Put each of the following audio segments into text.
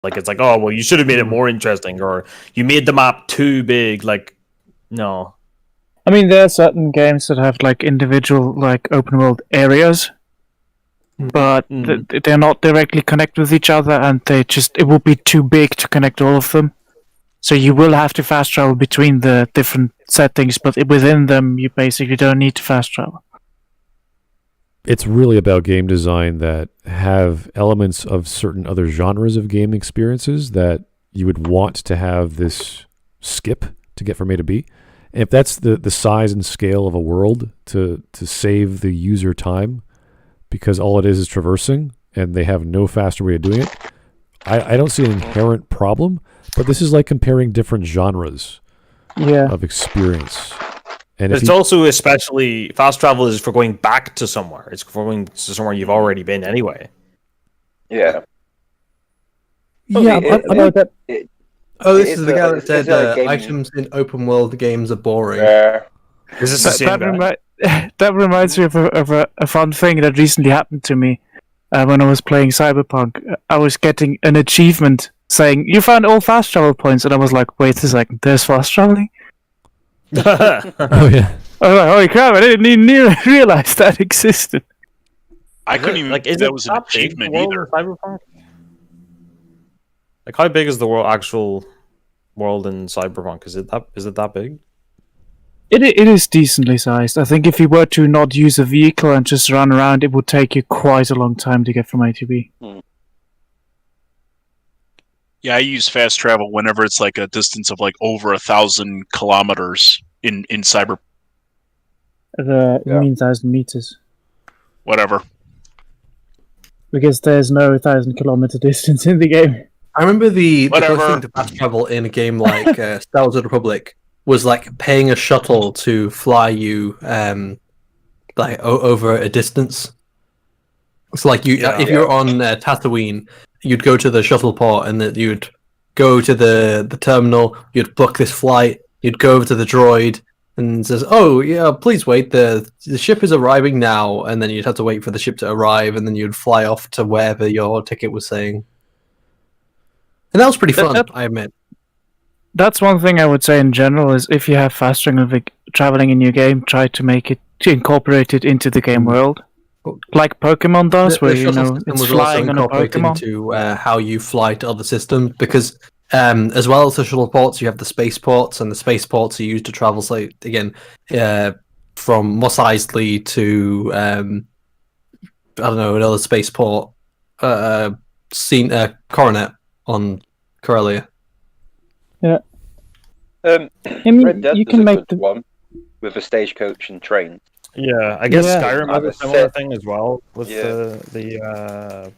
Like it's like, oh well, you should have made it more interesting, or you made the map too big. Like, no. I mean, there are certain games that have like individual like open world areas, but they're not directly connected with each other, and it will be too big to connect all of them. So you will have to fast travel between the different settings, but within them, you basically don't need to fast travel. It's really about game design that have elements of certain other genres of game experiences that you would want to have this skip to get from A to B. And if that's the size and scale of a world to save the user time, because all it is traversing, and they have no faster way of doing it, I don't see an inherent problem. But this is like comparing different genres of experience. And it's also especially fast travel is for going back to somewhere. It's for going to somewhere you've already been anyway. Yeah. Yeah, this is the guy that said items in open world games are boring. Is this the same guy? That reminds me of a fun thing that recently happened to me when I was playing Cyberpunk. I was getting an achievement saying, you found all fast travel points, and I was like, wait a second, there's fast traveling? Oh, yeah. I was like, holy crap, I didn't even realize that existed. I couldn't even think that was an achievement either. Cyberpunk? Like, how big is the actual world in Cyberpunk? Is it that big? It is decently sized. I think if you were to not use a vehicle and just run around, it would take you quite a long time to get from A to B. Yeah, I use fast travel whenever it's like a distance of like over 1,000 kilometers in Cyber. You mean 1,000 meters? Whatever. Because there's no 1,000 kilometer distance in the game. I remember the closest thing to fast travel in a game like Star Wars: The Republic was like paying a shuttle to fly you over a distance. It's like if you're on Tatooine, you'd go to the shuttle port, and then you'd go to the terminal, you'd book this flight, you'd go over to the droid, and it says, oh, yeah, please wait, the ship is arriving now, and then you'd have to wait for the ship to arrive, and then you'd fly off to wherever your ticket was saying. And that was pretty fun, I admit. That's one thing I would say in general, is if you have fast traveling in your game, try to incorporate it into the game world. Like Pokemon does, where it's flying on a Pokemon. Into how you fly to other systems, because as well as the shuttle ports, you have the space ports, and the space ports are used to travel. So again, from Mos Eisley to I don't know, another spaceport, Coronet on Corellia. Yeah. I mean, Red Dead you can make the one with a stagecoach and train. Yeah, I guess Skyrim has a similar thing as well with the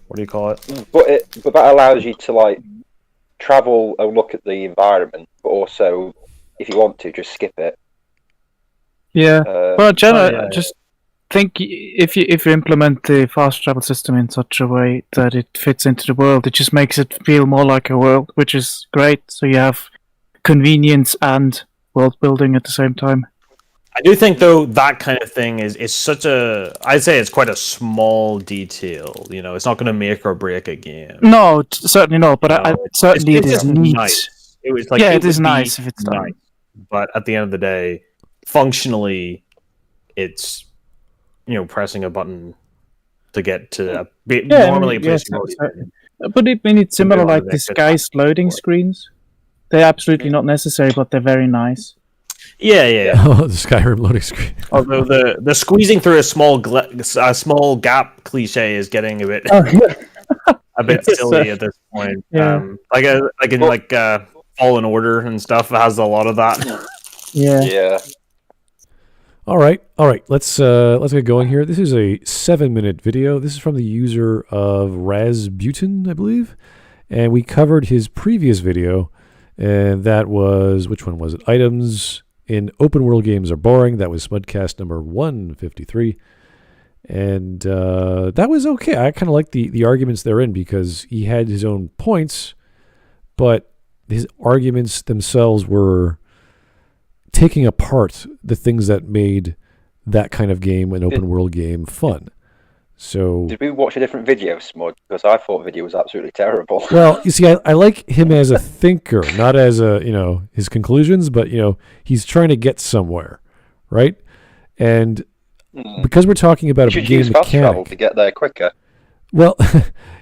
what do you call it? But that allows you to like travel and look at the environment, but also if you want to, just skip it. Yeah, well, Jenna, just think if you implement the fast travel system in such a way that it fits into the world, it just makes it feel more like a world, which is great. So you have convenience and world building at the same time. I do think, though, that kind of thing is such a... I'd say it's quite a small detail. You know, it's not going to make or break a game. No, certainly not. But certainly it is neat. Nice. It is nice if it's done. But at the end of the day, functionally, it's pressing a button to get to normally a place. But it's similar like the Sky's loading screens. They're absolutely not necessary, but they're very nice. Yeah. Oh, the Skyrim loading screen. Although the squeezing through a small gap cliche is getting a bit a bit silly at this point. Yeah. Like Fallen Order and stuff has a lot of that. Yeah. All right. Let's get going here. This is a 7-minute video. This is from the user of Razbuten, I believe, and we covered his previous video, and that was, which one was it? Items in open world games are boring. That was Smudcast number 153, and that was okay. I kind of like the arguments therein because he had his own points, but his arguments themselves were taking apart the things that made that kind of game, an open world game, fun. So Did we watch a different video, Smud? Because I thought video was absolutely terrible. well, you see, I like him as a thinker, not as his conclusions, but he's trying to get somewhere, right? And because we're talking about You a should game use fast travel mechanic, to get there quicker. well,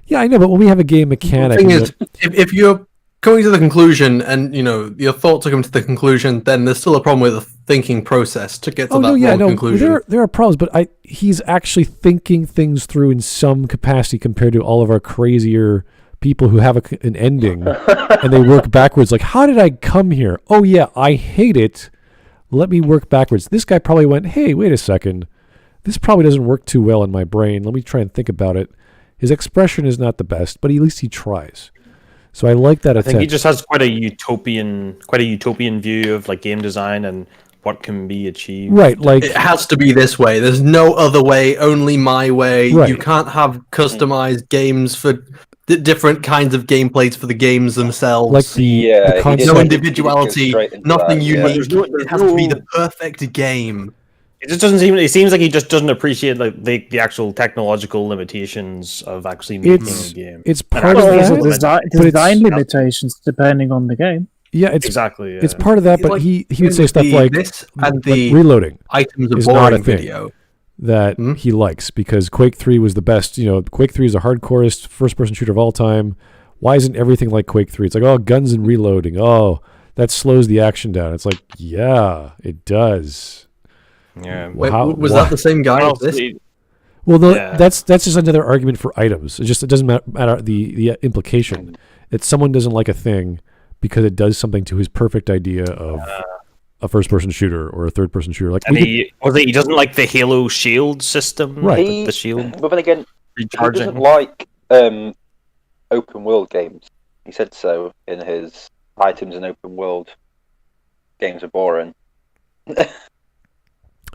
yeah, I know, but when we have a game mechanic, The thing is, if you're coming to the conclusion and your thoughts are coming to the conclusion, then there's still a problem with the thinking process to get to conclusion. there are problems, but he's actually thinking things through in some capacity compared to all of our crazier people who have an ending and they work backwards. Like, how did I come here? Oh yeah, I hate it. Let me work backwards. This guy probably went, hey, wait a second. This probably doesn't work too well in my brain. Let me try and think about it. His expression is not the best, but at least he tries. So I like that I attempt. think he just has quite a utopian view of like game design and what can be achieved. Right, like It has to be this way. There's no other way, only my way. Right. You can't have customized games for different kinds of gameplays for the games themselves. like the concept. no He individuality, just straight into nothing that, yeah. unique. It has to be the perfect game. It just doesn't seem. It seems like he just doesn't appreciate like the actual technological limitations of actually making a game. It's And part actually of Also, that. implement- design limitations depending on the game. Yeah, it's exactly. it's part of that, but Like, he would say stuff like this and like the reloading items is of not a boring thing. video. that he likes because Quake 3 was the best. Quake 3 is the hardcorest first-person shooter of all time. Why isn't everything like Quake 3? It's like, oh, guns and reloading. Oh, that slows the action down. It's like, yeah, it does. Yeah. Wait, How- was why- that the same guy as this? Well, no, Yeah. that's just another argument for items. It doesn't matter the implication that someone doesn't like a thing because it does something to his perfect idea of a first-person shooter or a third-person shooter. Like And he doesn't like the Halo shield system, Right. He- The shield But then again, he recharging. doesn't like open world games. He said so in his items in open world games are boring.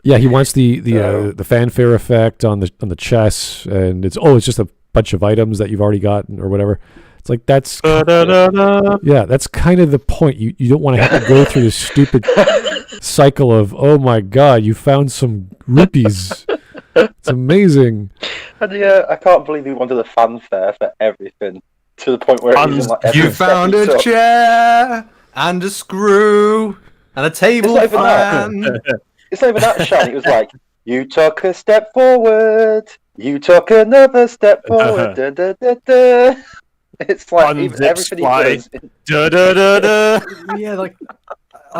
yeah, he wants the fanfare effect on the chess, and it's just a bunch of items that you've already gotten or whatever. It's like that's that's kind of the point. You don't want to have to go through this stupid cycle of, oh my god, you found some rupees. It's amazing. And yeah, I can't believe he wanted a fanfare for everything to the point where it was in, like, every You step found he a took. chair and a screw and a table It's not even fan. It's not even that, Shiny. It was like, you took a step forward, you took another step forward. Da, da, da, da. It's like even Unzip everything he slide. does. Da, da, da, da. Yeah, like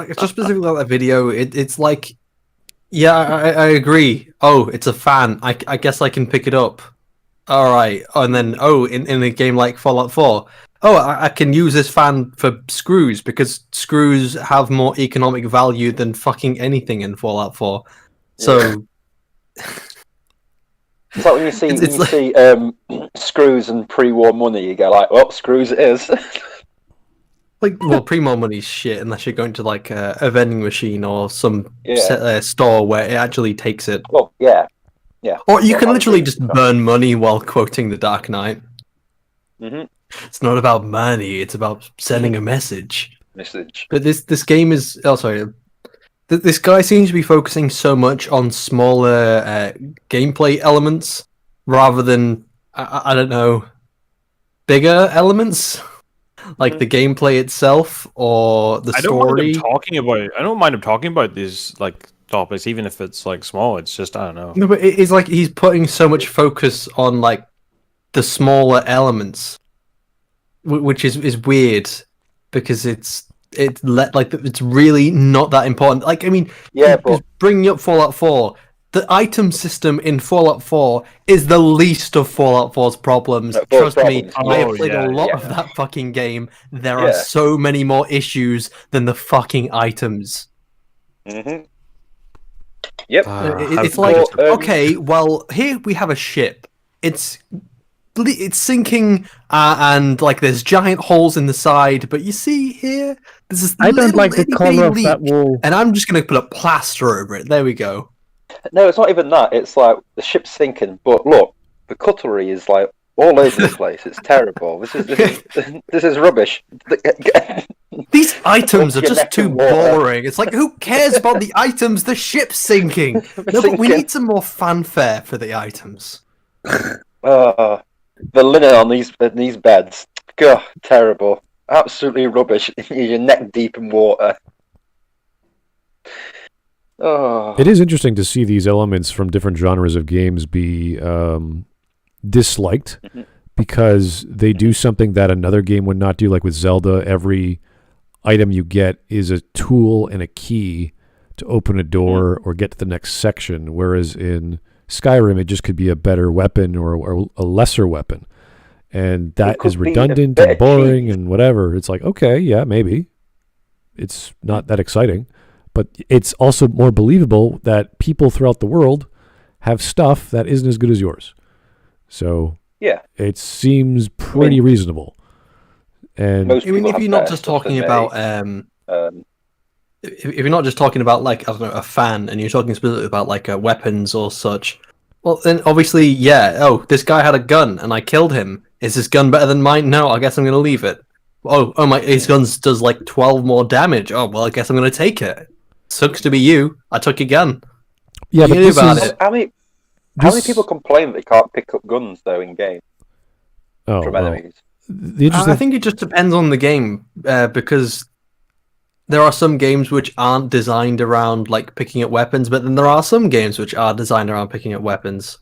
just specifically like that video. It's like, yeah, I agree. Oh, it's a fan. I guess I can pick it up. All right, and then in a game like Fallout 4, I can use this fan for screws because screws have more economic value than fucking anything in Fallout 4. So It's like when you see It's like- see screws and pre-war money, you go like, well, screws it is. well, pre-mod money's shit unless you're going to like a vending machine or some Yeah. store where it actually takes it. Well, yeah. Or you Well, can I literally agree. just burn money while quoting The Dark Knight. hmm It's not about money; it's about sending a message. Message. But this game is this guy seems to be focusing so much on smaller gameplay elements rather than I don't know, bigger elements like the gameplay itself or the I don't mind story. him talking about it. I don't mind him talking about these like topics, even if it's like small. It's just I don't know. No, but it's like he's putting so much focus on like the smaller elements, which is weird because it's really not that important. Like, I mean, Yeah, just but bringing up Fallout 4, the item system in Fallout 4 is the least of Fallout 4's problems. No, Fallout's Trust me, problems. I have Oh, played yeah, a lot yeah. of that fucking game. There Yeah. are so many more issues than the fucking items. hmm Yep. It's how like, cool. okay, well, here we have a ship. It's sinking, and like there's giant holes in the side. But you see here, there's this I don't little like the itty color of bitty that leak, wall. and I'm just gonna put a plaster over it. There we go. No, it's not even that. It's like the ship's sinking, but look, the cutlery is like all over the place. It's terrible. This is rubbish. These items are Your just neck too and water. boring. It's like, who cares about the items? The ship's sinking. No, but we Sinking. need some more fanfare for the items. The linen on these beds, God, terrible, absolutely rubbish. You're neck deep in water. Oh. It is interesting to see these elements from different genres of games be disliked because they do something that another game would not do. Like with Zelda, every item you get is a tool and a key to open a door or get to the next section, whereas in Skyrim, it just could be a better weapon or a lesser weapon. And that is redundant and boring and whatever. It's like, okay, yeah, maybe. It's not that exciting. But it's also more believable that people throughout the world have stuff that isn't as good as yours. So yeah, it seems pretty reasonable. And if you're not just talking about if you're not just talking about like, I don't know, a fan, and you're talking specifically about like weapons or such, well then obviously, yeah, oh, this guy had a gun and I killed him. Is this gun better than mine? No, I guess I'm gonna leave it. Oh my, his gun does like 12 more damage. Oh well, I guess I'm gonna take it. Sucks to be you. I took your gun. Yeah, but this is... How many people complain that they can't pick up guns though in game from enemies? I think it just depends on the game because there are some games which aren't designed around like picking up weapons, but then there are some games which are designed around picking up weapons.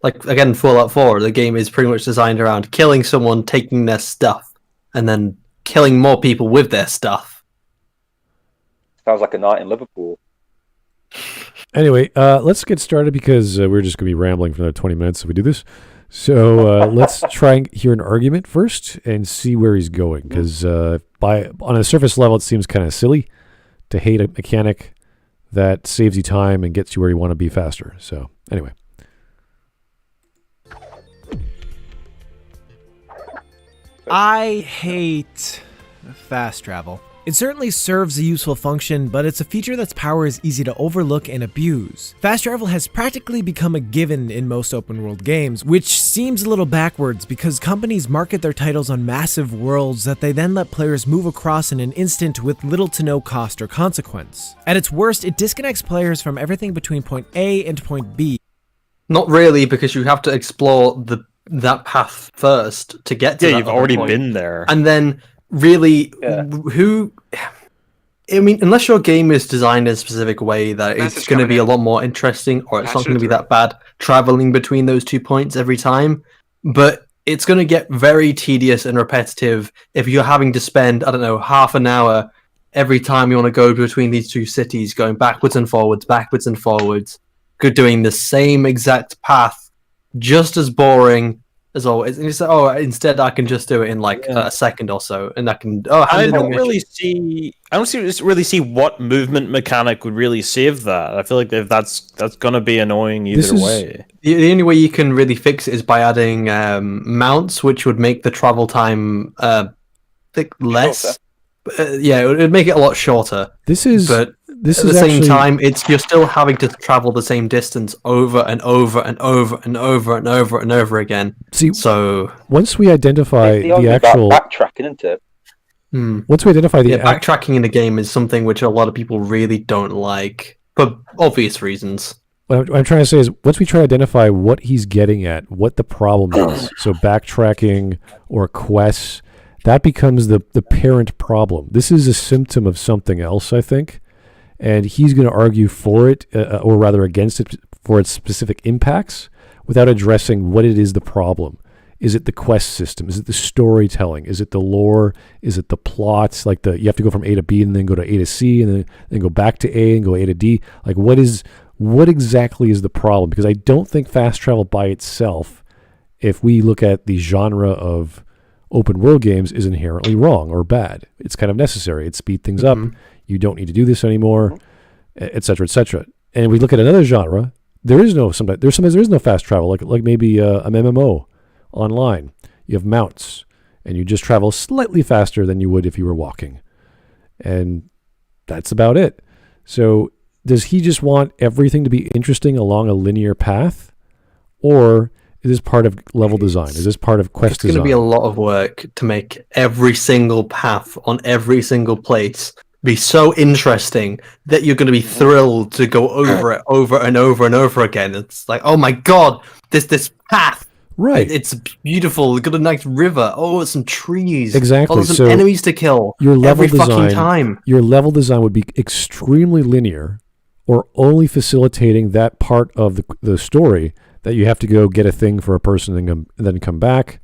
Like again, Fallout 4, the game is pretty much designed around killing someone, taking their stuff, and then killing more people with their stuff. Sounds like a night in Liverpool. Anyway, let's get started because we're just going to be rambling for another 20 minutes if we do this. So let's try and hear an argument first and see where he's going. Because on a surface level, it seems kind of silly to hate a mechanic that saves you time and gets you where you want to be faster. So anyway. I hate fast travel. It certainly serves a useful function, but it's a feature that's power is easy to overlook and abuse. Fast travel has practically become a given in most open world games, which seems a little backwards because companies market their titles on massive worlds that they then let players move across in an instant with little to no cost or consequence. At its worst, it disconnects players from everything between point A and point B. Not really, because you have to explore that path first to get to that. Yeah, you've already point. been there. And then really, I mean, unless your game is designed in a specific way that it's going to be a lot more interesting, or it's not going to be that bad traveling between those 2 points every time, but it's going to get very tedious and repetitive if you're having to spend, I don't know, half an hour every time you want to go between these two cities, going backwards and forwards, doing the same exact path, just as boring as always. And you say, oh, instead I can just do it in like a second or so, and I can. I don't really see what movement mechanic would really save that. I feel like if that's gonna be annoying either way. The only way you can really fix it is by adding mounts, which would make the travel time less. Yeah, it would make it a lot shorter. At the same time, you're still having to travel the same distance over and over and over and over and over and over again. See, so once we identify the actual backtracking, isn't it? Once we identify the backtracking in the game is something which a lot of people really don't like for obvious reasons. What I'm trying to say is, once we try to identify what he's getting at, what the problem is, so backtracking or quests, that becomes the parent problem. This is a symptom of something else, I think. And he's going to argue for it, or rather against it, for its specific impacts, without addressing what it is the problem. Is it the quest system? Is it the storytelling? Is it the lore? Is it the plots? Like you have to go from A to B and then go to A to C and then go back to A and go A to D. Like what exactly is the problem? Because I don't think fast travel by itself, if we look at the genre of open world games, is inherently wrong or bad. It's kind of necessary. It speeds things up. You don't need to do this anymore, et cetera, et cetera. And we look at another genre. Sometimes there is no fast travel, like maybe an MMO online. You have mounts, and you just travel slightly faster than you would if you were walking, and that's about it. So, does he just want everything to be interesting along a linear path, or is this part of level design? Is this part of quest design? It's going to be a lot of work to make every single path on every single place be so interesting that you're going to be thrilled to go over it over and over and over again. It's like, oh my god, this path Right. It's beautiful. We've got a nice river. Oh, some trees. Exactly. Oh, there's some So enemies to kill. Your level every fucking design, time. Your level design would be extremely linear, or only facilitating that part of the story that you have to go get a thing for a person and then come back,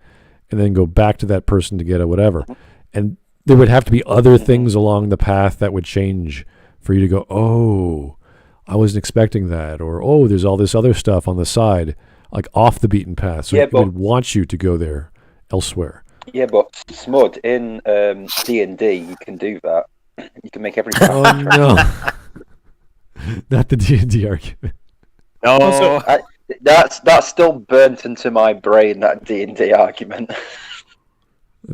and then go back to that person to get a whatever. And there would have to be other things along the path that would change for you to go, oh, I wasn't expecting that, or oh, there's all this other stuff on the side, like off the beaten path. So it would want you to go there elsewhere. Yeah, but Smud, in D&D, you can do that. You can make every Oh, no. Not the D&D argument. No. That's still burnt into my brain, that D&D argument.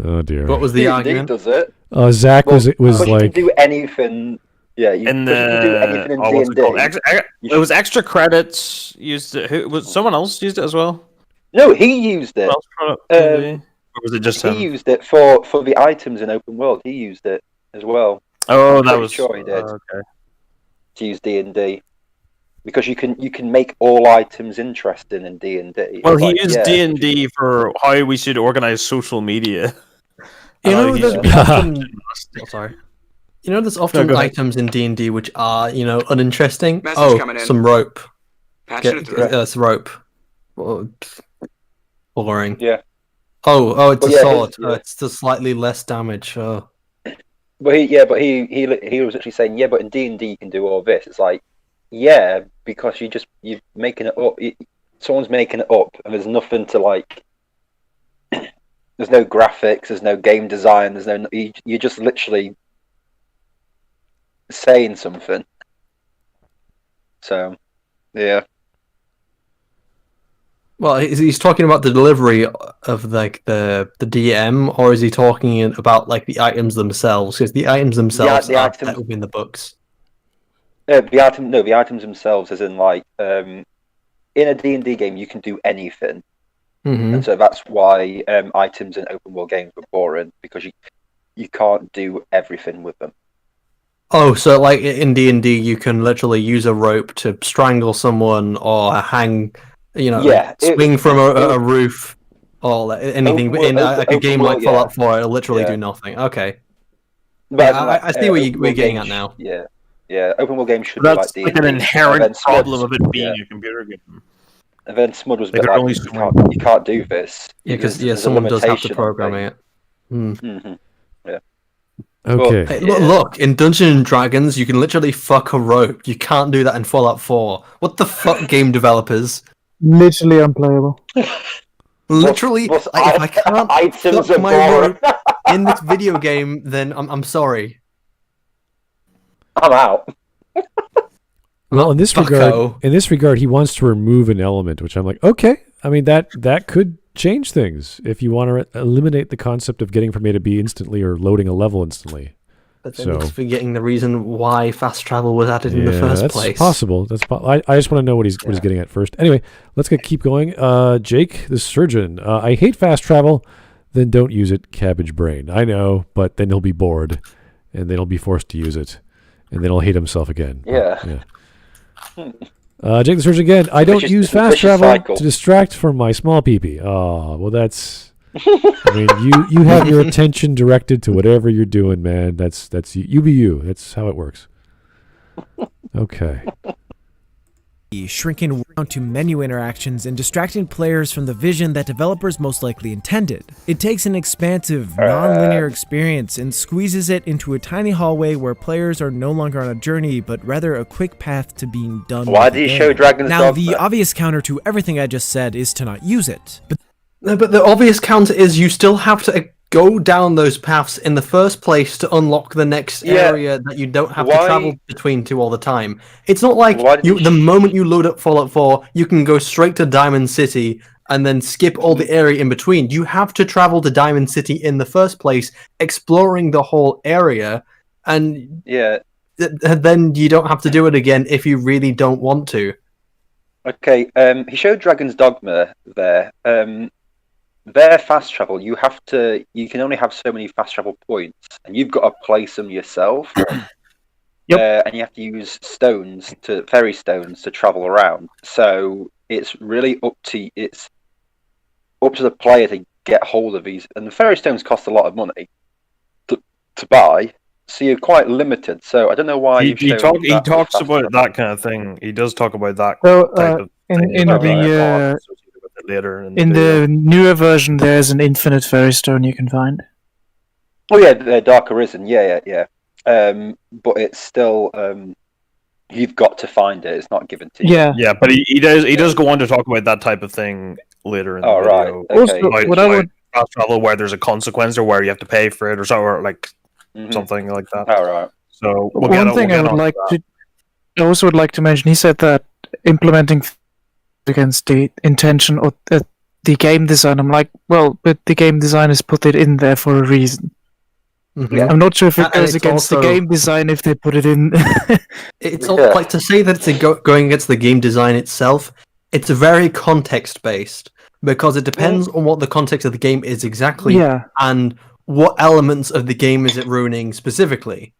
Oh, dear. What was the D&D argument? does it. Zach was like... You can do anything... Yeah, you can do anything in D&D. It was extra credits used. Someone else used it as well? No, he used it. Or was it just him? He used it for the items in open world. He used it as well. Oh, I'm that was sure he did. Okay. To use D&D, because you can make all items interesting in D&D. Well, he used D&D for how we should organize social media. You know, sorry. You know, there's often items in D&D which are, uninteresting. Some rope. It's rope. Boring. Yeah. Oh, it's a sword. It's just slightly less damage. Oh. But he was actually saying, yeah, but in D&D you can do all this. It's like, yeah, because you're making it up. Someone's making it up, and there's nothing to like. There's no graphics. There's no game design. There's no. You're just literally saying something. So, yeah. Well, he's talking about the delivery of like the DM, or is he talking about like the items themselves? Because the items themselves are items in the books. The items themselves, as in like in a D&D game, you can do anything, and so that's why items in open world games were boring, because you can't do everything with them. Oh, so like in D&D, you can literally use a rope to strangle someone or hang, swing from a roof or anything. But in a game like Fallout 4, it'll literally do nothing. Okay. But I see what you're getting at now. Yeah. Open world games should That's be like an inherent problem of it being a computer game. And then Smud was a bit like, you can't do this. Yeah, because someone does have to program it. Yeah. Okay. Hey, look, in Dungeons and Dragons, you can literally fuck a rope. You can't do that in Fallout 4. What the fuck, game developers? Literally unplayable. Literally, if I can't fuck my rope in this video game, then I'm sorry. I'm out. Well, in this regard, he wants to remove an element, which I'm like, okay. I mean, that could change things if you want to eliminate the concept of getting from A to B instantly or loading a level instantly. But then it's forgetting the reason why fast travel was added in the first place. Possible. I just want to know what he's getting at first. Anyway, let's keep going. Jake, the surgeon. I hate fast travel. Then don't use it, cabbage brain. I know, but then he'll be bored, and then he'll be forced to use it, and then he'll hate himself again. Yeah. Jake the surgeon again. I don't use fast travel to distract from my small pee-pee. Oh, well, that's. I mean, you have your attention directed to whatever you're doing, man. That's you be you. That's how it works. Okay. Shrinking down to menu interactions and distracting players from the vision that developers most likely intended. It takes an expansive, non-linear experience and squeezes it into a tiny hallway where players are no longer on a journey, but rather a quick path to being done. Why do you show Dragon's Now, the obvious counter to everything I just said is to not use it. But the obvious counter is you still have to go down those paths in the first place to unlock the next area that you don't have to travel between all the time. It's not like the moment you load up Fallout 4, you can go straight to Diamond City and then skip all the area in between. You have to travel to Diamond City in the first place, exploring the whole area, and then you don't have to do it again if you really don't want to. Okay, he showed Dragon's Dogma there. Their fast travel, you can only have so many fast travel points, and you've got to place them yourself. And you have to use fairy stones to travel around. So it's really up to up to the player to get hold of these. And the fairy stones cost a lot of money to buy, so you're quite limited. So I don't know why he talks about that kind of thing. He does talk about that type of thing later. In the newer version, there's an infinite fairy stone you can find. Oh yeah, the Dark Arisen. Yeah. But it's still you've got to find it. It's not given to you. Yeah, but he does go on to talk about that type of thing later in the video. Right. Okay. Also, what I would fast travel where there's a consequence or where you have to pay for it or something, or like something like that. All right. So one thing I also would like to mention. He said that implementing against the intention or the game design. I'm like, well, but the game designers put it in there for a reason. Mm-hmm. I'm not sure if it goes against the game design if they put it in. It's like to say that it's going against the game design itself. It's very context based because it depends on what the context of the game is exactly, and what elements of the game is it ruining specifically.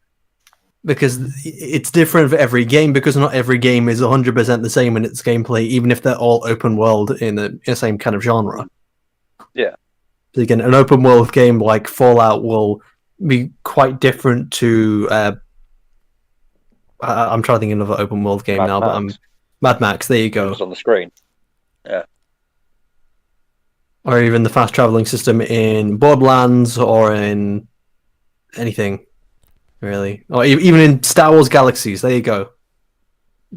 Because it's different for every game, because not every game is 100% the same in its gameplay, even if they're all open world in the same kind of genre. Yeah. So again, an open world game like Fallout will be quite different to I'm trying to think of another open world game but Mad Max, there you go. It's on the screen. Yeah. Or even the fast traveling system in Borderlands or in anything, really. Or even in Star Wars Galaxies, there you go.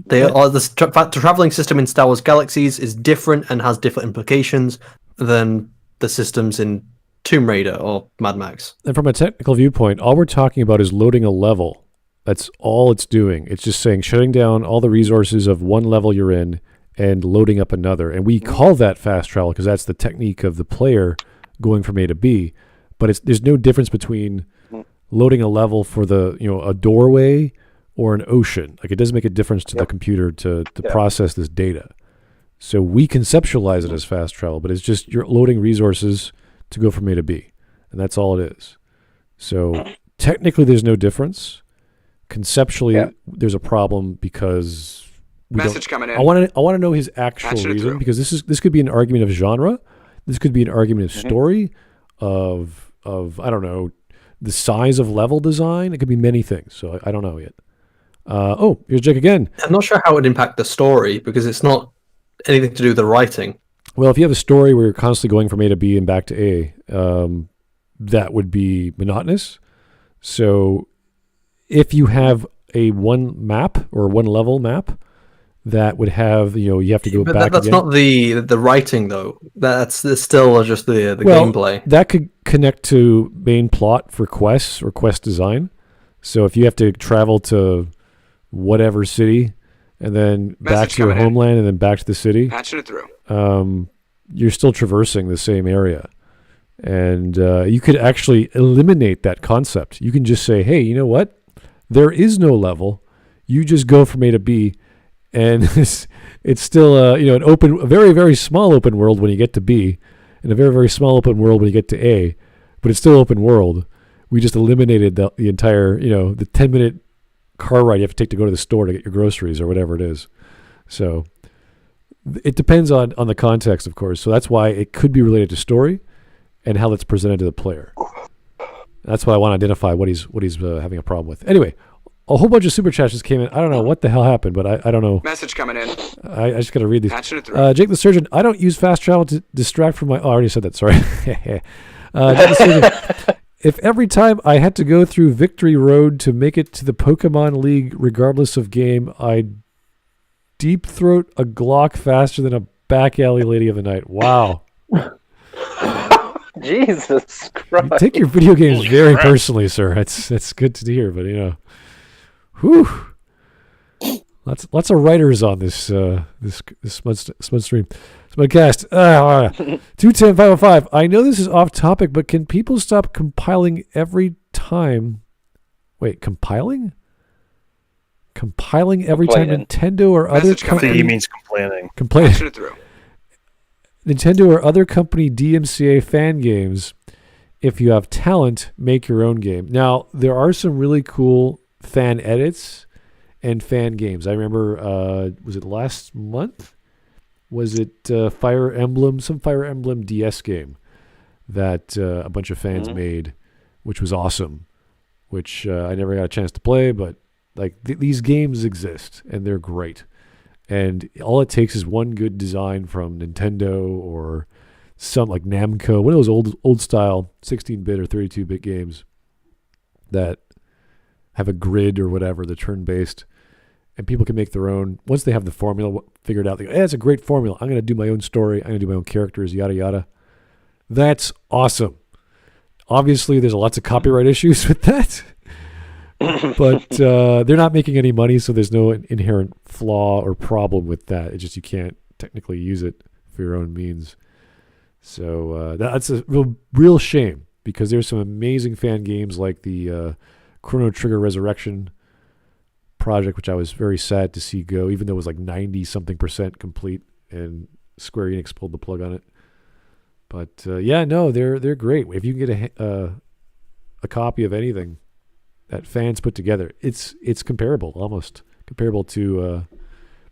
The traveling system in Star Wars Galaxies is different and has different implications than the systems in Tomb Raider or Mad Max. And from a technical viewpoint, all we're talking about is loading a level. That's all it's doing. It's just saying shutting down all the resources of one level you're in and loading up another. And we call that fast travel because that's the technique of the player going from A to B. But there's no difference between loading a level for a doorway or an ocean. Like, it doesn't make a difference to the computer to process this data. So we conceptualize it as fast travel, but it's just you're loading resources to go from A to B, and that's all it is. So technically there's no difference. Conceptually there's a problem because coming in. I want to know his actual reason, because this could be an argument of genre, this could be an argument of story, of I don't know, the size of level design. It could be many things, so I don't know yet. Here's Jake again. I'm not sure how it would impact the story because it's not anything to do with the writing. Well, if you have a story where you're constantly going from A to B and back to A, that would be monotonous. So if you have a one map or one level map, that would have, you have to go back that's again. Not the writing, though. That's still just the gameplay. That could connect to main plot for quests or quest design. So if you have to travel to whatever city and then back to your homeland and then back to the city, patching it through. You're still traversing the same area. And you could actually eliminate that concept. You can just say, hey, you know what? There is no level. You just go from A to B. And it's still a very, very small open world when you get to B, and a very, very small open world when you get to A, but it's still open world. We just eliminated the entire, the 10-minute car ride you have to take to go to the store to get your groceries or whatever it is. So it depends on the context, of course. So that's why it could be related to story and how that's presented to the player. That's why I want to identify what he's having a problem with. Anyway, a whole bunch of super chats just came in. I don't know what the hell happened, but I don't know. Message coming in. I just got to read these. Patching it through. Jake the Surgeon, I don't use fast travel to distract from my... Oh, I already said that, sorry. Jake the Surgeon, if every time I had to go through Victory Road to make it to the Pokemon League, regardless of game, I'd deep throat a Glock faster than a back alley lady of the night. Wow. Jesus Christ. You take your video games very personally, sir. That's good to hear, but whew. Lots of writers on this Smud stream. Smudcast. 210-505. I know this is off topic, but can people stop compiling every time? Wait, compiling? Compiling every time Nintendo or other company... He means complaining. Patching it through. Nintendo or other company DMCA fan games, if you have talent, make your own game. Now, there are some really cool fan edits and fan games. I remember, was it last month? was it Fire Emblem, some Fire Emblem DS game that a bunch of fans made, which was awesome, which I never got a chance to play, but like these games exist and they're great. And all it takes is one good design from Nintendo or some like Namco, one of those old style 16-bit or 32-bit games that have a grid or whatever, the turn-based, and people can make their own. Once they have the formula figured out, they go, hey, it's a great formula. I'm going to do my own story. I'm going to do my own characters, yada, yada. That's awesome. Obviously, there's lots of copyright issues with that. But they're not making any money, so there's no inherent flaw or problem with that. It's just you can't technically use it for your own means. So that's a real shame, because there's some amazing fan games like the Chrono Trigger Resurrection project, which I was very sad to see go, even though it was like 90-something% complete, and Square Enix pulled the plug on it. But they're great. If you can get a copy of anything that fans put together, it's comparable, almost comparable to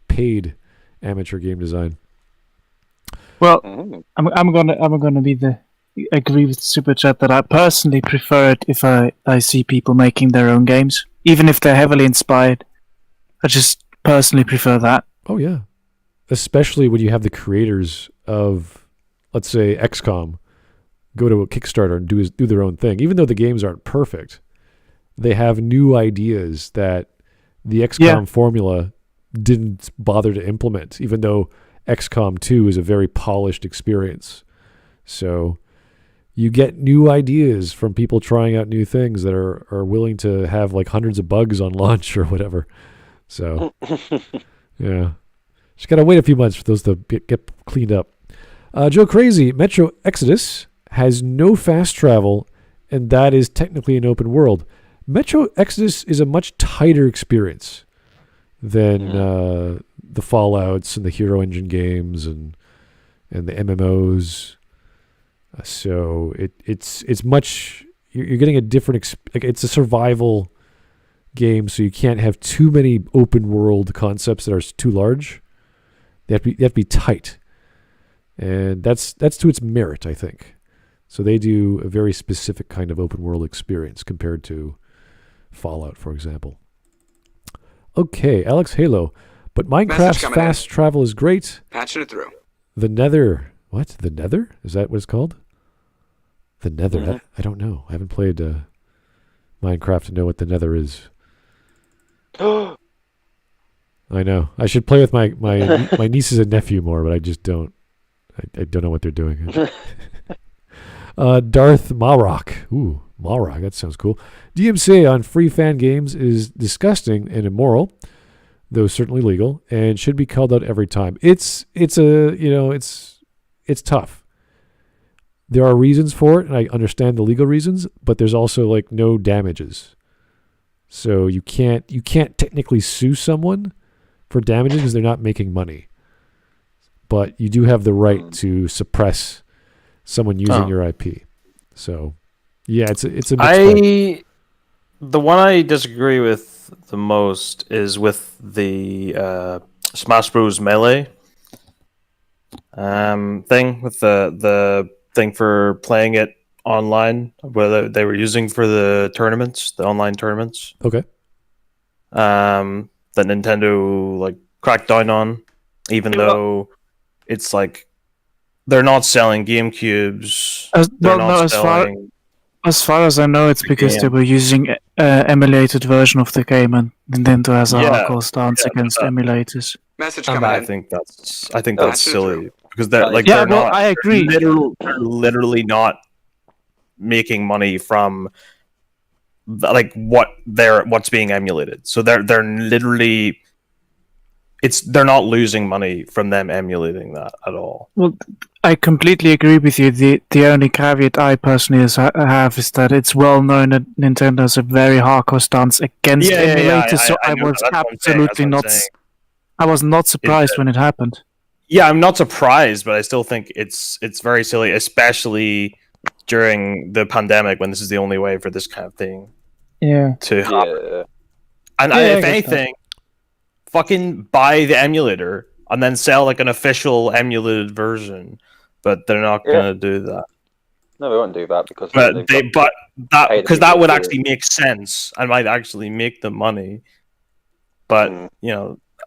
paid amateur game design. Well, I'm gonna agree with Super Chat that I personally prefer it if I see people making their own games, even if they're heavily inspired. I just personally prefer that. Oh yeah, especially when you have the creators of, let's say, XCOM, go to a Kickstarter and do their own thing, even though the games aren't perfect. They have new ideas that the XCOM formula didn't bother to implement, even though XCOM 2 is a very polished experience. So you get new ideas from people trying out new things that are willing to have like hundreds of bugs on launch or whatever. So, yeah. Just got to wait a few months for those to get cleaned up. Joe Crazy, Metro Exodus has no fast travel, and that is technically an open world. Metro Exodus is a much tighter experience than the Fallouts and the Hero Engine games and the MMOs. So it's much, you're getting a different it's a survival game, so you can't have too many open world concepts that are too large. They have to be tight, and that's to its merit, I think. So they do a very specific kind of open world experience compared to Fallout, for example. Okay, Alex Halo. But Minecraft's fast travel is great. Patching it through. The Nether. What? The Nether? Is that what it's called? The Nether. Mm-hmm. I don't know. I haven't played Minecraft to know what the Nether is. I know. I should play with my nieces and nephew more, but I just don't. I don't know what they're doing. Darth Malrock. Ooh, Malrock. That sounds cool. DMCA on free fan games is disgusting and immoral, though certainly legal, and should be called out every time. It's tough. There are reasons for it, and I understand the legal reasons, but there's also like no damages. So you can't technically sue someone for damages because they're not making money. But you do have the right to suppress someone using your IP. So yeah, it's a mixed bag. The one I disagree with the most is with the Smash Bros. Melee thing, with the thing for playing it online, whether they were using for the tournaments, the online tournaments. Okay. That Nintendo like cracked down on, even though it's like they're not selling GameCubes. As far as I know, it's because they were using emulated version of the game, and Nintendo has a hardcore stance against emulators. Message coming in. I think that's silly, because they're I agree. They're literally not making money from like what's being emulated. So they're literally they're not losing money from them emulating that at all. Well, I completely agree with you. The only caveat I personally have is that it's well known that Nintendo has a very hardcore stance against emulators. So I was absolutely not. I was not surprised when it happened. Yeah, I'm not surprised, but I still think it's very silly, especially during the pandemic when this is the only way for this kind of thing to happen. And if anything, fucking buy the emulator. and then sell like an official emulated version. But they're not gonna do that. No, they won't do that because that would actually make sense. I might actually make the money, but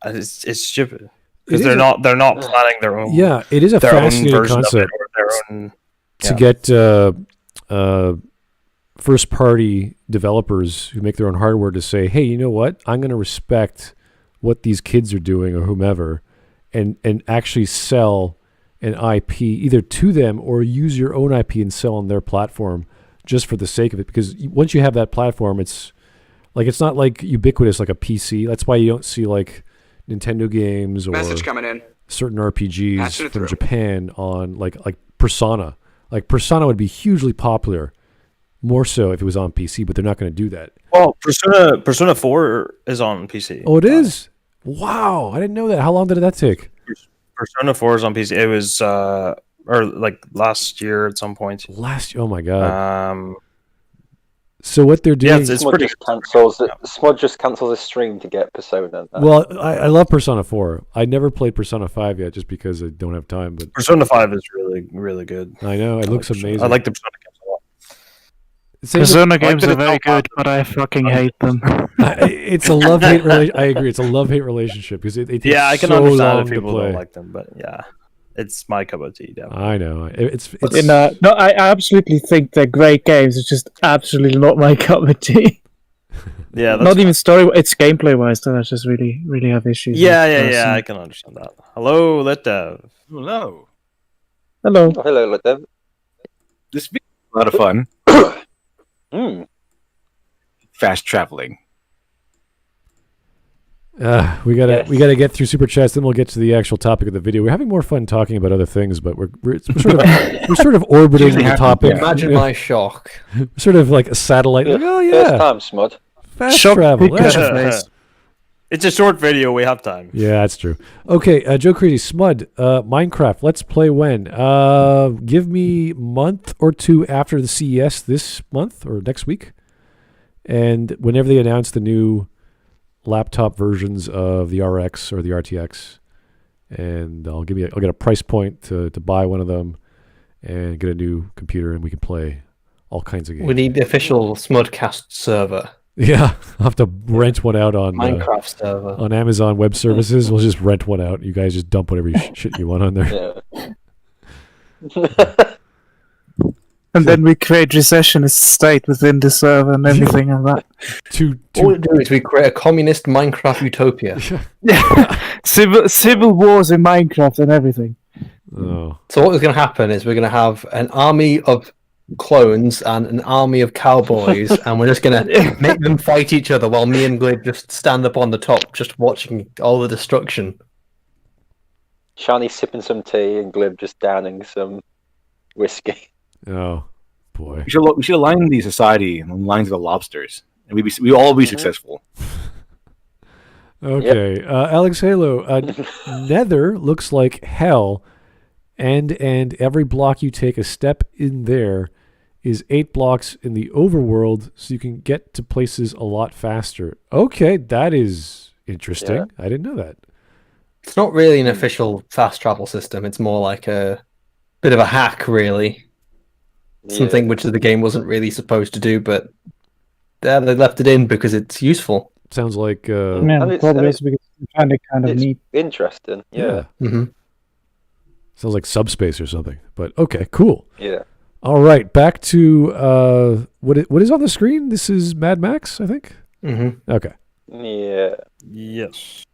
it's stupid because they're not planning their own. Yeah, it is a fascinating concept to get first party developers who make their own hardware to say, hey, you know what? I'm going to respect what these kids are doing or whomever, and actually sell an IP either to them or use your own IP and sell on their platform just for the sake of it. Because once you have that platform, it's not like ubiquitous like a PC. That's why you don't see like Nintendo games or certain RPGs from Japan on like Persona. Like Persona would be hugely popular, more so if it was on PC, but they're not going to do that. Well, Persona 4 is on PC. Oh, it is? Wow, I didn't know that. How long did that take? Persona 4 is on PC. It was or like last year at some point. Oh my god. So what they're doing? Yeah, it's Smud pretty. Smud just cancels his stream to get Persona. Well, I love Persona 4. I never played Persona 5 yet, just because I don't have time. But Persona 5 is really, really good. I know it looks amazing. I like the Persona games a lot. Persona games are very good, but I fucking hate them. It's a love-hate relationship. I agree. It's a love-hate relationship because it takes I can so understand long if people to play. don't like them, but yeah, it's my cup of tea. Definitely. I know. No, I absolutely think they're great games. It's just absolutely not my cup of tea. Yeah, not even story. It's gameplay wise that I just really, really have issues. Yeah. I can understand that. Hello, LitDev. Hello. Hello. Oh, hello, LitDev. This video is a lot of fun. Fast traveling. We gotta get through super chats, then we'll get to the actual topic of the video. We're having more fun talking about other things, but we're sort of orbiting the topic. Imagine my shock. We're sort of like a satellite. Like, oh yeah, first time, Smud. Fast travel. It's a short video. We have time. Yeah, that's true. Okay, Joe Crazy, Smud, Minecraft. Let's play when? Give me month or two after the CES this month or next week, and whenever they announce the new laptop versions of the RX or the RTX, and I'll get a price point to buy one of them and get a new computer, and we can play all kinds of games. We need the official Smudcast server. Yeah, I'll have to rent one out on Minecraft server on Amazon Web Services. We'll just rent one out. You guys just dump whatever shit you want on there. Yeah. And then we create recessionist state within the server and everything and that. All we do is we create a communist Minecraft utopia. Civil wars in Minecraft and everything. Oh. So what is going to happen is we're going to have an army of clones and an army of cowboys, and we're just going to make them fight each other while me and Glib just stand up on the top, just watching all the destruction. Shani sipping some tea and Glib just downing some whiskey. Oh boy! We should align the society on the lines of the lobsters, and we all be successful. Okay, Alex Halo. Nether looks like hell, and every block you take a step in there is 8 blocks in the overworld, so you can get to places a lot faster. Okay, that is interesting. Yeah. I didn't know that. It's not really an official fast travel system. It's more like a bit of a hack, really. Something which the game wasn't really supposed to do, but they left it in because it's useful. Sounds like probably is because we find it kind of neat. Interesting. Yeah. Mm-hmm. Sounds like Subspace or something. But okay, cool. Yeah. All right, back to what is on the screen. This is Mad Max, I think. Mm-hmm. Okay. Yeah. Yes.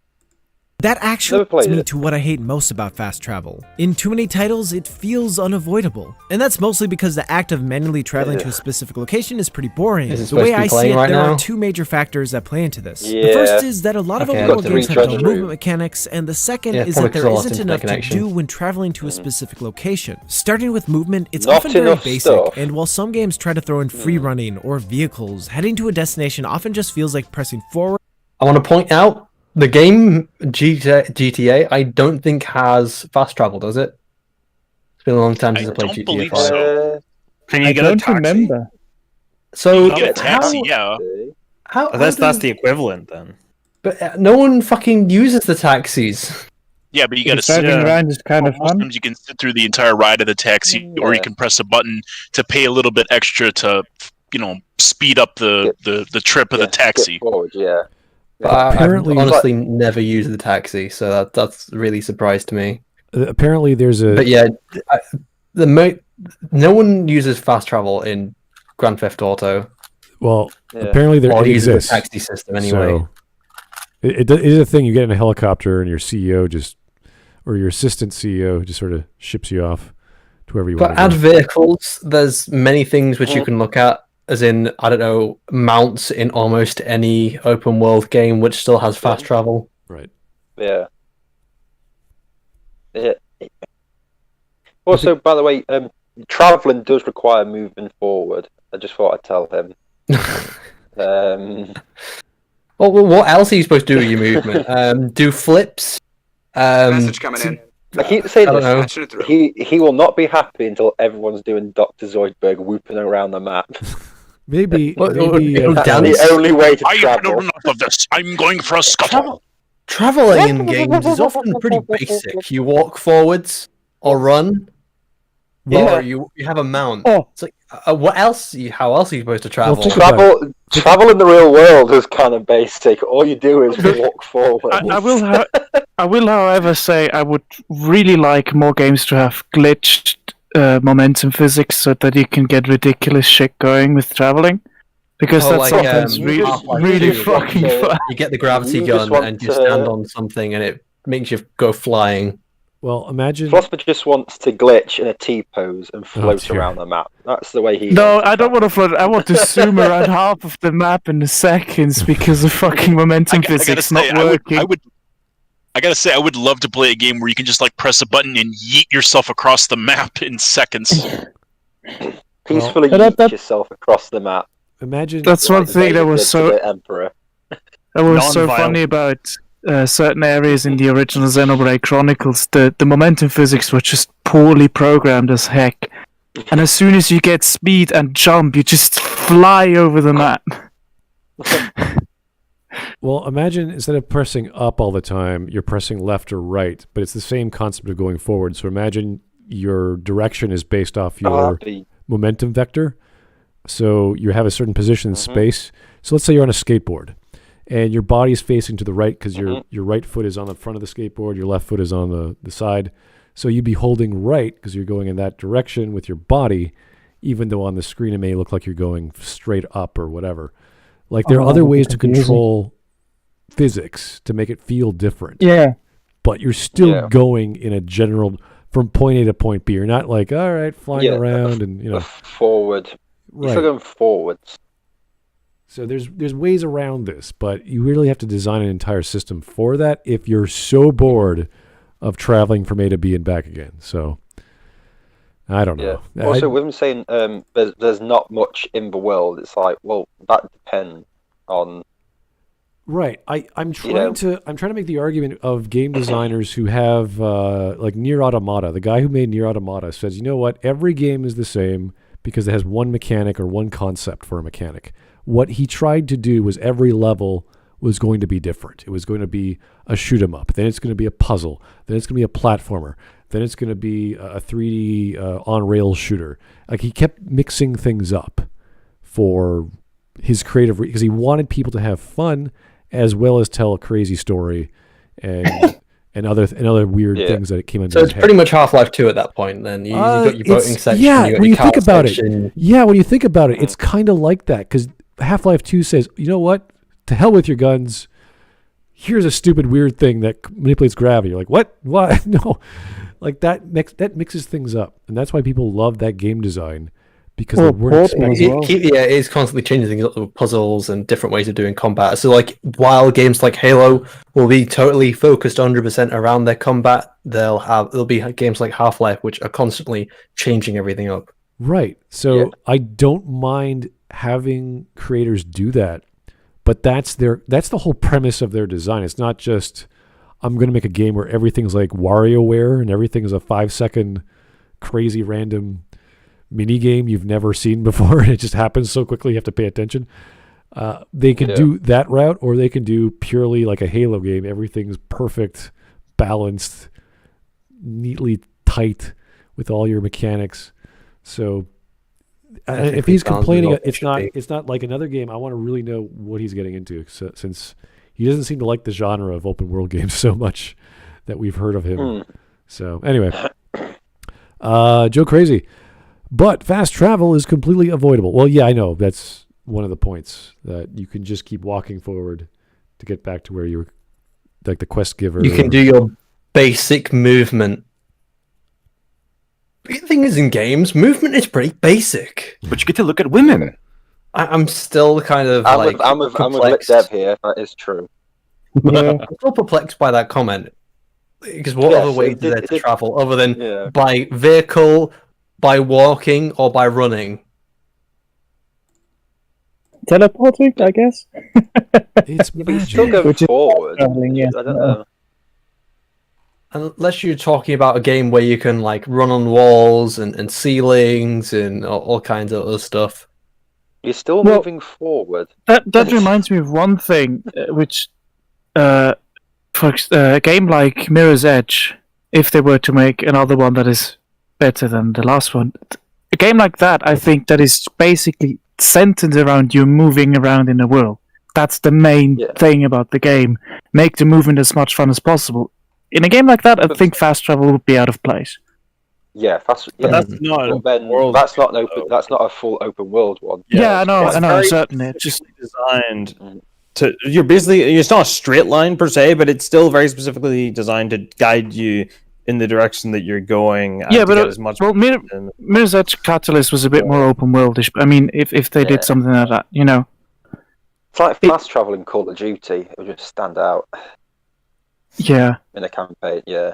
That actually leads me to what I hate most about fast travel. In too many titles, it feels unavoidable. And that's mostly because the act of manually traveling to a specific location is pretty boring. The way I see it, there are two major factors that play into this. The first is that a lot of overworld games have no movement mechanics, and the second is that there isn't enough to do when traveling to a specific location. Starting with movement, it's often very basic, and while some games try to throw in free running or vehicles, heading to a destination often just feels like pressing forward. I want to point out, the game GTA, I don't think has fast travel, does it? It's been a long time since I played GTA 5. Believe so. Can you get a taxi? Remember. So You get a taxi, yeah. How That's the equivalent then. But no one fucking uses the taxis. Yeah, but you got to Because sit. driving around is kind of fun. Sometimes you can sit through the entire ride of the taxi, or you can press a button to pay a little bit extra to, speed up the trip of the taxi. Forward, yeah. Apparently, I've honestly never used the taxi, so that's really surprised to me. apparently there's a. But yeah, no one uses fast travel in Grand Theft Auto. Well, apparently there Or uses exists. the taxi system anyway. So it is a thing. You get in a helicopter and your CEO or your assistant CEO just sort of ships you off to wherever you want But to add go. vehicles, there's many things which you can look at, as in, I don't know, mounts in almost any open world game which still has fast travel. Right. Yeah. Also, by the way, traveling does require moving forward. I just thought I'd tell him. Well, what else are you supposed to do with your movement? Do flips? Message coming in. I keep saying I don't this. know. He will not be happy until everyone's doing Dr. Zoidberg whooping around the map. Maybe That's the only way to I have travel. enough of this. I'm going for a scuttle. Traveling in games is often pretty basic. You walk forwards or run, or you have a mount. Oh. It's like, what else? How else are you supposed to travel? think about Travel in the real world is kind of basic. All you do is walk forward. I will, however, say I would really like more games to have glitched momentum physics so that you can get ridiculous shit going with traveling. Because that's sometimes really fucking fun. You get the gravity You just gun want and you to- stand on something and it makes you go flying. Well, imagine. Philosopher just wants to glitch in a T-pose and float dear. around the map. That's the way he... No, I don't want to float. I want to zoom around half of the map in seconds because of fucking momentum I gotta physics say, not working. I gotta say, I would love to play a game where you can just like press a button and yeet yourself across the map in seconds. Peacefully Well, yeet yourself across the map. Imagine. That's one thing that Vader was did to so the Emperor. Non-violent. funny about certain areas in the original Xenoblade Chronicles. The momentum physics were just poorly programmed as heck. And as soon as you get speed and jump, you just fly over the map. Well, imagine instead of pressing up all the time, you're pressing left or right, but it's the same concept of going forward. So imagine your direction is based off your momentum vector. So you have a certain position in space. So let's say you're on a skateboard and your body is facing to the right because your right foot is on the front of the skateboard, your left foot is on the side. So you'd be holding right because you're going in that direction with your body, even though on the screen it may look like you're going straight up or whatever. Like there are other ways to control physics to make it feel different. Yeah. But you're still going in a general from point A to point B. You're not like, all right, flying around and forward. You're still going forwards. So there's ways around this, but you really have to design an entire system for that if you're so bored of traveling from A to B and back again. So I don't know. Also, with him saying there's not much in the world, it's like, well, that depends on. Right. I'm trying to make the argument of game designers who have like Nier Automata. The guy who made Nier Automata says, you know what? Every game is the same because it has one mechanic or one concept for a mechanic. What he tried to do was every level was going to be different. It was going to be a shoot 'em up. Then it's going to be a puzzle. Then it's going to be a platformer. Then it's going to be a 3D on-rail shooter. Like he kept mixing things up for his creative because he wanted people to have fun as well as tell a crazy story and other weird things that it came into. So it's pretty much Half-Life 2 at that point. Then you got your boating section. Yeah, you got when your you think car about section. it, when you think about it, it's kind of like that because Half-Life 2 says, you know what? To hell with your guns. Here's a stupid weird thing that manipulates gravity. You're like, what? What? No, like that mixes things up, and that's why people love that game design because they weren't expecting. It is constantly changing things up with puzzles and different ways of doing combat. So, like, while games like Halo will be totally focused 100% around their combat, there'll be games like Half-Life which are constantly changing everything up. Right. So I don't mind having creators do that, but that's the whole premise of their design. It's not just I'm going to make a game where everything's like WarioWare and everything is a 5-second crazy random mini game you've never seen before and it just happens so quickly you have to pay attention. They can do that route, or they can do purely like a Halo game. Everything's perfect balanced, neatly tight with all your mechanics. So if he's complaining, it's not like another game. I want to really know what he's getting into, since he doesn't seem to like the genre of open world games so much that we've heard of him. So anyway, Joe Crazy, but fast travel is completely avoidable. Well, yeah, I know that's one of the points, that you can just keep walking forward to get back to where you were, like the quest giver. You can do your basic movement. The thing is, in games, movement is pretty basic. But you get to look at women. I'm still kind of I'm with Dev here. That is true. I'm still perplexed by that comment. Because what other way is there to travel other than by vehicle, by walking, or by running? Teleporting, I guess. It's But you're still going forward. I don't know. Unless you're talking about a game where you can like run on walls and ceilings and all kinds of other stuff. You're still moving forward. That reminds me of one thing, which for a game like Mirror's Edge, if they were to make another one that is better than the last one, a game like that, I think that is basically centered around you moving around in the world. That's the main thing about the game. Make the movement as much fun as possible. In a game like that, I think fast travel would be out of place. Yeah, but that's not that's not an open. That's not a full open world one. Yeah, I know, certainly. It's just designed to. You're basically. It's not a straight line per se, but it's still very specifically designed to guide you in the direction that you're going. Yeah, but as much. Well, Mirror's Edge Catalyst was a bit more open worldish. I mean, if they did something like that, you know. It's like fast travel in Call of Duty. It would just stand out. Yeah. In a campaign, yeah.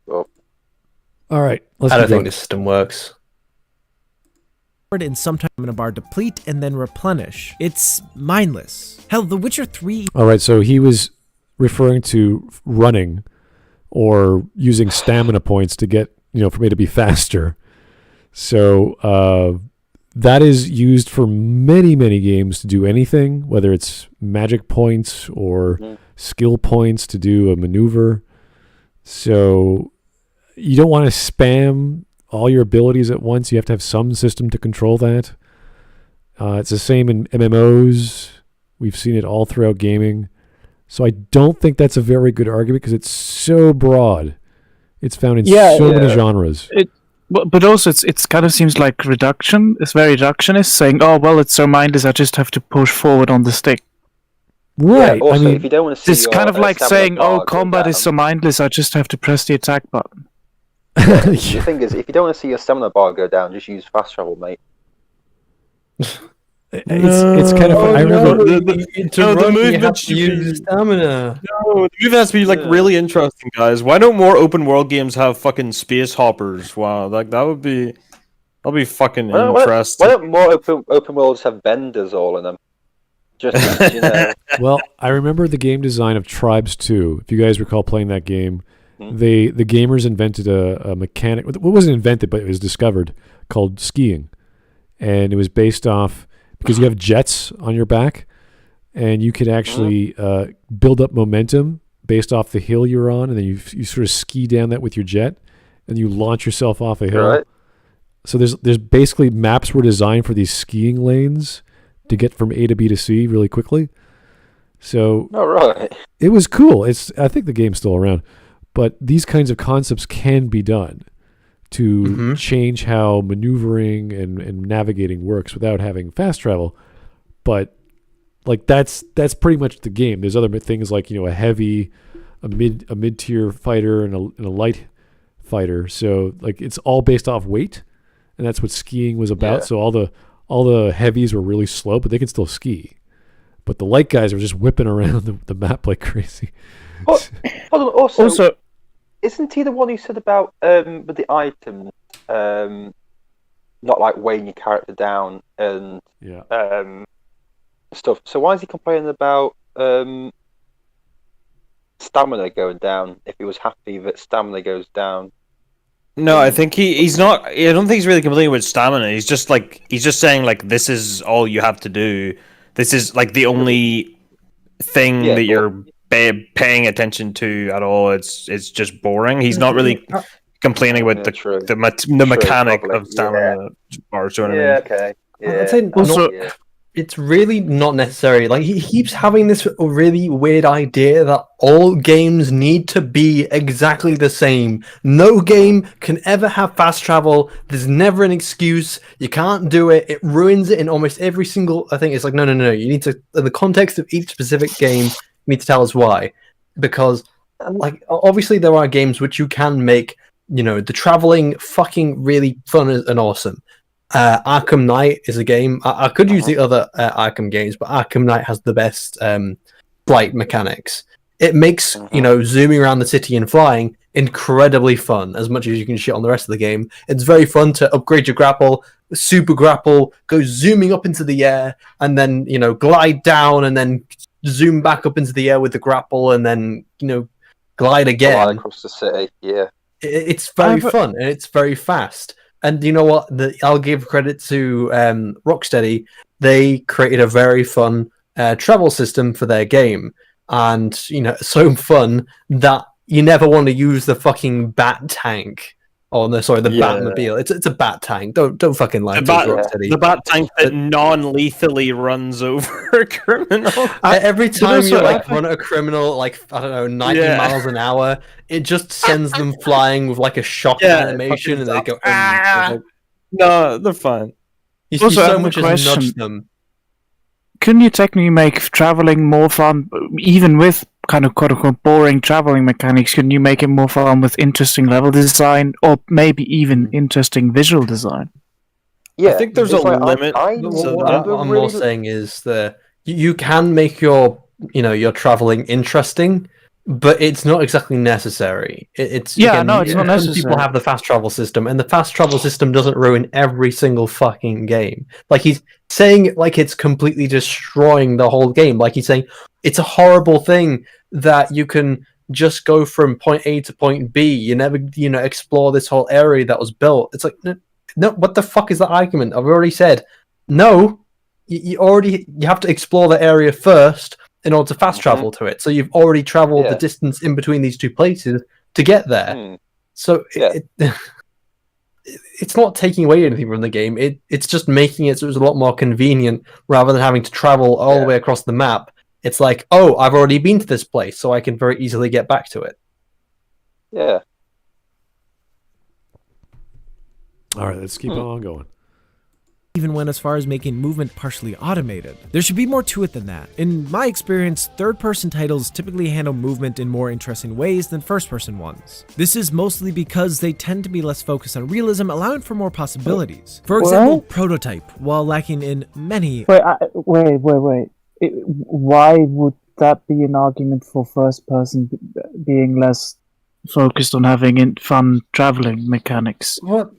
Well, all right. I don't think the system works. And sometime in a bar deplete and then replenish. It's mindless. Hell, The Witcher 3. All right, so he was referring to running or using stamina points to get, for me to be faster. So that is used for many, many games to do anything, whether it's magic points or skill points to do a maneuver. So you don't want to spam all your abilities at once. You have to have some system to control that. It's the same in MMOs. We've seen it all throughout gaming. So I don't think that's a very good argument because it's so broad. It's found in so many genres. But also, it's kind of seems like reduction. It's very reductionist, saying, "Oh well, it's so mindless. I just have to push forward on the stick." Right. Yeah, also, if you don't want to see it's kind of like saying, "Oh, combat is so mindless. I just have to press the attack button." The thing is, if you don't want to see your stamina bar go down, just use fast travel, mate. It's kind of. I remember the movement you use stamina. No, the movement has to be really interesting, guys. Why don't more open world games have fucking space hoppers? Wow, that'll be fucking interesting. Why don't more open worlds have benders all in them? Just Well, I remember the game design of Tribes 2. If you guys recall playing that game, the gamers invented a mechanic. It wasn't invented, but it was discovered, called skiing, and it was based off. Because you have jets on your back, and you can actually build up momentum based off the hill you're on, and then you sort of ski down that with your jet, and you launch yourself off a hill. Right. So there's basically maps were designed for these skiing lanes to get from A to B to C really quickly. So it was cool. I think the game's still around, but these kinds of concepts can be done to change how maneuvering and navigating works without having fast travel. But that's pretty much the game. There's other things like a heavy, a mid-tier fighter and a light fighter. So it's all based off weight, and that's what skiing was about. Yeah. So all the heavies were really slow, but they can still ski. But the light guys are just whipping around the map like crazy. Also, isn't he the one who said about with the items, not weighing your character down and stuff? So why is he complaining about stamina going down if he was happy that stamina goes down? No, I think he's not. I don't think he's really complaining with stamina. He's just saying this is all you have to do. This is the only thing that you're paying attention to at all. It's just boring. He's not really complaining about the mechanic of stamina bars. You know what I mean? Okay. Yeah. I'd say Also- it's really not necessary. Like he keeps having this really weird idea that all games need to be exactly the same. No game can ever have fast travel. There's never an excuse. You can't do it. It ruins it in almost every single. I think it's like no. You need to, in the context of each specific game, you need to tell us why. Because like obviously there are games which you can make, the traveling fucking really fun and awesome. Arkham Knight is a game. I could use the other Arkham games, but Arkham Knight has the best flight mechanics. It makes zooming around the city and flying incredibly fun. As much as you can shit on the rest of the game, it's very fun to upgrade your grapple, super grapple, go zooming up into the air, and then glide down, and then zoom back up into the air with the grapple, and then glide again across the city. Yeah, it's very fun and it's very fast. And you know what? I'll give credit to Rocksteady. They created a very fun travel system for their game, and so fun that you never want to use the fucking bat tank. Oh no, sorry, the Batmobile. It's a bat tank. Don't fucking lie to Rocksteady. The bat tank that non-lethally runs over a criminal. Every time you run at a criminal, 90 miles an hour, it just sends them flying with like a shock animation, and they go. No, they're fine. You so much as nudge them. Couldn't you technically make traveling more fun, even with kind of quote-unquote boring traveling mechanics? Couldn't you make it more fun with interesting level design, or maybe even interesting visual design? Yeah, I think there's a limit. What I'm more saying is that you can make your traveling interesting, but it's not exactly necessary. It's not necessary. People have the fast travel system, and the fast travel system doesn't ruin every single fucking game. Like he's saying it like it's completely destroying the whole game. Like he's saying it's a horrible thing that you can just go from point A to point B. You never, explore this whole area that was built. It's like, no, what the fuck is that argument? I've already said, no, you have to explore the area first in order to fast travel to it. So you've already traveled the distance in between these two places to get there. So it's not taking away anything from the game. It's just making it so it's a lot more convenient rather than having to travel all the way across the map. It's like, oh, I've already been to this place, so I can very easily get back to it. Yeah. All right, let's keep on going. Even went as far as making movement partially automated. There should be more to it than that. In my experience, third-person titles typically handle movement in more interesting ways than first-person ones. This is mostly because they tend to be less focused on realism, allowing for more possibilities. For example, Prototype, while lacking in many... Wait. Why would that be an argument for first-person being less focused on having fun traveling mechanics? What?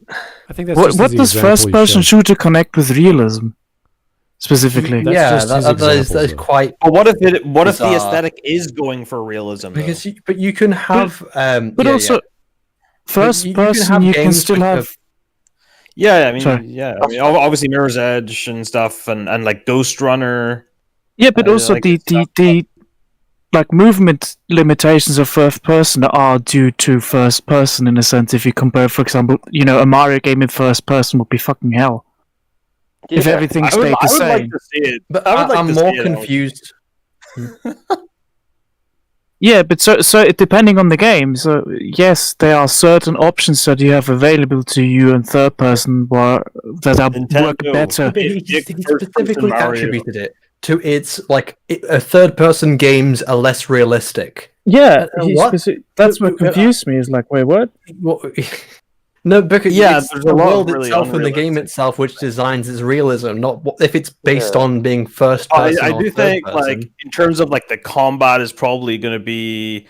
I think that's what does first-person shooter connect with realism specifically? That is quite. But what if the aesthetic is going for realism? Because you can have. First-person you can still have. Obviously Mirror's Edge and stuff, and like Ghost Runner. Yeah, but also the movement limitations of first person are due to first person in a sense. If you compare, for example, a Mario game in first person would be fucking hell. Yeah, if everything stayed the same. Like to see it, but I'm more confused. Yeah, but so depending on the game. So yes, there are certain options that you have available to you in third person that work better. He specifically attributed it to its a third-person games are less realistic. Yeah, that's what confused me. Is like, wait, what? No, because there's the world itself and the game itself which designs its realism, not if it's based on being first person. I do think, in terms of the combat is probably going to be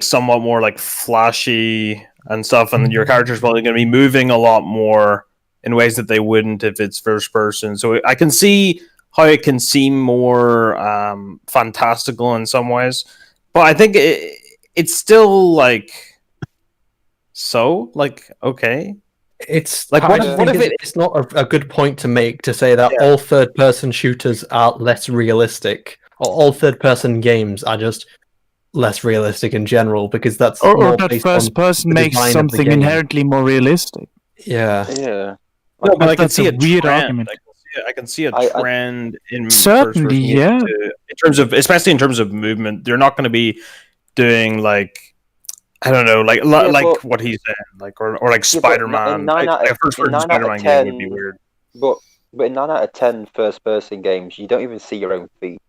somewhat more flashy and stuff, and your character's probably going to be moving a lot more in ways that they wouldn't if it's first person. So I can see how it can seem more fantastical in some ways, but I think it's still okay. It's what if it's not a good point to make to say that all third-person shooters are less realistic, or all third-person games are just less realistic in general because that's or more that based first on person the makes design of the something game. inherently more realistic. Yeah. Yeah. No, but I can that's see a a weird trend. argument. I can see a I- trend in Certainly, first-person yeah. games in terms of, especially in terms of movement. You're not going to be doing like, I don't know, like but- what he's saying, like or like Yeah, but Spider-Man. in 9 out Like of- a first-person 9 out of Spider-Man game would be 10 weird. But in 9 out of 10 first-person games, you don't even see your own feet.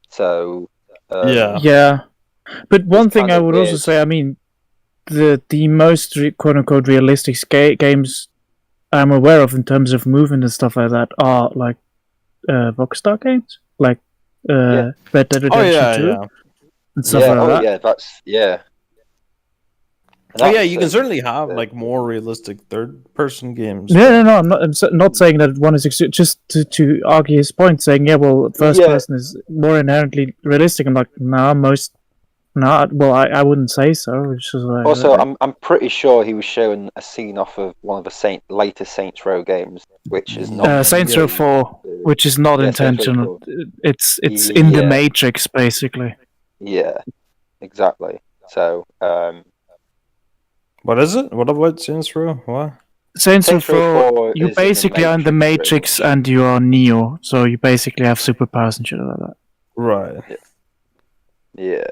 So Yeah. Yeah, but one It's thing kind I of would also weird. say, I mean, the most quote unquote realistic games I'm aware of in terms of movement and stuff like that are like Rockstar games, like Yeah. Red Dead Oh Redemption 2 yeah. and stuff yeah, like that. yeah, that's yeah. And Oh yeah, that's, you can certainly have like more realistic third-person games. No, I'm not saying that one is just to argue his point, saying well, first Yeah. person is more inherently realistic. I'm like, well, I wouldn't say so. It's just like, Also, I'm pretty sure he was showing a scene off of one of the later Saints Row games, which is not Saints Row 4, which is not Yeah, Saints Row intentional. 4. It's in the Yeah. Matrix, basically. Yeah, exactly. So What is it? What about Saints Row? What? Saints Row Saints Row 4, 4 you is in the basically are in the Matrix, Matrix pretty much. and you are Neo, so you basically have superpowers and shit like that. Right. yeah.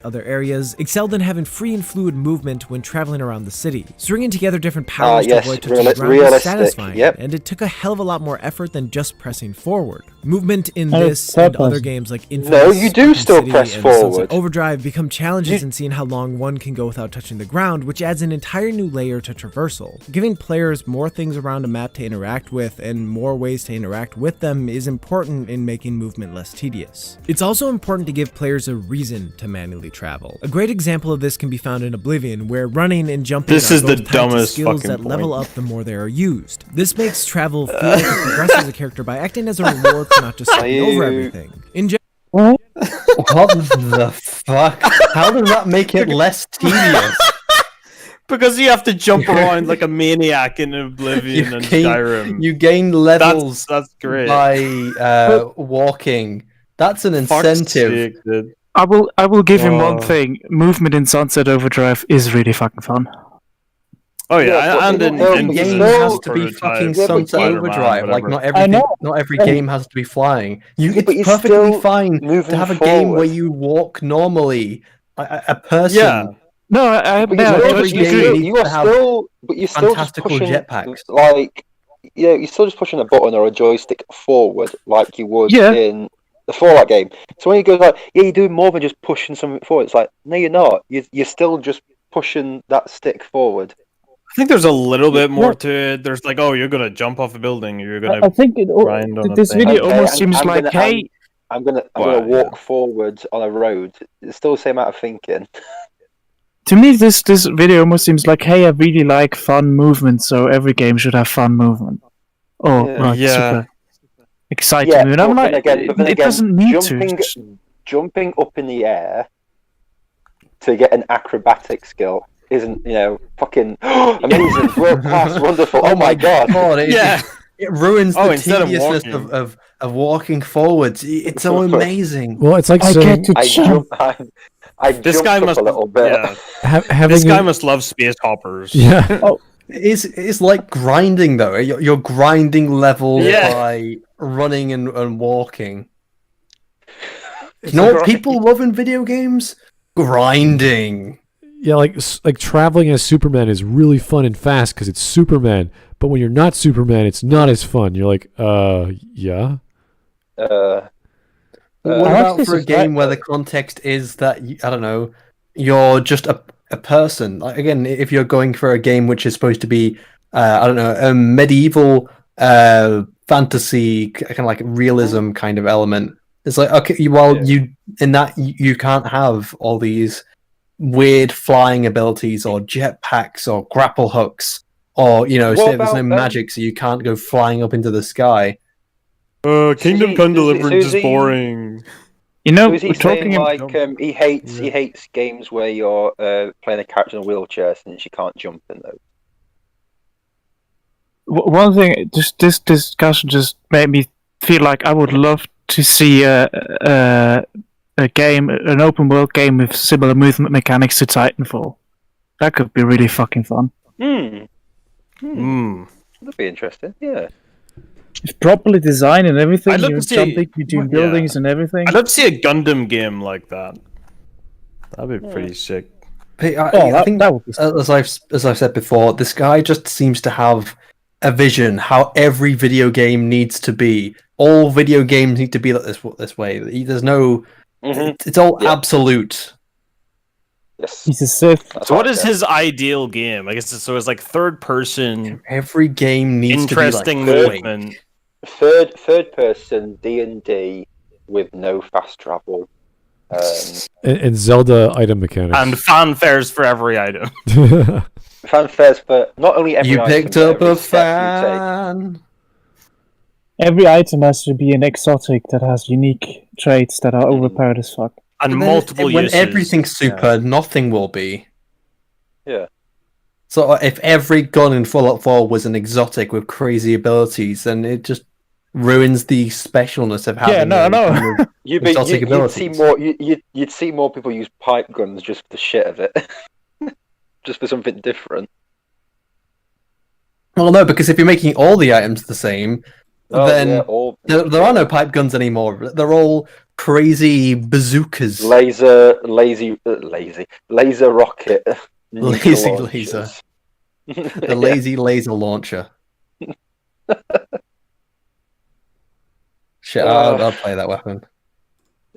Other areas excelled in having free and fluid movement when traveling around the city. Stringing together different powers to yes, avoid touching the ground was realistic, satisfying, yep. and it took a hell of a lot more effort than just pressing forward. Movement in And this it's third and other person. games like Infamous, No, you do Arkham still City, press and Sunset forward. Overdrive become challenges in seeing how long one can go without touching the ground, which adds an entire new layer to traversal. Giving players more things around a map to interact with and more ways to interact with them is important in making movement less tedious. It's also important to give players a reason to manually travel. A great example of this can be found in Oblivion, where running and jumping This are is the both tied to dumbest skills fucking that level point. up the more they are used. This makes travel feel like it progresses as a character by acting as a reward for not just skipping over everything. In What the fuck? How does that make it less tedious? Because you have to jump around like a maniac in Oblivion and Skyrim. You gain levels That's great. by walking. That's an Fuck's incentive. sake, dude. I will give him one Oh. thing. Movement in Sunset Overdrive is really fucking fun. Oh yeah, Yeah, but and you in know, Every but game no has to be Prototype, fucking Yeah, but Sunset Spider-Man, Overdrive. Like whatever. not every game has to be flying. Yeah, but It's you're perfectly still fine to moving have a game where forward. you walk normally. A person. Yeah. No, I But every totally game agree. needs you are to have still, but you're still just fantastical pushing jetpacks. like, yeah, you're still just pushing a button or a joystick forward like you would Yeah. in the Fallout game. So when you go like, yeah, you're doing more than just pushing something forward. It's like, no, you're not. You're still just pushing that stick forward. I think there's a little bit more Yeah. to it. There's like, oh, you're gonna jump off a building. You're I gonna. think grind on a this thing. video Okay, almost I'm- seems I'm like, gonna- hey, I'm gonna Well, walk forward on a road. It's still the same amount of thinking. to me this video almost seems like, hey, I really like fun movement, so every game should have fun movement. Or Yeah. like Yeah. super exciting Yeah, movement. but I'm then like, again, it doesn't need to. Jumping up in the air to get an acrobatic skill isn't, fucking amazing, world class, wonderful. Oh my god! It ruins Oh, the instead of tediousness walking. of walking forwards. It's so amazing. Well, it's like I saying get to I jump. This jumped guy up must a little bit. Yeah, having this guy a- must love space hoppers. yeah. It's like grinding though. You're grinding levels Yeah. by running and walking. You know what people love in video games? Grinding. Yeah, like traveling as Superman is really fun and fast because it's Superman. But when you're not Superman, it's not as fun. You're like, yeah. What I about actually for a suspect game where the context is that I don't know, you're just a person? Like, again, if you're going for a game which is supposed to be, I don't know, a medieval fantasy kind of like realism kind of element, it's like okay, you can't have all these weird flying abilities or jetpacks or grapple hooks or What say there's no about, magic, so you can't go flying up into the sky. Kingdom Come Deliverance is Susie- boring. You know, So is he we're talking saying about like he hates games where you're playing a character in a wheelchair since you can't jump in those? one thing. Just this discussion just made me feel like I would love to see a game, an open world game with similar movement mechanics to Titanfall. That could be really fucking fun. That'd be interesting. Yeah. It's properly designed and everything. I'd love You're to see- jumping between buildings and everything. I'd love to see a Gundam game like that. That'd be pretty sick. I think that would be as I've said before, this guy just seems to have a vision how every video game needs to be. All video games need to be like this way. There's no. It's all absolute. Yes. He's a Sith. So what is his ideal game? I guess it's like third person. Every game needs interesting to be like movement. Third person D&D with no fast travel. And Zelda item mechanics. And fanfares for every item. Fanfares for not only every You item, picked but up every a step you take. fan. Every item has to be an exotic that has unique traits that are overpowered as fuck. And But then multiple when uses. everything's super, nothing will be. Yeah. So if every gun in Fallout 4 was an exotic with crazy abilities, then it just ruins the specialness of having You'd see more people use pipe guns just for the shit of it. Just for something different. Well, no, because if you're making all the items the same, then there are no pipe guns anymore. They're all crazy bazookas. Laser rocket. Lazy laser. The lazy laser launcher. Shit, I'll play that weapon.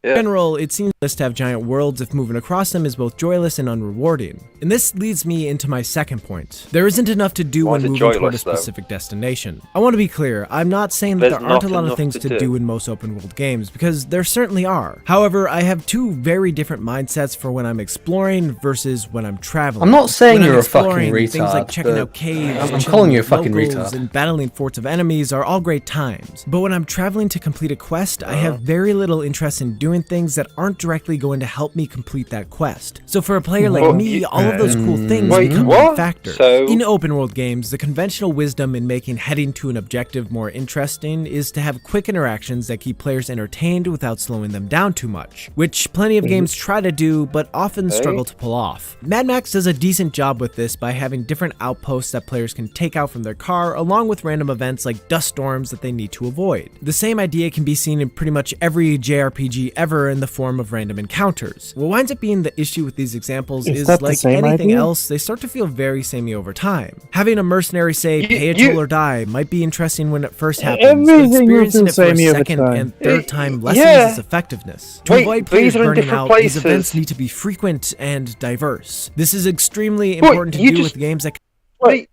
In general, it seems to have giant worlds if moving across them is both joyless and unrewarding. And this leads me into my second point. There isn't enough to do when moving toward a specific destination. I want to be clear, I'm not saying that there aren't a lot of things to do in most open world games, because there certainly are. However, I have two very different mindsets for when I'm exploring versus when I'm traveling. I'm not saying When I'm you're a fucking exploring, retard. Things like checking but out caves, I'm calling you a chilling fucking with locals, retard. and battling forts of enemies are all great times. But when I'm traveling to complete a quest, I have very little interest in doing things that aren't directly going to help me complete that quest. So for a player like me, all of those cool things become a factor. In open world games, the conventional wisdom in making heading to an objective more interesting is to have quick interactions that keep players entertained without slowing them down too much, which plenty of games try to do, but often struggle to pull off. Mad Max does a decent job with this by having different outposts that players can take out from their car, along with random events like dust storms that they need to avoid. The same idea can be seen in pretty much every JRPG ever in the form of random encounters. What winds up being the issue with these examples is like anything else, they start to feel very samey over time. Having a mercenary say, pay a toll or die might be interesting when it first happens, but experiencing it for a second and third time lessens its effectiveness. To avoid players burning out, these events need to be frequent and diverse. This is extremely important to do with games that... Wait,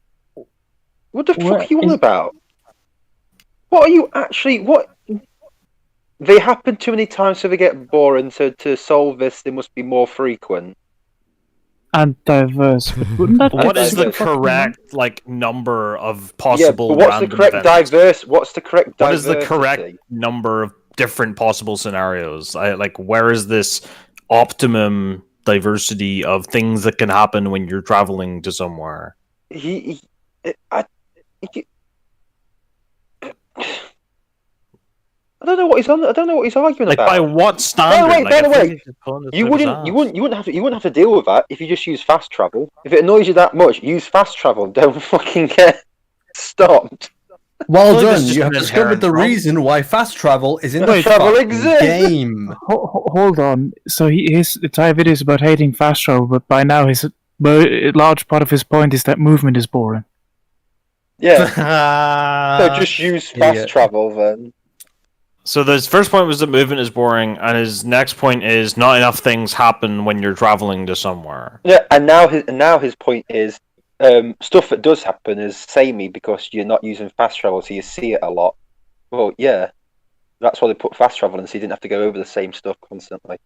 what the fuck are you on about? What are you actually... What... They happen too many times so they get boring, so to solve this, they must be more frequent. And diverse. What is the correct number of possible? Yeah, but what's the correct diverse? What's the correct diversity? What is the correct number of different possible scenarios? Where is this optimum diversity of things that can happen when you're traveling to somewhere? I don't know what he's on. I don't know what he's arguing about. By what standard? By the way, you wouldn't have to deal with that if you just use fast travel. If it annoys you that much, use fast travel. Don't fucking get stopped. Well done. You have discovered the reason why fast travel is in the game. Hold on. So his entire video is about hating fast travel, but by now a large part of his point is that movement is boring. Yeah. So just use fast travel then. So his first point was that movement is boring, and his next point is not enough things happen when you're traveling to somewhere. Yeah, and now his point is stuff that does happen is samey because you're not using fast travel, so you see it a lot. Well, yeah, that's why they put fast travel in, so you didn't have to go over the same stuff constantly.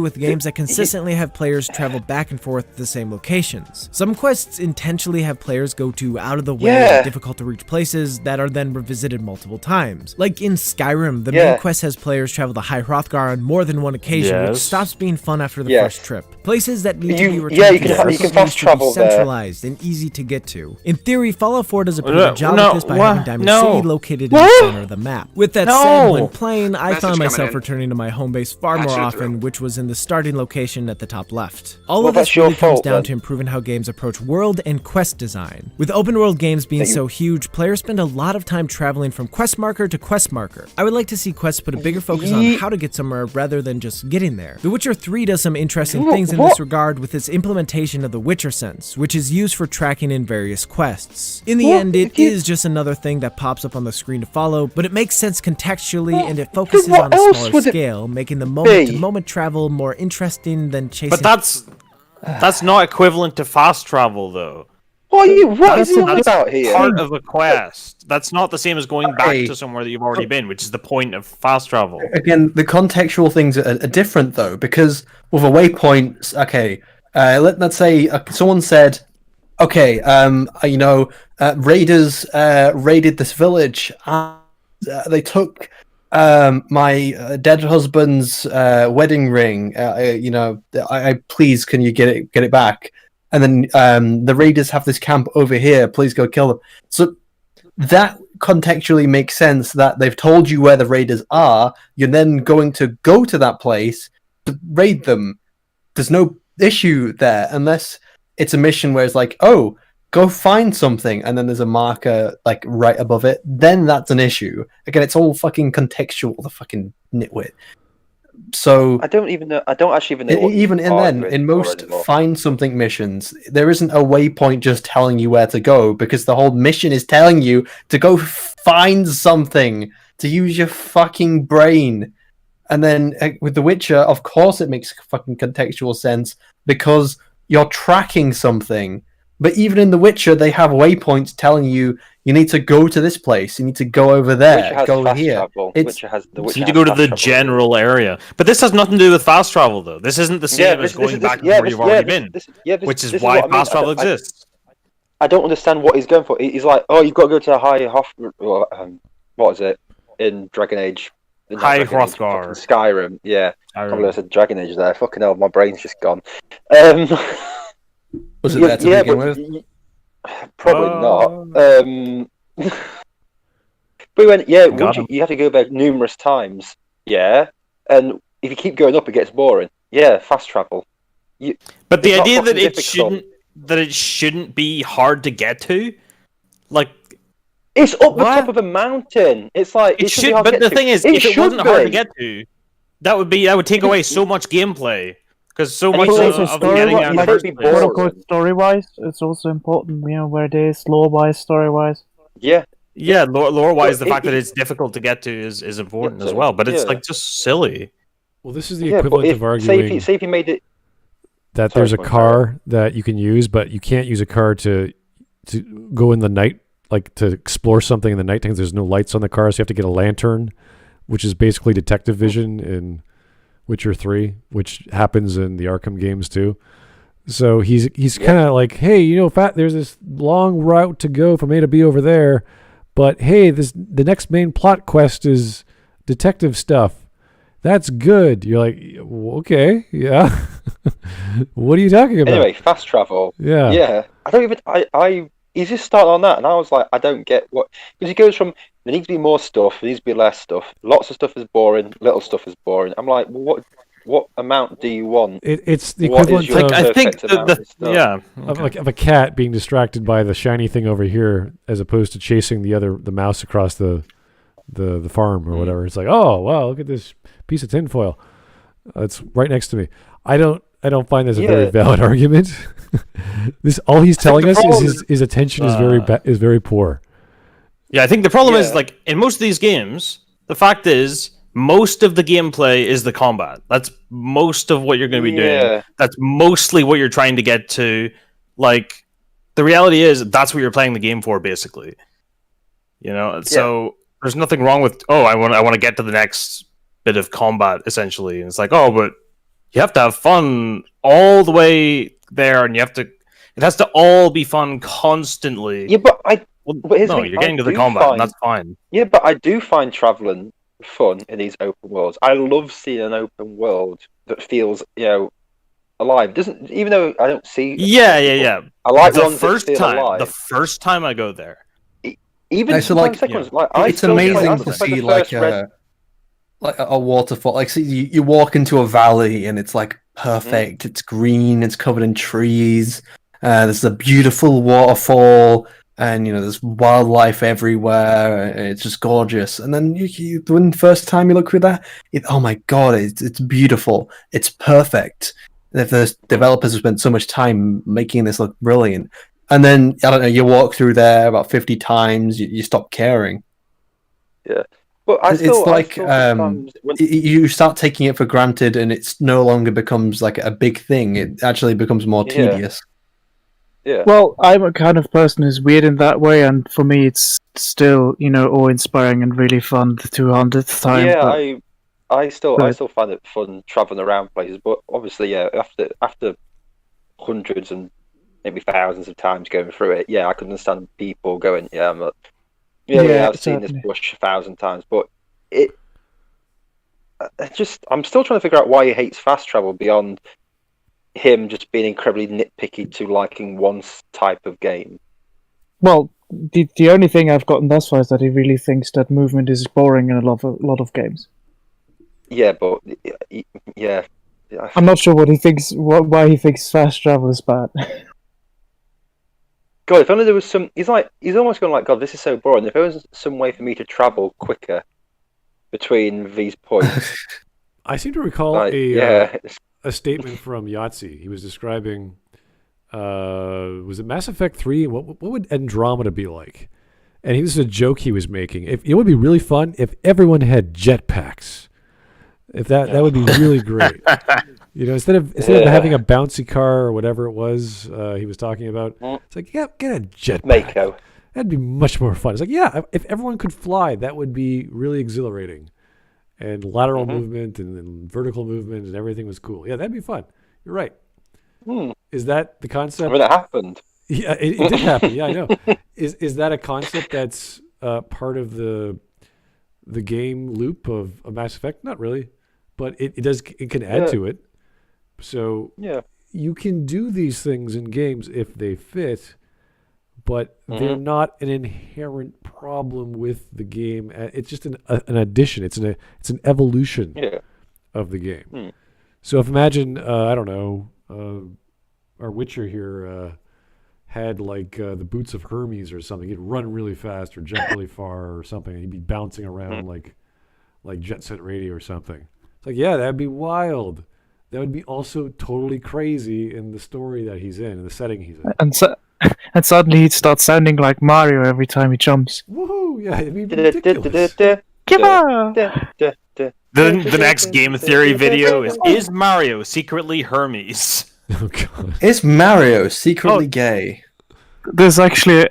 with games that consistently have players travel back and forth to the same locations. Some quests intentionally have players go to out-of-the-way and difficult-to-reach places that are then revisited multiple times. Like in Skyrim, the main quest has players travel to High Hrothgar on more than one occasion, which stops being fun after the first trip. Places that need to be returned you can fast travel there. Centralized and easy to get to. In theory, Fallout 4 does a pretty good job of this by having Diamond City located in the center of the map. With that said, when playing, I found myself returning to my home base far more often, which was in the starting location at the top left. All of this really comes down to improving how games approach world and quest design. With open world games being so huge, players spend a lot of time traveling from quest marker to quest marker. I would like to see quests put a bigger focus on how to get somewhere rather than just getting there. The Witcher 3 does some interesting things in this regard with its implementation of the Witcher sense, which is used for tracking in various quests. In the end, it is just another thing that pops up on the screen to follow, but it makes sense contextually and it focuses on a smaller scale, making the moment-to-moment travel more interesting than chasing. But that's not equivalent to fast travel, though. What is he on about here? Part of a quest. That's not the same as going back to somewhere that you've already been, which is the point of fast travel. Again, the contextual things are different, though, because with a waypoint, let's say someone said, raiders raided this village. They took my dead husband's wedding ring. Please, can you get it back? And then the raiders have this camp over here. Please go kill them. So that contextually makes sense that they've told you where the raiders are. You're then going to go to that place to raid them. There's no issue there unless it's a mission where it's like, oh, go find something, and then there's a marker like right above it. Then that's an issue. Again, it's all fucking contextual. The fucking nitwit. So I don't actually even know. Even in most find something missions, there isn't a waypoint just telling you where to go, because the whole mission is telling you to go find something, to use your fucking brain. And then with The Witcher, of course, it makes fucking contextual sense because you're tracking something. But even in The Witcher, they have waypoints telling you need to go to this place, you need to go over there, go here. You need to go to the general area. But this has nothing to do with fast travel, though. This isn't the same as going back to where you've already been, which is why fast travel exists. I don't understand what he's going for. He's like, oh, you've got to go to what is it in Dragon Age? High Hrothgar. Skyrim, yeah. Probably I said Dragon Age there. Fucking hell, my brain's just gone. Was it there to begin with? Probably not. But he went, you have to go back numerous times, and if you keep going up, it gets boring. Yeah, fast travel. But the idea that it shouldn't be hard to get to, like, it's up the top of a mountain. It's like it should. But the thing is, if it wasn't hard to get to, that would take away so much gameplay. Because so much of getting out story-wise, it's also important, where it is, lore-wise, story-wise. Yeah, lore-wise, the fact that it's difficult to get to is important as well. But it's like just silly. Well, this is the equivalent of arguing say if you made it that there's a car that you can use, but you can't use a car to go in the night, like to explore something in the night, because there's no lights on the car, so you have to get a lantern, which is basically detective vision in Witcher 3, which happens in the Arkham games too. So he's kind of like, hey, there's this long route to go from A to B over there, but hey, the next main plot quest is detective stuff. That's good. You're like, okay, yeah. What are you talking about? Anyway, fast travel. Yeah. I don't even. He's just started on that, and I was like, I don't get what, because he goes from there needs to be more stuff, there needs to be less stuff. Lots of stuff is boring, little stuff is boring. I'm like, well, what amount do you want? It's the equivalent of, I think of a cat being distracted by the shiny thing over here, as opposed to chasing the mouse across the farm or whatever. It's like, oh wow, look at this piece of tinfoil. It's right next to me. I don't find this a very valid argument. All he's telling us is his attention is very poor. Yeah, I think the problem is, like, in most of these games, the fact is most of the gameplay is the combat. That's most of what you're going to be doing. That's mostly what you're trying to get to. Like, the reality is that's what you're playing the game for, basically. So there's nothing wrong with, I want to get to the next bit of combat, essentially. And it's like, but you have to have fun all the way there, and it has to all be fun constantly. Yeah, but no, you're getting to the combat, and that's fine. Yeah, but I do find traveling fun in these open worlds. I love seeing an open world that feels, alive. Doesn't, even though I don't see. Yeah. I like the ones first that feel time. alive. The first time I go there, even sometimes seconds. Like, it's amazing to see like a waterfall. Like, see, you walk into a valley and it's like perfect. It's green. It's covered in trees. There's a beautiful waterfall, and there's wildlife everywhere. It's just gorgeous. And then when the first time you look through that, oh my god, it's beautiful. It's perfect. The developers have spent so much time making this look brilliant. And then, I don't know, you walk through there about 50 times, you stop caring. Yeah. But you start taking it for granted, and it's no longer becomes like a big thing. It actually becomes more tedious. Yeah. Well, I'm a kind of person who's weird in that way, and for me it's still, awe-inspiring and really fun the 200th time. Yeah, but... I still find it fun traveling around places, but obviously, after hundreds and maybe thousands of times going through it, I can understand people going, I've seen this bush 1,000 times, but I'm still trying to figure out why he hates fast travel beyond him just being incredibly nitpicky to liking one type of game. Well, the only thing I've gotten thus far is that he really thinks that movement is boring in a lot of games. Yeah, but I'm not sure what he thinks. Why he thinks fast travel is bad. God, if only there was some. He's almost going like, God, this is so boring. If there was some way for me to travel quicker between these points. I seem to recall a statement from Yahtzee. He was describing, was it Mass Effect 3? What would Andromeda be like? And this is a joke he was making. It would be really fun if everyone had jetpacks. If that would be really great. Instead of having a bouncy car or whatever it was he was talking about, it's like, get a jetpack. Mako. That'd be much more fun. It's like, if everyone could fly, that would be really exhilarating. And lateral movement and vertical movement and everything was cool. Yeah, that'd be fun. You're right. Is that the concept? I mean, it happened. Yeah, it did happen. Yeah, I know. Is that a concept that's part of the game loop of Mass Effect? Not really, but it can add to it. So you can do these things in games if they fit, but they're not an inherent problem with the game. It's just an addition. It's an evolution of the game. So if imagine, I don't know, our Witcher here had like the boots of Hermes or something. He'd run really fast or jump really far or something. And he'd be bouncing around like Jet Set Radio or something. It's like, that'd be wild. That would be also totally crazy in the story that he's in the setting he's in. And suddenly he'd start sounding like Mario every time he jumps. Woohoo! Yeah, it'd be ridiculous. The next game theory video is Mario secretly Hermes? Oh god. Is Mario secretly gay? There's actually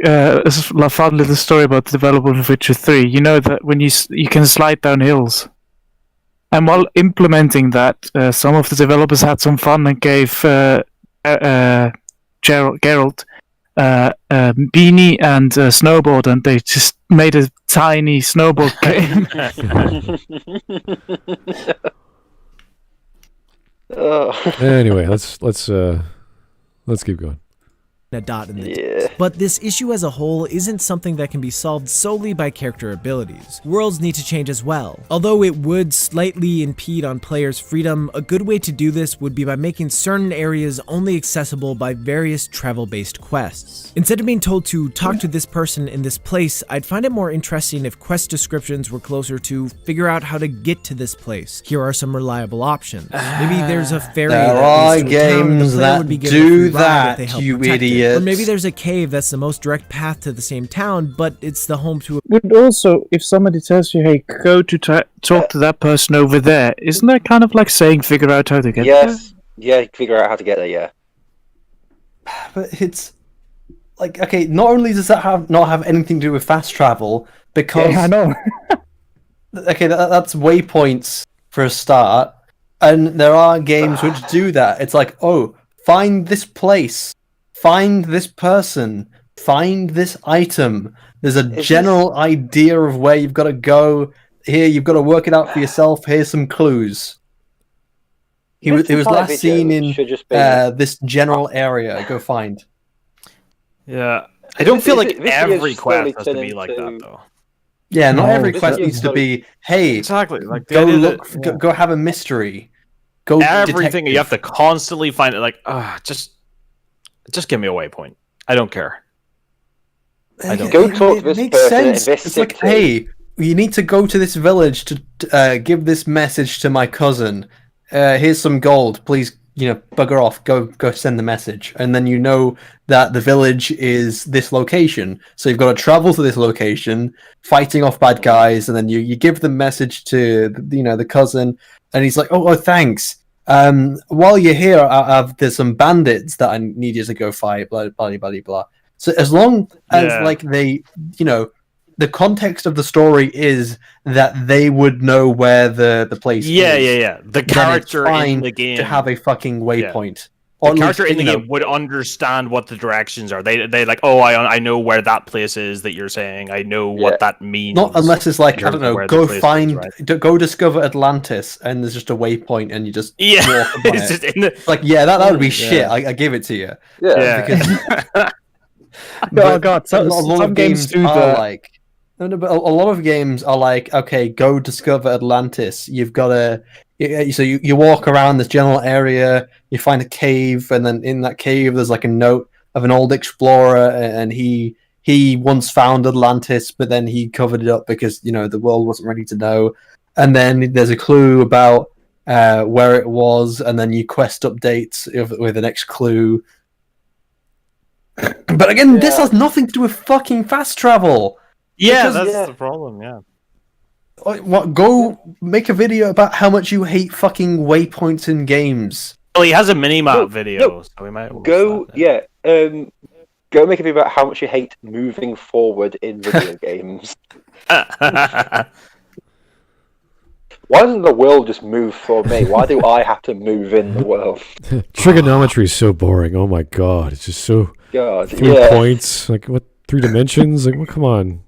a fun little story about the development of Witcher 3. You know that when you can slide down hills. And while implementing that, some of the developers had some fun and gave Geralt beanie and a snowboard, and they just made a tiny snowboard game. Anyway, let's keep going. A dot in the text. But this issue as a whole isn't something that can be solved solely by character abilities. Worlds need to change as well. Although it would slightly impede on players' freedom, a good way to do this would be by making certain areas only accessible by various travel-based quests. Instead of being told to talk to this person in this place, I'd find it more interesting if quest descriptions were closer to figure out how to get to this place. Here are some reliable options. Maybe there's a ferry there that are games that do that, you idiot. Or maybe there's a cave that's the most direct path to the same town, but it's the home to. But also, if somebody tells you, "Hey, go to talk to that person over there," isn't that kind of like saying, "Figure out how to get there"? Yeah, figure out how to get there. Yeah, but it's like, okay, not only does that not have anything to do with fast travel, because I know. Okay, that's waypoints for a start. And there are games which do that. It's like, oh, find this place, find this person, find this item. There's a general idea of where you've got to go. Here, you've got to work it out for yourself. Here's some clues. He was last seen in this general area. Go find. Yeah, I don't feel like every quest has to be like that, though. Yeah, not every quest needs to be, hey, exactly. Like go look, go have a mystery. Go everything you have to constantly find it. Like, just give me a waypoint. I don't care. I don't. Go talk to this makes person. Sense. It's like, hey, you need to go to this village to give this message to my cousin. Here's some gold. Please, bugger off. Go send the message. And then you know that the village is this location. So you've got to travel to this location, fighting off bad guys, and then you give the message to the cousin, and he's like, oh thanks. While you're here, there's some bandits that I need you to go fight. Blah blah blah blah. So as long as they, the context of the story is that they would know where the place is. Yeah. The character in the game to have a fucking waypoint. The character in the game would understand what the directions are. They like, oh, I know where that place is that you're saying. I know what that means. Not unless it's like, I don't know, go discover Atlantis, and there's just a waypoint, and you just walk by it's just in the... Like, that would be shit. I give it to you. Yeah. Because... Oh god, some games do that. Like, but a lot of games are like, okay, go discover Atlantis. You've got to. So you walk around this general area, you find a cave, and then in that cave there's like a note of an old explorer, and he once found Atlantis, but then he covered it up because the world wasn't ready to know. And then there's a clue about where it was, and then you quest updates with the next clue. But again, this has nothing to do with fucking fast travel. Yeah, that's the problem. Yeah. What? Go make a video about how much you hate fucking waypoints in games. Well, he has a mini-map video, so we might go. Yeah, go make a video about how much you hate moving forward in video games. Why doesn't the world just move for me? Why do I have to move in the world? Trigonometry is so boring. Oh my god, it's just so. God, 3 points, like what? 3 dimensions? Like, well, come on.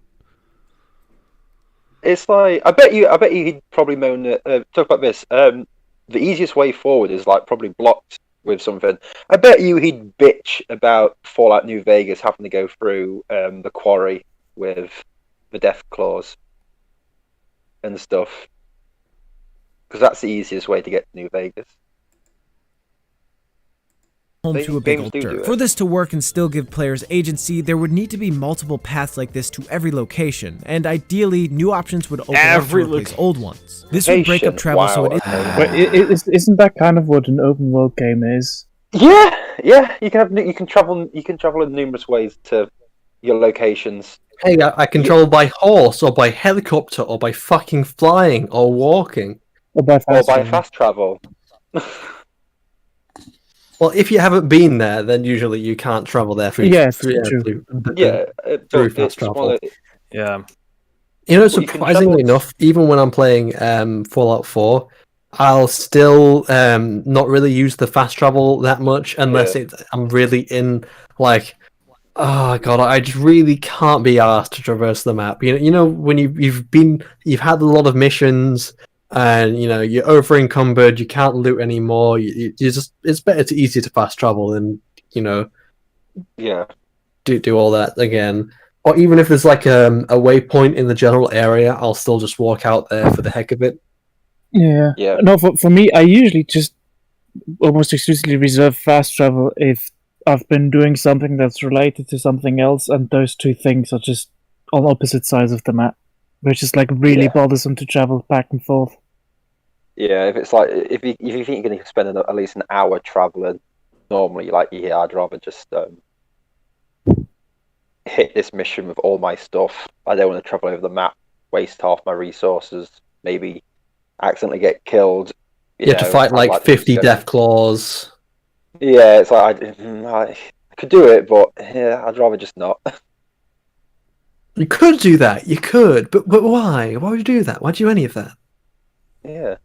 It's like I bet you he'd probably moan. Talk about this. The easiest way forward is like probably blocked with something. I bet you he'd bitch about Fallout New Vegas having to go through the quarry with the death claws and stuff, because that's the easiest way to get to New Vegas. Home to a big old dirt. For this to work and still give players agency, there would need to be multiple paths like this to every location, and ideally, new options would open up to replace old ones. This would break up travel so it isn't that kind of what an open world game is? Yeah. You can travel in numerous ways to your locations. Hey, I can travel by horse, or by helicopter, or by fucking flying, or walking, or by fast travel. Well, if you haven't been there, then usually you can't travel there through fast travel. Surprisingly enough, even when I'm playing Fallout 4, I'll still not really use the fast travel that much unless I'm really in like, oh god, I just really can't be asked to traverse the map. When you've had a lot of missions. And you're over encumbered, you can't loot anymore. It's easier to fast travel than do all that again. Or even if there's like a waypoint in the general area, I'll still just walk out there for the heck of it. Yeah. No, for me, I usually just almost exclusively reserve fast travel if I've been doing something that's related to something else, and those two things are just on opposite sides of the map, which is like really bothersome to travel back and forth. Yeah, if it's like if you think you're going to spend at least an hour traveling, normally I'd rather just hit this mission with all my stuff. I don't want to travel over the map, waste half my resources, maybe accidentally get killed. You have to fight like 50 death claws. Yeah, it's like I could do it, but I'd rather just not. You could do that. You could, but why? Why would you do that? Why'd you do any of that? Yeah.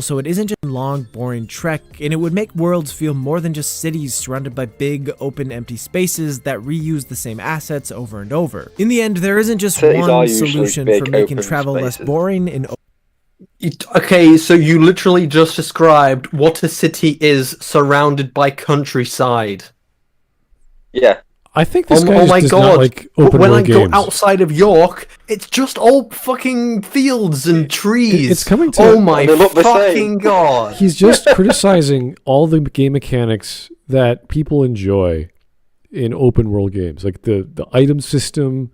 So it isn't just a long, boring trek, and it would make worlds feel more than just cities surrounded by big, open, empty spaces that reuse the same assets over and over. In the end, there isn't just one solution for making travel less boring and Okay, so you literally just described what a city is surrounded by countryside. Yeah. I think this guy just does not like open when world I games. go outside of York, it's just all fucking fields and trees. It's coming to... Oh my fucking god. He's just criticizing all the game mechanics that people enjoy in open world games. Like the item system,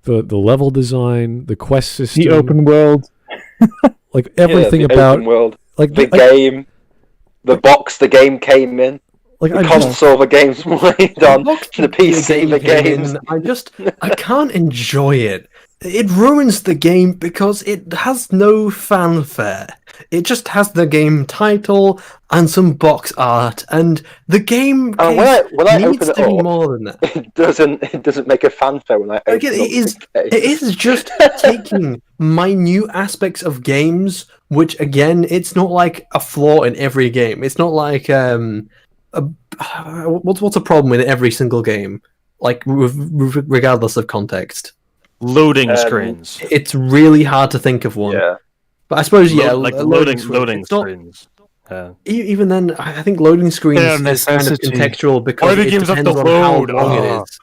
the level design, the quest system. The open world. Like everything the about... open world. Like the game. The box the game came in. Like the console the game's played on, the PC the games. I can't enjoy it. It ruins the game because it has no fanfare. It just has the game title and some box art, and the game when I needs open to be more than that. It doesn't make a fanfare when I open it is just taking minute aspects of games, which again, it's not like a flaw in every game. It's not like what's a problem in every single game, like regardless of context. Loading screens. It's really hard to think of one. Yeah, but I suppose loading screens. Even then, I think loading screens is kind of contextual because it depends on how long it is.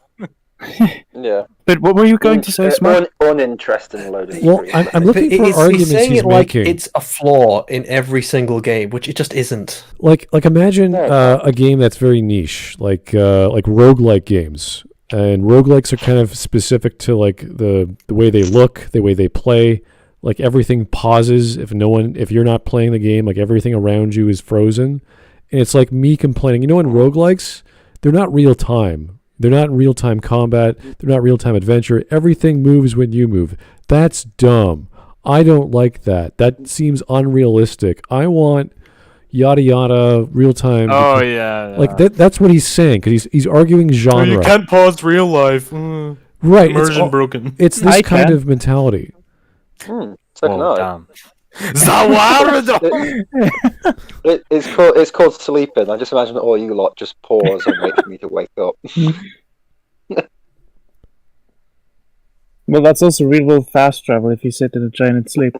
Yeah. But what were you going to say, Smart? Uninteresting loading. Well, I'm looking for arguments he's making. It's a flaw in every single game, which it just isn't. Like imagine a game that's very niche, like roguelike games. And roguelikes are kind of specific to like the way they look, the way they play. Like everything pauses if you're not playing the game, like everything around you is frozen. And it's like me complaining, in roguelikes, they're not real time. They're not real-time combat. They're not real-time adventure. Everything moves when you move. That's dumb. I don't like that. That seems unrealistic. I want yada yada real-time. Oh, yeah. Like that's what he's saying, because he's arguing genre. You can't pause real life. Right. Immersion broken. It's this kind of mentality. It's called sleeping. I just imagine all you lot just pause and wait for me to wake up. Well, that's also real fast travel if you sit in a train and sleep.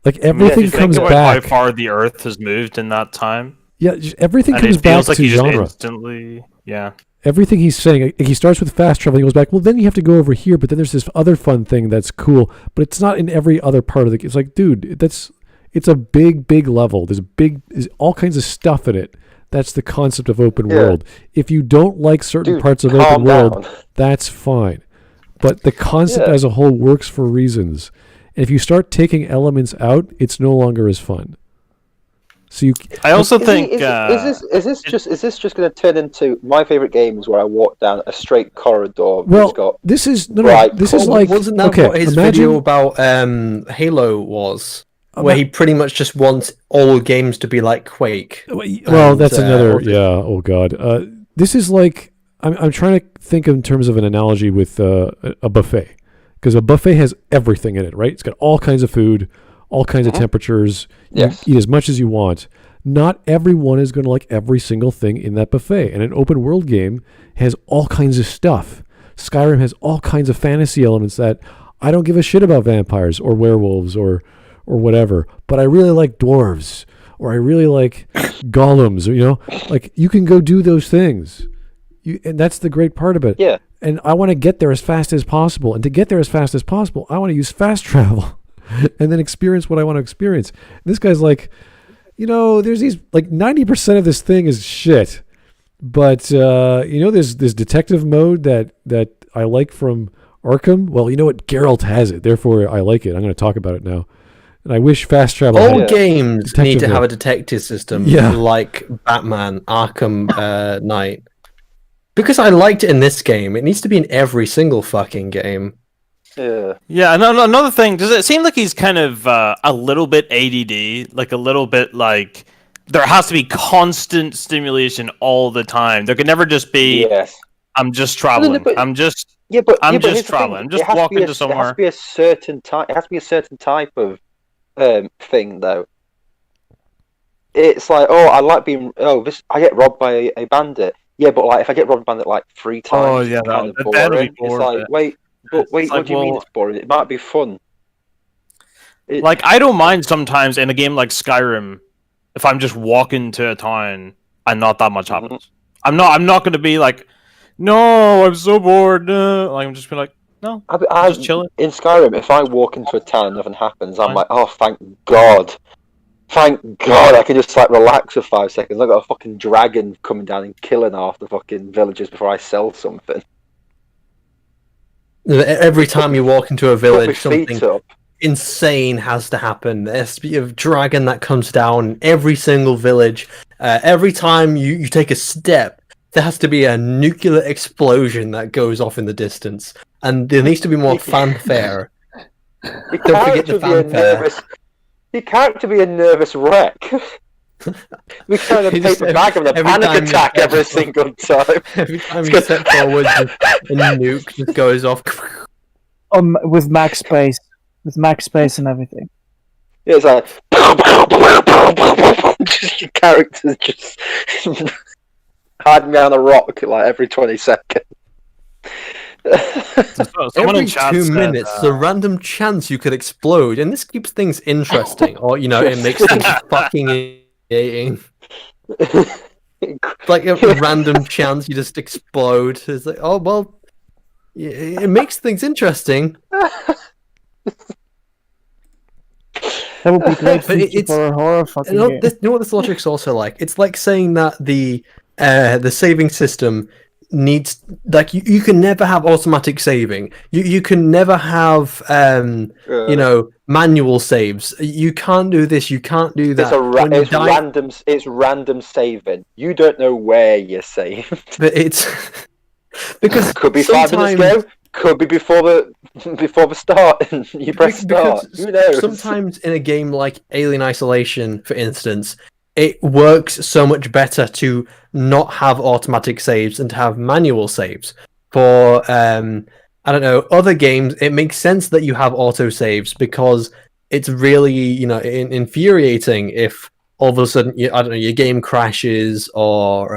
Like everything comes back. How far the Earth has moved in that time. Yeah, everything comes back to genre. Instantly, yeah. Everything he's saying, he starts with fast travel, he goes back, well, then you have to go over here, but then there's this other fun thing that's cool, but it's not in every other part of the game. It's like, dude, it's a big level. There's all kinds of stuff in it. That's the concept of open world. If you don't like certain parts of open world, that's fine. But the concept as a whole works for reasons. And if you start taking elements out, it's no longer as fun. So I also think is this just going to turn into my favorite games where I walk down a straight corridor? Well, this is like wasn't that what his video about Halo was? Where he pretty much just wants all games to be like Quake. Well, that's another. Yeah. Oh God. This is like I'm trying to think in terms of an analogy with a buffet, because a buffet has everything in it, right? It's got all kinds of food, all kinds of temperatures. Yes. You eat as much as you want. Not everyone is going to like every single thing in that buffet. And an open world game has all kinds of stuff. Skyrim has all kinds of fantasy elements that I don't give a shit about vampires or werewolves or whatever. But I really like dwarves, or I really like golems, or, like you can go do those things. And that's the great part of it. Yeah. And I want to get there as fast as possible. And to get there as fast as possible, I want to use fast travel and then experience what I want to experience. And this guy's like, there's these, like 90% of this thing is shit. But, there's this detective mode that I like from Arkham. Well, you know what? Geralt has it. Therefore, I like it. I'm going to talk about it now. And I wish fast travel. All games need to have a detective system, Yeah. like Batman, Arkham Knight. Because I liked it in this game, it needs to be in every single fucking game. Yeah. Yeah, another thing, does it seem like he's kind of a little bit ADD? Like a little bit like there has to be constant stimulation all the time. There could never just be, I'm just traveling. I'm just traveling. I'm just walking to somewhere. It has to be a certain type. It has to be a certain type of thing, though. it's like, oh, I like being. Oh, this I get robbed by a bandit. Yeah, but like if I get robbed by a bandit like 3 times, Oh, yeah, it's kind of that'd be boring. It's boring, like, but- wait, It's what like, do you mean well- it's boring? It might be fun. Like, I don't mind sometimes in a game like Skyrim, if I'm just walking to a town and not that much happens. I'm not going to be like, no, I'm so bored. Like, I'm just be like, no, I'm just chilling. In Skyrim, if I walk into a town and nothing happens, I'm Fine. like, oh, thank God. Thank God, I can just like relax for 5 seconds. I've got a fucking dragon coming down and killing half the fucking villagers before I sell something. Every time you walk into a Put my village, feet something up. insane has to happen. There's a dragon that comes down in every single village. Every time you take a step, there has to be a nuclear explosion that goes off in the distance. And there needs to be more fanfare. Your Don't forget character the be a fanfare. nervous. Your character be a nervous wreck. We kind of You take just- the bag of a every panic time you attack step every single time. Every time you step forward, a nuke just goes off. With max space. With max space and everything. Yeah, it's like just your characters just hide me on a rock like every 20 seconds. Someone Every in chat 2 said, minutes, the random chance you could explode, and this keeps things interesting, or it makes things fucking irritating. Like a random chance you just explode. It's like, oh well, it makes things interesting. That would be great But feature for a horror fucking game. You know what this logic's also like? It's like saying that the saving system needs, like, you can never have automatic saving. You can never have manual saves. You can't do this. You can't do that. It's random saving. You don't know where you're saved. But it's because could be 5 minutes ago. Could be before the start, and you press start. Who knows? Sometimes in a game like Alien Isolation, for instance, it works so much better to not have automatic saves and to have manual saves. For I don't know, other games, it makes sense that you have auto saves because it's really infuriating if all of a sudden your game crashes or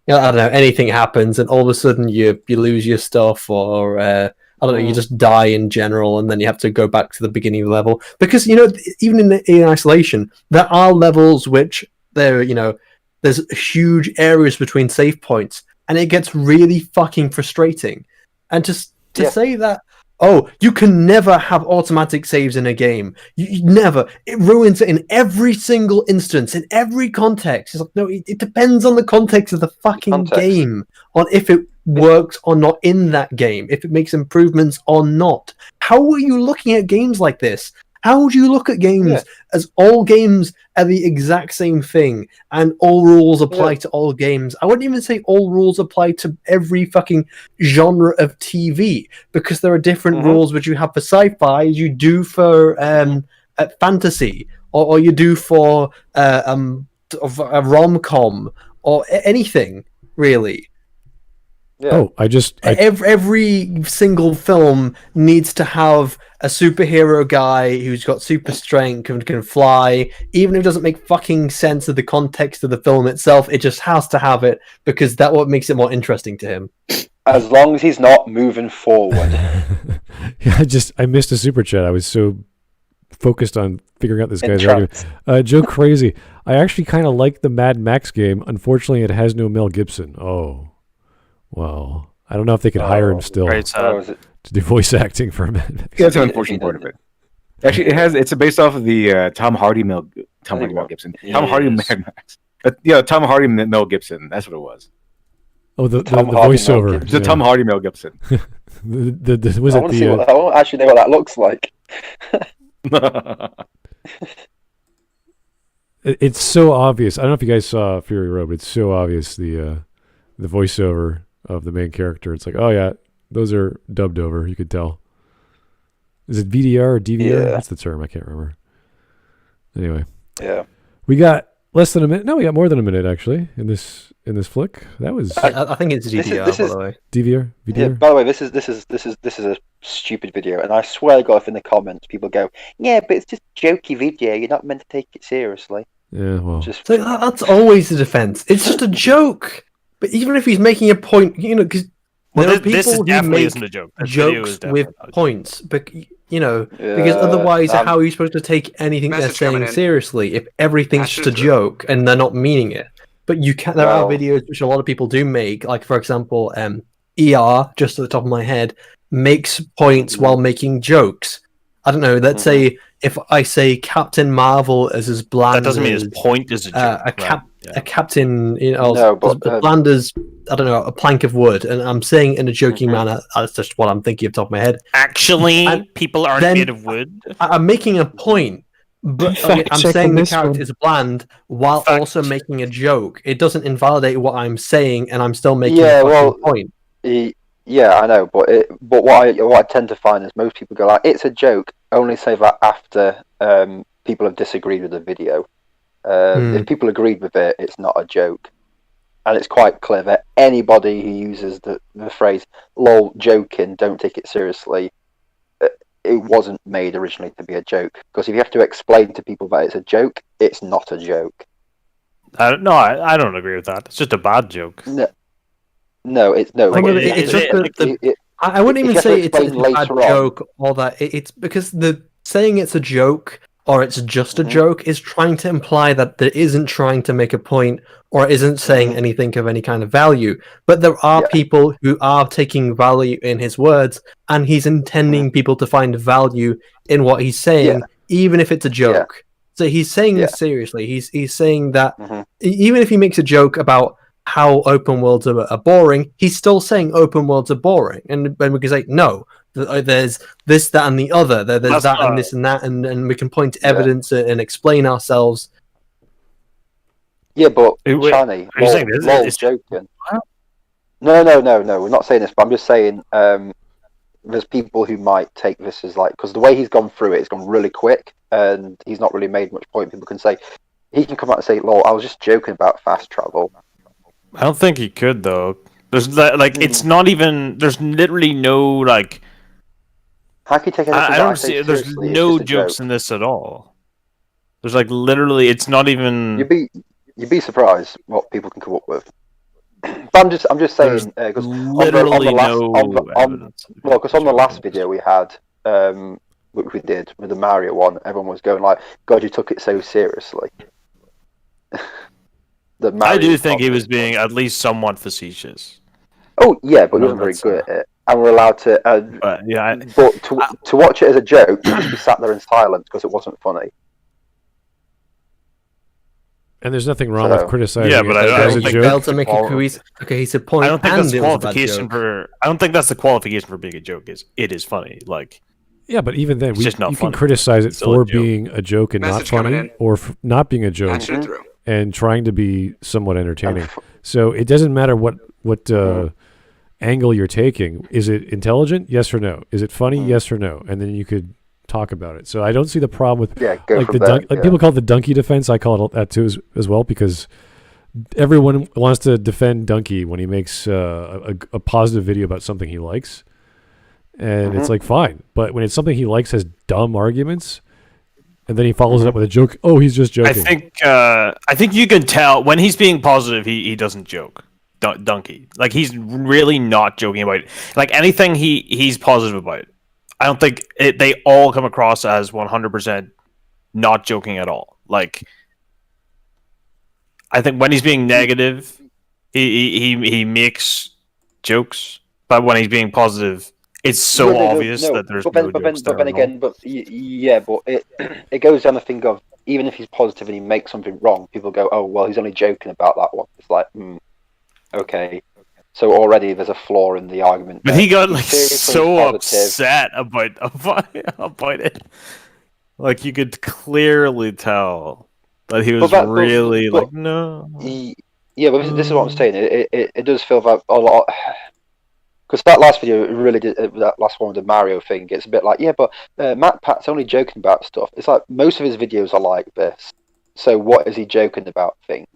I don't know, anything happens and all of a sudden you lose your stuff or I don't know, you just die in general and then you have to go back to the beginning of the level. Because, even in Isolation, there are levels which there's huge areas between save points and it gets really fucking frustrating. And to say that, you can never have automatic saves in a game. You never. It ruins it in every single instance, in every context. It's like, no, it depends on the context of the fucking game, on if it works or not in that game, if it makes improvements or not. How are you looking at games like this? How would you look at games as all games are the exact same thing and all rules apply to all games? I wouldn't even say all rules apply to every fucking genre of TV because there are different rules which you have for sci-fi as you do for fantasy or you do for a rom-com or anything, really. Yeah. Every single film needs to have a superhero guy who's got super strength and can fly, even if it doesn't make fucking sense of the context of the film itself. It just has to have it because that's what makes it more interesting to him. As long as he's not moving forward. I missed a super chat. I was so focused on figuring out this guy's argument. Joe Crazy. I actually kind of like the Mad Max game. Unfortunately, it has no Mel Gibson. Oh. Well, I don't know if they could hire him still to do voice acting for Mad Max. Yeah, that's an unfortunate part of it. Actually, it's based off of the Tom Hardy Mel Gibson. Tom Hardy Mad Max. Tom Hardy Mel Gibson. That's what it was. Oh, the voiceover. The Tom Hardy Mel Gibson. I want to actually know what that looks like. It's so obvious. I don't know if you guys saw Fury Road, but it's so obvious the voiceover of the main character. It's like, oh yeah, those are dubbed over. You could tell. Is it VDR or DVR? That's the term. I can't remember. Anyway. Yeah. We got less than a minute. No, we got more than a minute actually in this flick. That was. I think it's DVR. By the way. DVR. Yeah, by the way, this is a stupid video, and I swear to God, if in the comments people go, "Yeah, but it's just a jokey video. You're not meant to take it seriously." Yeah, well, So that's always the defense. It's just a joke. But even if he's making a point, because there are people this who definitely make isn't a joke. This video is jokes definitely with not a joke. points, but because otherwise, how are you supposed to take anything they're Message coming saying in. seriously if everything's Patch just a it through. joke and they're not meaning it? But you can. There are Well- videos which a lot of people do make, like for example, ER, just at the top of my head, makes points while making jokes. I don't know. Let's say if I say Captain Marvel is as bland. That doesn't mean his as, point is a joke. a captain, No, but, as bland as I don't know, a plank of wood, and I'm saying in a joking manner. That's just what I'm thinking off the top of my head. Actually, And people aren't then- made of wood. I'm making a point, but Fact I'm check saying on the this character one. is bland while Fact also check. making a joke. It doesn't invalidate what I'm saying, and I'm still making Yeah, a fucking well, point. Yeah, I know, but what I tend to find is most people go like, "It's a joke." Only say that after people have disagreed with the video. If people agreed with it, it's not a joke, and it's quite clear that anybody who uses the phrase "lol joking," don't take it seriously. It wasn't made originally to be a joke, because if you have to explain to people that it's a joke, it's not a joke. I don't agree with that. It's just a bad joke. No, it's no. Like, but it's it- just I wouldn't if even you have to say it's a explain bad later on- joke or that it's because the saying it's a joke or it's just a joke is trying to imply that there isn't trying to make a point or isn't saying anything of any kind of value. But there are people who are taking value in his words, and he's intending people to find value in what he's saying, even if it's a joke. So he's saying this seriously. He's saying that even if he makes a joke about how open worlds are boring, he's still saying open worlds are boring. And we can say, no, there's this, that, and the other. There's That's that, not- and this, and that, and we can point to evidence and explain ourselves. Yeah, but Wait, Shani, are you saying this? lol, It's- joking. No, we're not saying this, but I'm just saying there's people who might take this as like, because the way he's gone through it, it's gone really quick, and he's not really made much point. People can say, he can come out and say, lol, I was just joking about fast travel. I don't think he could though. There's it's not even. There's literally no like. How can you take anything I that don't say see. There's seriously? It's no just a jokes joke. in this at all. There's like literally. It's not even. You'd be surprised what people can come up with. But I'm just saying because literally evidence. because on the last video we had, which we did with the Mario one, everyone was going like, "God, you took it so seriously." I do think he was being at least somewhat facetious. Oh yeah, but he No, wasn't very that's, good at it, and we're allowed to. But yeah, But to watch it as a joke, you just be sat there in silence because it wasn't funny. And there's nothing wrong with criticizing. Yeah, but it I as don't a think joke. Failed to make a cohesive point. I don't think that's and the it was a bad qualification joke. for. I don't think that's the qualification for being a joke. Is it is funny? Like Yeah, but even then, It's just not you can funny. criticize it Still a for joke. being a joke and not Message coming funny, in. or not being a joke Patch it through. and trying to be somewhat entertaining. So it doesn't matter what angle you're taking. Is it intelligent? Yes or no? Is it funny? Yes or no? And then you could talk about it. So I don't see the problem with Go like from the there, yeah. people call it the donkey defense. I call it that too as well, because everyone wants to defend Donkey when he makes a positive video about something he likes, and it's like fine. But when it's something he likes has dumb arguments, and then he follows it up with a joke. Oh, he's just joking. I think you can tell when he's being positive. He doesn't joke. Donkey, like he's really not joking about it. Like anything he's positive about. I don't think they all come across as 100% not joking at all. Like I think when he's being negative, he makes jokes, but when he's being positive, it's so obvious that there's no jokes there at all. But it goes down the thing of even if he's positive and he makes something wrong, people go, "Oh, well, he's only joking about that one." It's like, okay, so already there's a flaw in the argument. But there. he got He's like seriously so positive. upset about it. Like you could clearly tell that he was really like, no. Yeah, but this is what I'm saying. It does feel that a lot. Because that last video, it really did. That last one with the Mario thing, it's a bit like, yeah, but Matt Pat's only joking about stuff. It's like most of his videos are like this. So what is he joking about? Thing,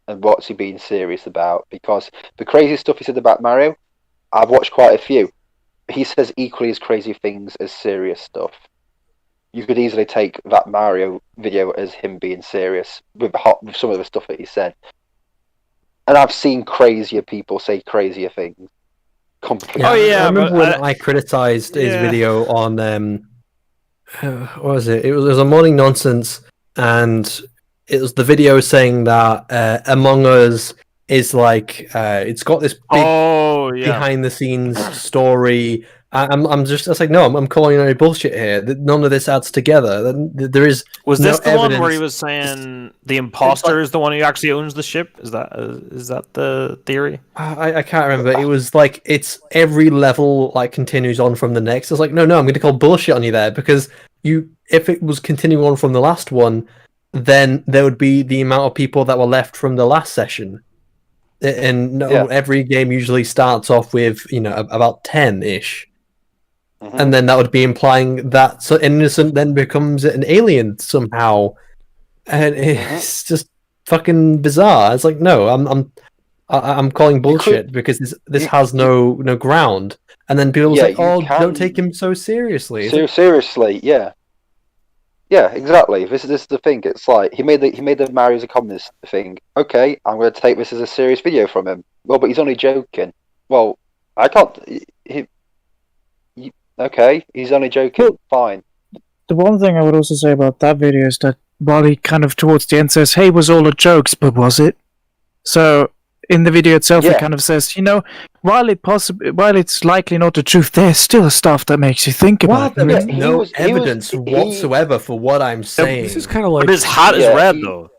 and what's he being serious about? Because the crazy stuff he said about Mario, I've watched quite a few. He says equally as crazy things as serious stuff. you could easily take that Mario video as him being serious with some of the stuff that he said. And I've seen crazier people say crazier things. Completely. Oh yeah, I remember when I criticized his video on what was it? It was a Morning Nonsense, and it was the video saying that Among Us is like it's got this big behind the scenes story. I'm just like, no, I'm calling it bullshit here. None of this adds together. There is Was no this the evidence. one where he was saying the imposter is the one who actually owns the ship? Is that the theory? I can't remember. It was like it's every level like continues on from the next. I was like, no, I'm going to call bullshit on you there, because if it was continuing on from the last one, then there would be the amount of people that were left from the last session. And every game usually starts off with about 10-ish. And then that would be implying that so innocent then becomes an alien somehow, and it's just fucking bizarre. It's like, no, I'm calling bullshit because this has no ground. And then people say, don't take him so seriously. Seriously, yeah, exactly. This is the thing. It's like he made the Mario's a communist thing. Okay, I'm going to take this as a serious video from him. Well, but he's only joking. Well, I can't. Okay, he's only joking. Well, fine. The one thing I would also say about that video is that while he kind of towards the end says, "Hey, was all a jokes," but was it? So in the video itself, he kind of says, while it's likely not the truth, there's still stuff that makes you think about it. There's no evidence whatsoever for what I'm saying. This is kind of like But his hat is red, though.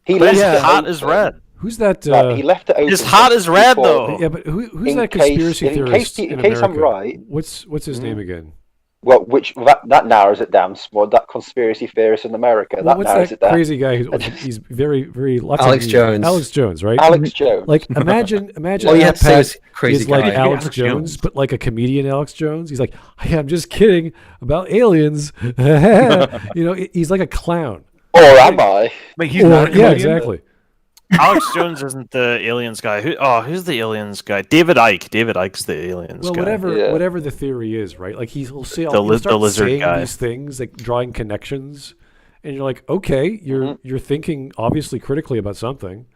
His hat is red. Who's that? He left it open. His hat is red, though. Yeah, but who's that conspiracy theorist in case America? I'm right. What's his name again? Well, that narrows it down. Small. That conspiracy theorist in America. Well, that narrows it down. Crazy guy he's very Alex Jones. Alex Jones, right? Alex Jones. Like imagine Well, you have to say it's crazy is like guy. Alex Jones, but like a comedian Alex Jones. He's like, hey, I'm just kidding about aliens. He's like a clown. Or am I? But he's not a yeah, comedian. exactly. Alex Jones isn't the aliens guy. Who's the aliens guy? David Icke. David Icke's the aliens guy. Whatever the theory is, right? Like he'll say the lizard saying guy. these things, like drawing connections, and you're like, okay, you're thinking obviously critically about something,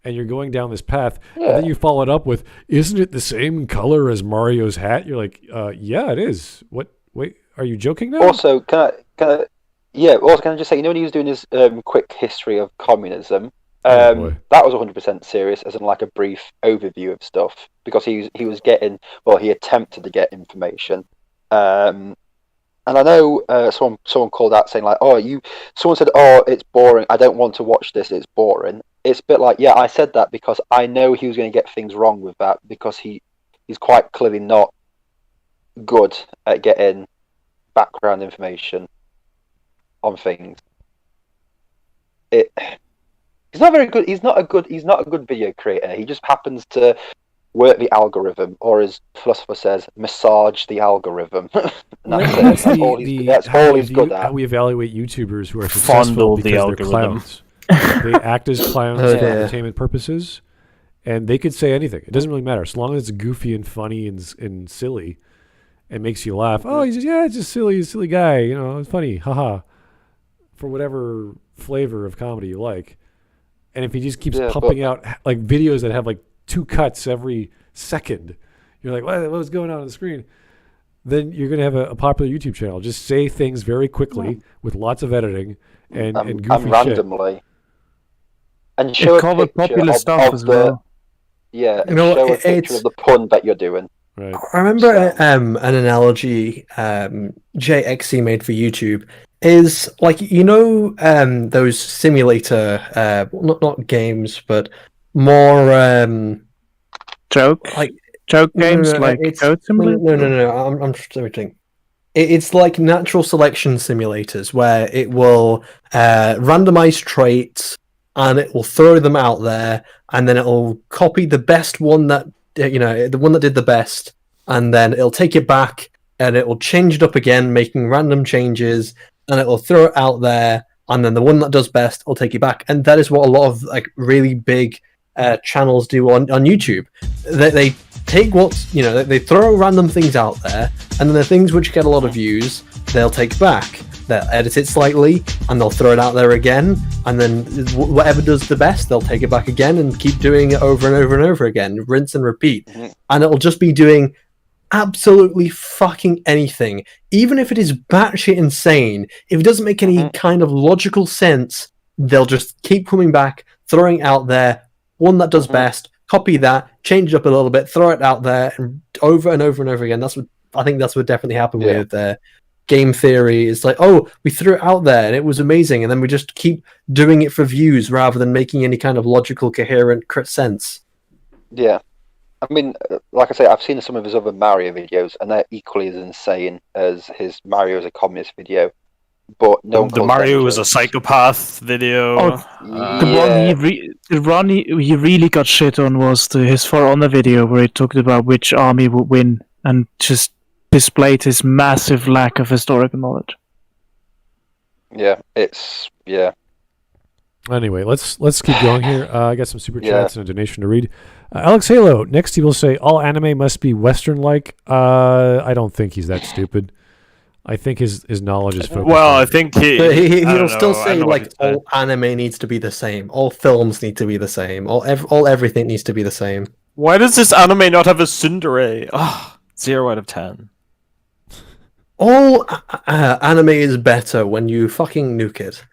and you're going down this path, and then you follow it up with, isn't it the same color as Mario's hat? You're like, yeah, it is. What? Wait, are you joking now? Also, can I just say, when he was doing his quick history of communism, that was 100% serious, as in like a brief overview of stuff, because he was getting, he attempted to get information, and I know someone called out saying like, someone said, it's boring, I don't want to watch this, it's boring. It's a bit like, yeah, I said that because I know he was going to get things wrong with that, because he's quite clearly not good at getting background information on things. He's not very good. He's not a good video creator. He just happens to work the algorithm, or as philosopher says, massage the algorithm. That's all he's good at. How we evaluate YouTubers who are successful because they're clowns. They act as clowns for entertainment purposes, and they could say anything. It doesn't really matter as long as it's goofy and funny and silly, and makes you laugh. Oh, he's just silly guy. It's funny, haha. For whatever flavor of comedy you like. And if he just keeps pumping out like videos that have like 2 cuts every second, you're like, what's going on the screen? Then you're going to have a popular YouTube channel. Just say things very quickly with lots of editing and goofy randomly. Shit. And show a picture popular stuff as well. Yeah, and show a picture of the pun that you're doing. Right. I remember an analogy JXC made for YouTube. Is like those simulator not games but more joke games like Code Simulator? No, I'm just everything. It's like natural selection simulators where it will randomize traits and it will throw them out there, and then it'll copy the best one that the one that did the best, and then it'll take it back and it will change it up again, making random changes. And it will throw it out there, and then the one that does best will take it back. And that is what a lot of like really big channels do on YouTube. They take they throw random things out there, and then the things which get a lot of views, they'll take back. they'll edit it slightly, and they'll throw it out there again, and then whatever does the best, they'll take it back again and keep doing it over and over and over again, rinse and repeat. And it'll just be doing absolutely fucking anything, even if it is batshit insane. If it doesn't make any kind of logical sense, they'll just keep coming back, throwing it out there, one that does best, copy that, change it up a little bit, throw it out there, and over and over and over again. I think that's what definitely happened with game theory. It's like, oh, we threw it out there and it was amazing, and then we just keep doing it for views rather than making any kind of logical, coherent sense. Yeah. I mean, like I say, I've seen some of his other Mario videos, and they're equally as insane as his Mario as a communist video. But no, the Mario was a psychopath video. The one he really got shit on was his For Honor video, where he talked about which army would win and just displayed his massive lack of historical knowledge. Yeah. Anyway, let's keep going here. I got some super chats and a donation to read. Alex Halo, next he will say, all anime must be Western-like. I don't think he's that stupid. I think his knowledge is focused. Well, I think he'll still say like all anime needs to be the same, all films need to be the same, all everything needs to be the same. Why does this anime not have a tsundere? 0 out of 10. All anime is better when you fucking nuke it.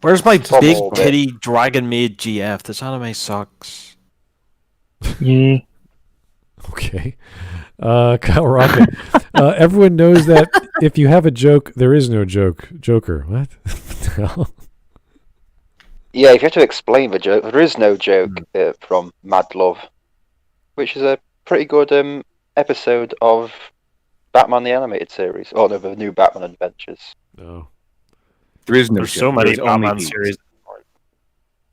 Where's my big titty dragon maid GF? This anime sucks. Yeah. Okay. Kyle Rocket. Everyone knows that if you have a joke, there is no joke. Joker. What? Yeah, if you have to explain the joke, there is no joke from Mad Love, which is a pretty good episode of Batman the Animated Series. Oh, no, the new Batman Adventures. No. There's so many Batman series.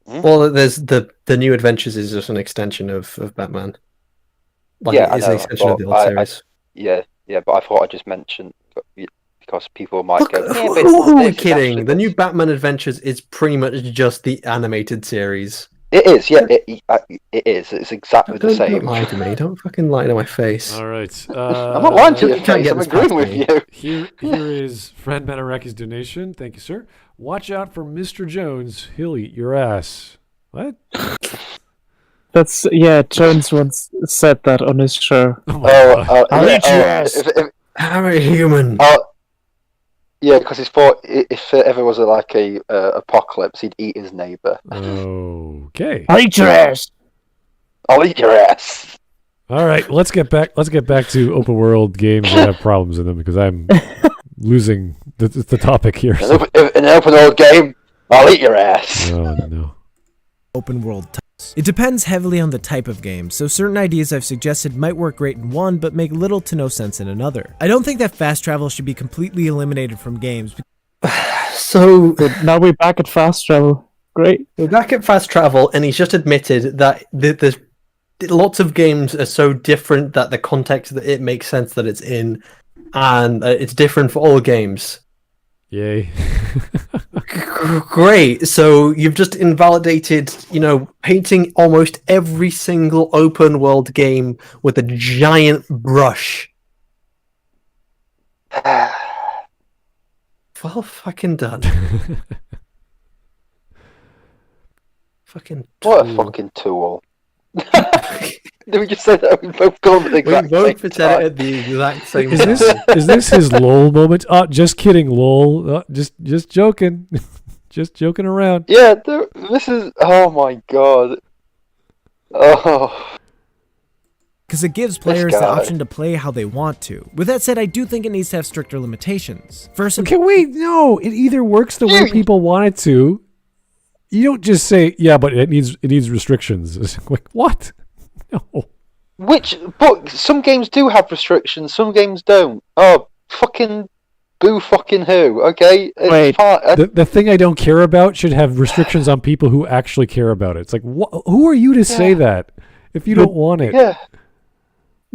Well, there's the new Adventures is just an extension of Batman. Like, it's an extension of the old series. But I thought I just mentioned because people might go. Who are we kidding? The new Batman Adventures is pretty much just the animated series. It is, yeah. It is. It's exactly the same. Don't lie to me. Don't fucking lie to my face. All right. I'm not lying to your face. I'm agreeing with you. Here is Fred Manareki's donation. Thank you, sir. Watch out for Mr. Jones. He'll eat your ass. What? That's Jones once said that on his show. I'll eat your ass. I'm a human. Yeah, because he thought if there ever was a apocalypse, he'd eat his neighbor. Okay. I'll eat your ass. I'll eat your ass. All right, let's get back to open world games that have problems in them, because I'm losing the topic here. So. An open world game, I'll eat your ass. Oh no. Open world types. It depends heavily on the type of game, so certain ideas I've suggested might work great in one, but make little to no sense in another. I don't think that fast travel should be completely eliminated from games. So now we're back at fast travel. Great. We're back at fast travel, and he's just admitted that there's lots of games are so different that the context that it makes sense that it's in, and it's different for all games. Yay. Great. So you've just invalidated, painting almost every single open world game with a giant brush. Well, fucking done. Fucking tool. What a fucking tool. Did we just say that? We both gone at the exact same time. At the exact same time. Is this his lol moment? Oh, just kidding, lol. Just joking. Just joking around. Yeah, this is... Oh my god. Oh... Because it gives players the option to play how they want to. With that said, I do think it needs to have stricter limitations. Okay, wait, no. It either works the way people want it to. You don't just say, yeah, but it needs restrictions. It's like, what? No. But some games do have restrictions, some games don't. Oh, fucking boo fucking who, okay? Wait. The thing I don't care about should have restrictions on people who actually care about it. It's like, who are you to say that if you don't want it? Yeah.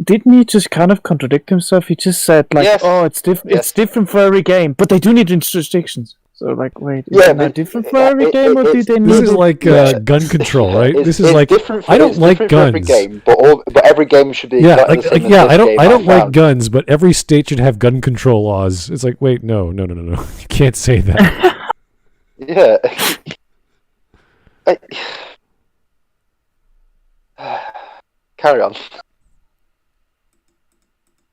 Didn't he just kind of contradict himself? He just said, it's different for every game, but they do need restrictions. So, like, wait, is Yeah, it not but different for every game, or do they need This is it? like gun control, right? This is like different I don't it's like different for every guns. game, but every game should be Yeah, exactly the same as this game, I don't like found. guns, but every state should have gun control laws. It's like, wait, no. You can't say that. Yeah. Carry on.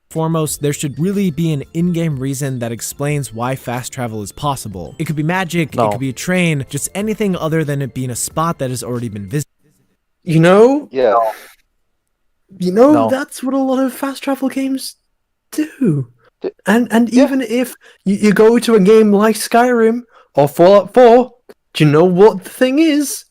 Foremost, there should really be an in-game reason that explains why fast travel is possible. It could be magic, it could be a train, just anything other than it being a spot that has already been visited. You know, Yeah. That's what a lot of fast travel games do. And even if you go to a game like Skyrim or Fallout 4, do you know what the thing is?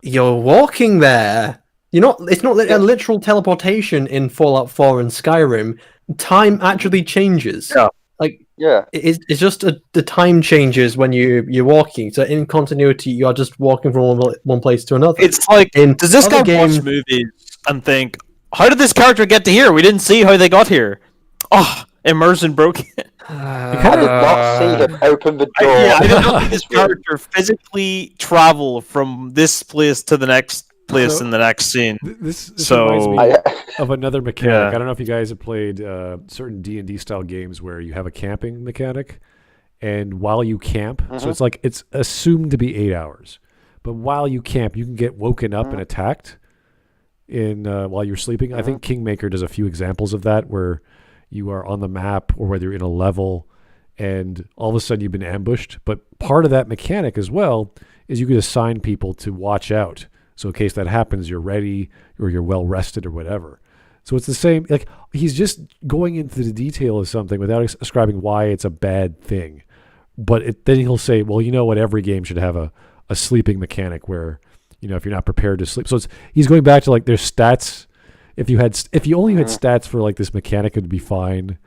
You're walking there. It's not a literal teleportation in Fallout 4 and Skyrim. Time actually changes. Yeah. It's just the time changes when you're walking. So in continuity, you are just walking from one place to another. It's like, does this guy watch movies and think, how did this character get to here? We didn't see how they got here. Oh, immersion broke. I did not see him open the door. I did not see this character physically travel from this place to the next place in the next scene. This reminds me of another mechanic. Yeah. I don't know if you guys have played certain D&D style games where you have a camping mechanic, and while you camp, so it's like it's assumed to be 8 hours, but while you camp, you can get woken up and attacked while you're sleeping. I think Kingmaker does a few examples of that where you are on the map or whether you're in a level and all of a sudden you've been ambushed. But part of that mechanic as well is you could assign people to watch out. So in case that happens, you're ready or you're well rested or whatever. So it's the same, like he's just going into the detail of something without describing why it's a bad thing. But then he'll say, well, you know what, every game should have a sleeping mechanic where, if you're not prepared to sleep. So he's going back to like there's stats. If you only had stats for like this mechanic, it'd be fine.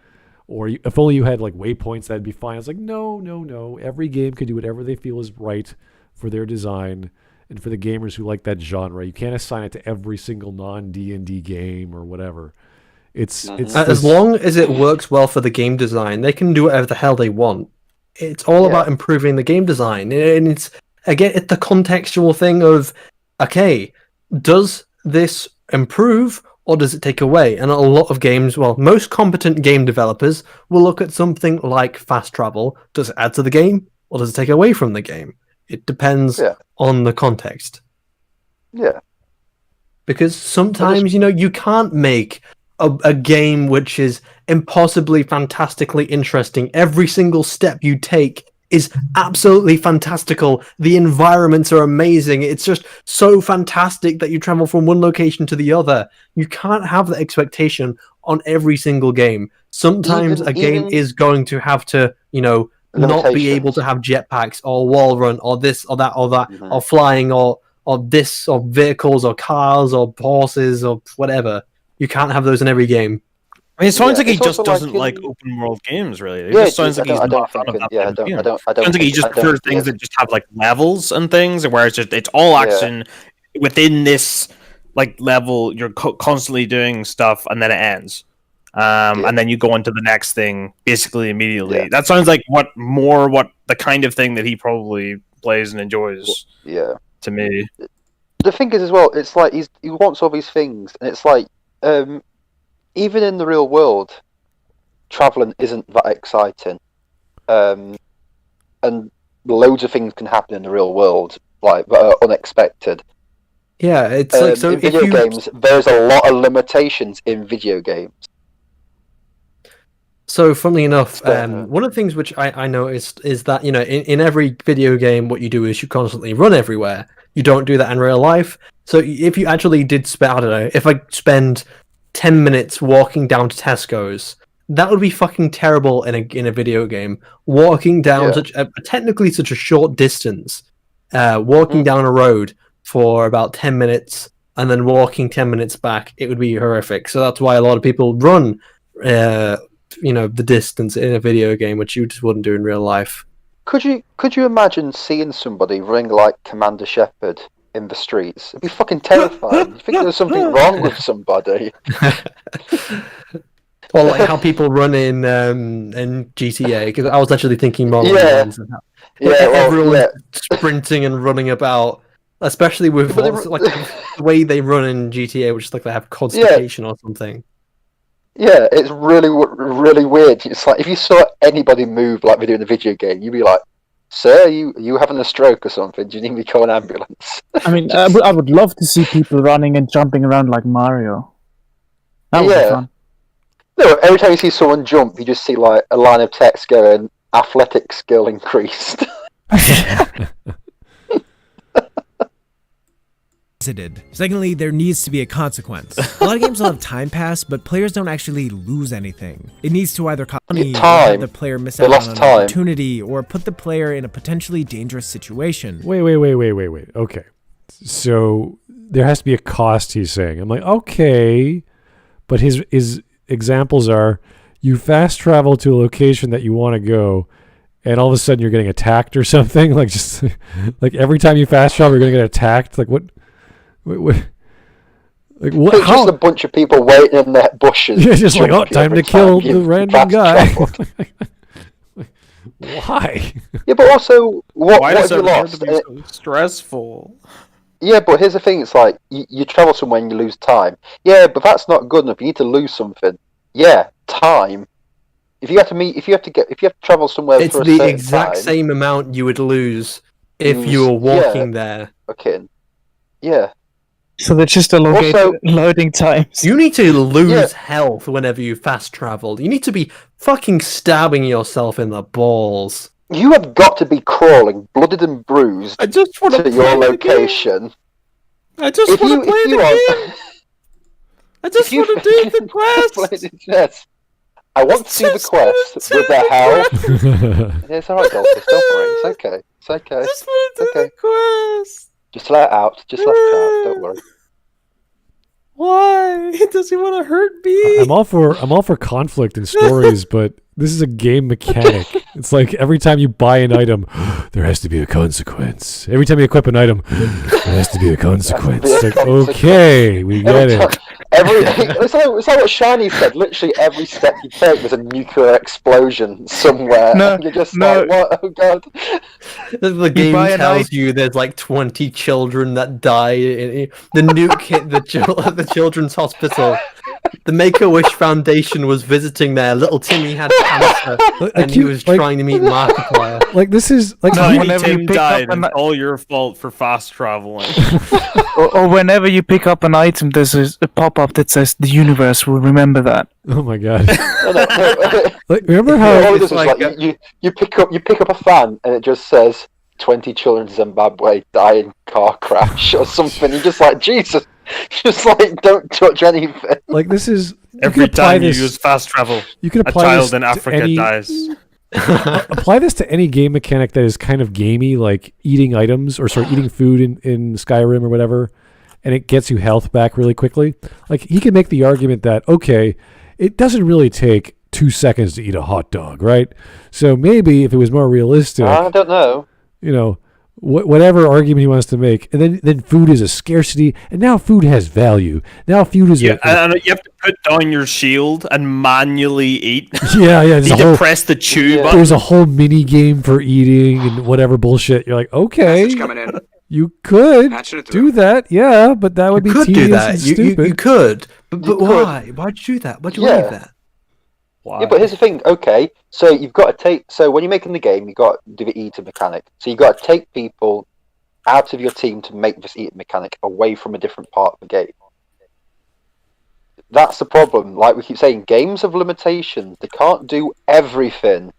Or if only you had like waypoints, that'd be fine. It's like, no. Every game can do whatever they feel is right for their design and for the gamers who like that genre. You can't assign it to every single non-D&D game or whatever. It's as long as it works well for the game design, they can do whatever the hell they want. It's all about improving the game design. And it's, again, it's the contextual thing of, okay, does this improve or does it take away? And a lot of games, most competent game developers will look at something like fast travel. Does it add to the game or does it take away from the game? It depends on the context. Yeah. Because sometimes, you can't make a game which is impossibly fantastically interesting. Every single step you take is absolutely fantastical. The environments are amazing. It's just so fantastic that you travel from one location to the other. You can't have that expectation on every single game. Sometimes a game is going to have to, not be able to have jetpacks or wall run or this or that or flying or this or vehicles or cars or horses or whatever. You can't have those in every game. I mean, it sounds like he just doesn't like open world games, really. It just sounds like he's not a fan of that type of game. It sounds like he just prefers things that just have like levels and things, where it's all action within this like level. You're constantly doing stuff, and then it ends, and then you go into the next thing basically immediately. Yeah. That sounds like what the kind of thing that he probably plays and enjoys. Yeah, to me, the thing is as well, it's like he wants all these things, and it's like. Even in the real world, traveling isn't that exciting, and loads of things can happen in the real world, like that are unexpected. Yeah, it's like so. In video games, there's a lot of limitations in video games. So, funnily enough, one of the things which I noticed is that in every video game, what you do is you constantly run everywhere. You don't do that in real life. So, if you actually did I don't know, if I spend 10 minutes walking down to Tesco's, that would be fucking terrible in a video game. Walking down technically such a short distance, walking down a road for about 10 minutes and then walking 10 minutes back, it would be horrific. So that's why a lot of people run, the distance in a video game, which you just wouldn't do in real life. Could you imagine seeing somebody running like Commander Shepard in the streets? It'd be fucking terrifying. You think there's something wrong with somebody. Or like how people run in GTA, because I was actually thinking more along the lines of how everyone's sprinting and running about, especially with like the way they run in GTA, which is like they have constipation or something. Yeah, it's really, really weird. It's like if you saw anybody move like they do in a video game, you'd be like, "Sir, you having a stroke or something? Do you need me to call an ambulance?" I mean, I would love to see people running and jumping around like Mario. That would be fun. No, every time you see someone jump, you just see like a line of text going, "Athletic skill increased." Secondly, there needs to be a consequence. A lot of games will have time pass, but players don't actually lose anything. It needs to either cost money, or have the player miss out on an opportunity, or put the player in a potentially dangerous situation. Wait. Okay. So there has to be a cost, he's saying. I'm like, okay. But his examples are, you fast travel to a location that you want to go, and all of a sudden you're getting attacked or something. Like just like every time you fast travel, you're going to get attacked. Like what? Like what? It's just a bunch of people waiting in their bushes. Yeah, just like, oh, time to kill the random guy. Why? Yeah, but also, why does it have to be so stressful? Yeah, but here's the thing: it's like you travel somewhere and you lose time. Yeah, but that's not good enough. You need to lose something. Yeah, time. If you have to travel somewhere, it's for the exact same amount you would lose if you were walking there. Okay. Yeah. So they're just elongated loading times. You need to lose health whenever you fast travel. You need to be fucking stabbing yourself in the balls. You have got to be crawling, blooded and bruised, I just want to your location. I just want to play the game. I just want to do the quest. Yes. I want to do the quest with the help. It's alright, Dolphus. Don't worry. It's okay. It's okay. I just want to do the quest. Just let it out. Just let it out. Don't worry. Why? Does he want to hurt me? I'm all for conflict in stories, but this is a game mechanic. It's like every time you buy an item, there has to be a consequence. Every time you equip an item, there has to be a consequence. It's like, okay, we get it. It's like what Shiny said. Literally every step you take, there's a nuclear explosion somewhere. No, you're just like, what? Oh god. The game tells you there's like 20 children that die. The nuke hit the children's hospital. The Make-A-Wish Foundation was visiting there. Little Timmy had cancer, and he was trying to meet Markiplier. Like this is like whenever Tim died, and all your fault for fast traveling. or whenever you pick up an item, there's a pop-up that says the universe will remember that. Oh my god! Like, remember how it's like you pick up a fan and it just says 20 children in Zimbabwe die in car crash or something. You're just like, Jesus. Just like, don't touch anything. Like this is every time you use fast travel, you can apply a child in Africa dies. Apply this to any game mechanic that is kind of gamey, like eating items or eating food in Skyrim or whatever, and it gets you health back really quickly. Like he can make the argument that okay, it doesn't really take 2 seconds to eat a hot dog, right? So maybe if it was more realistic, I don't know. You know. Whatever argument he wants to make, and then food is a scarcity, and now food has value. Now food is and you have to put down your shield and manually eat. Yeah. You need to press the tube button. There's a whole mini game for eating and whatever bullshit. You're like, okay, you could do that, yeah, but that would be tedious and stupid. You could, but why? Why'd you do that? Why'd you leave that? Why? Yeah, but here's the thing. Okay, so you've got to take. So when you're making the game, you've got to do the eater mechanic. So you've got to take people out of your team to make this eater mechanic away from a different part of the game. That's the problem. Like we keep saying, games have limitations. They can't do everything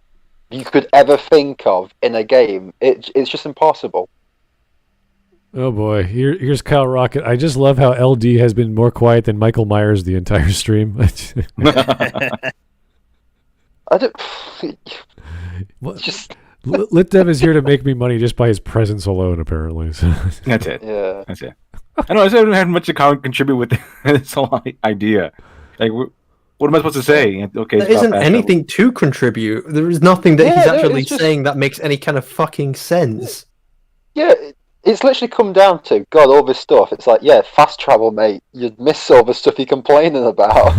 you could ever think of in a game. It's just impossible. Oh boy, here's Kyle Rocket. I just love how LD has been more quiet than Michael Myers the entire stream. I don't. LitDev is here to make me money just by his presence alone, apparently. So. That's it. Yeah, that's it. I don't have much to contribute with this whole idea. Like, what am I supposed to say? Okay, there isn't anything to contribute. There is nothing that he's actually saying that makes any kind of fucking sense. Yeah, it's literally come down to God. All this stuff. It's like, yeah, fast travel, mate. You'd miss all the stuff you're complaining about.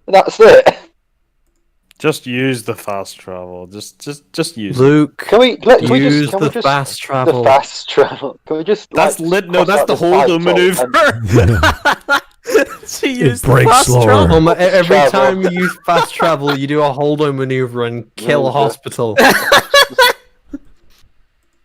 That's it. Just use the fast travel. Just use it. Luke, Can we use the just fast travel. The fast travel. Can we just? That's like, No, that's the Holdo maneuver. It breaks slower. Every time you use fast travel, you do a Holdo maneuver and kill a hospital.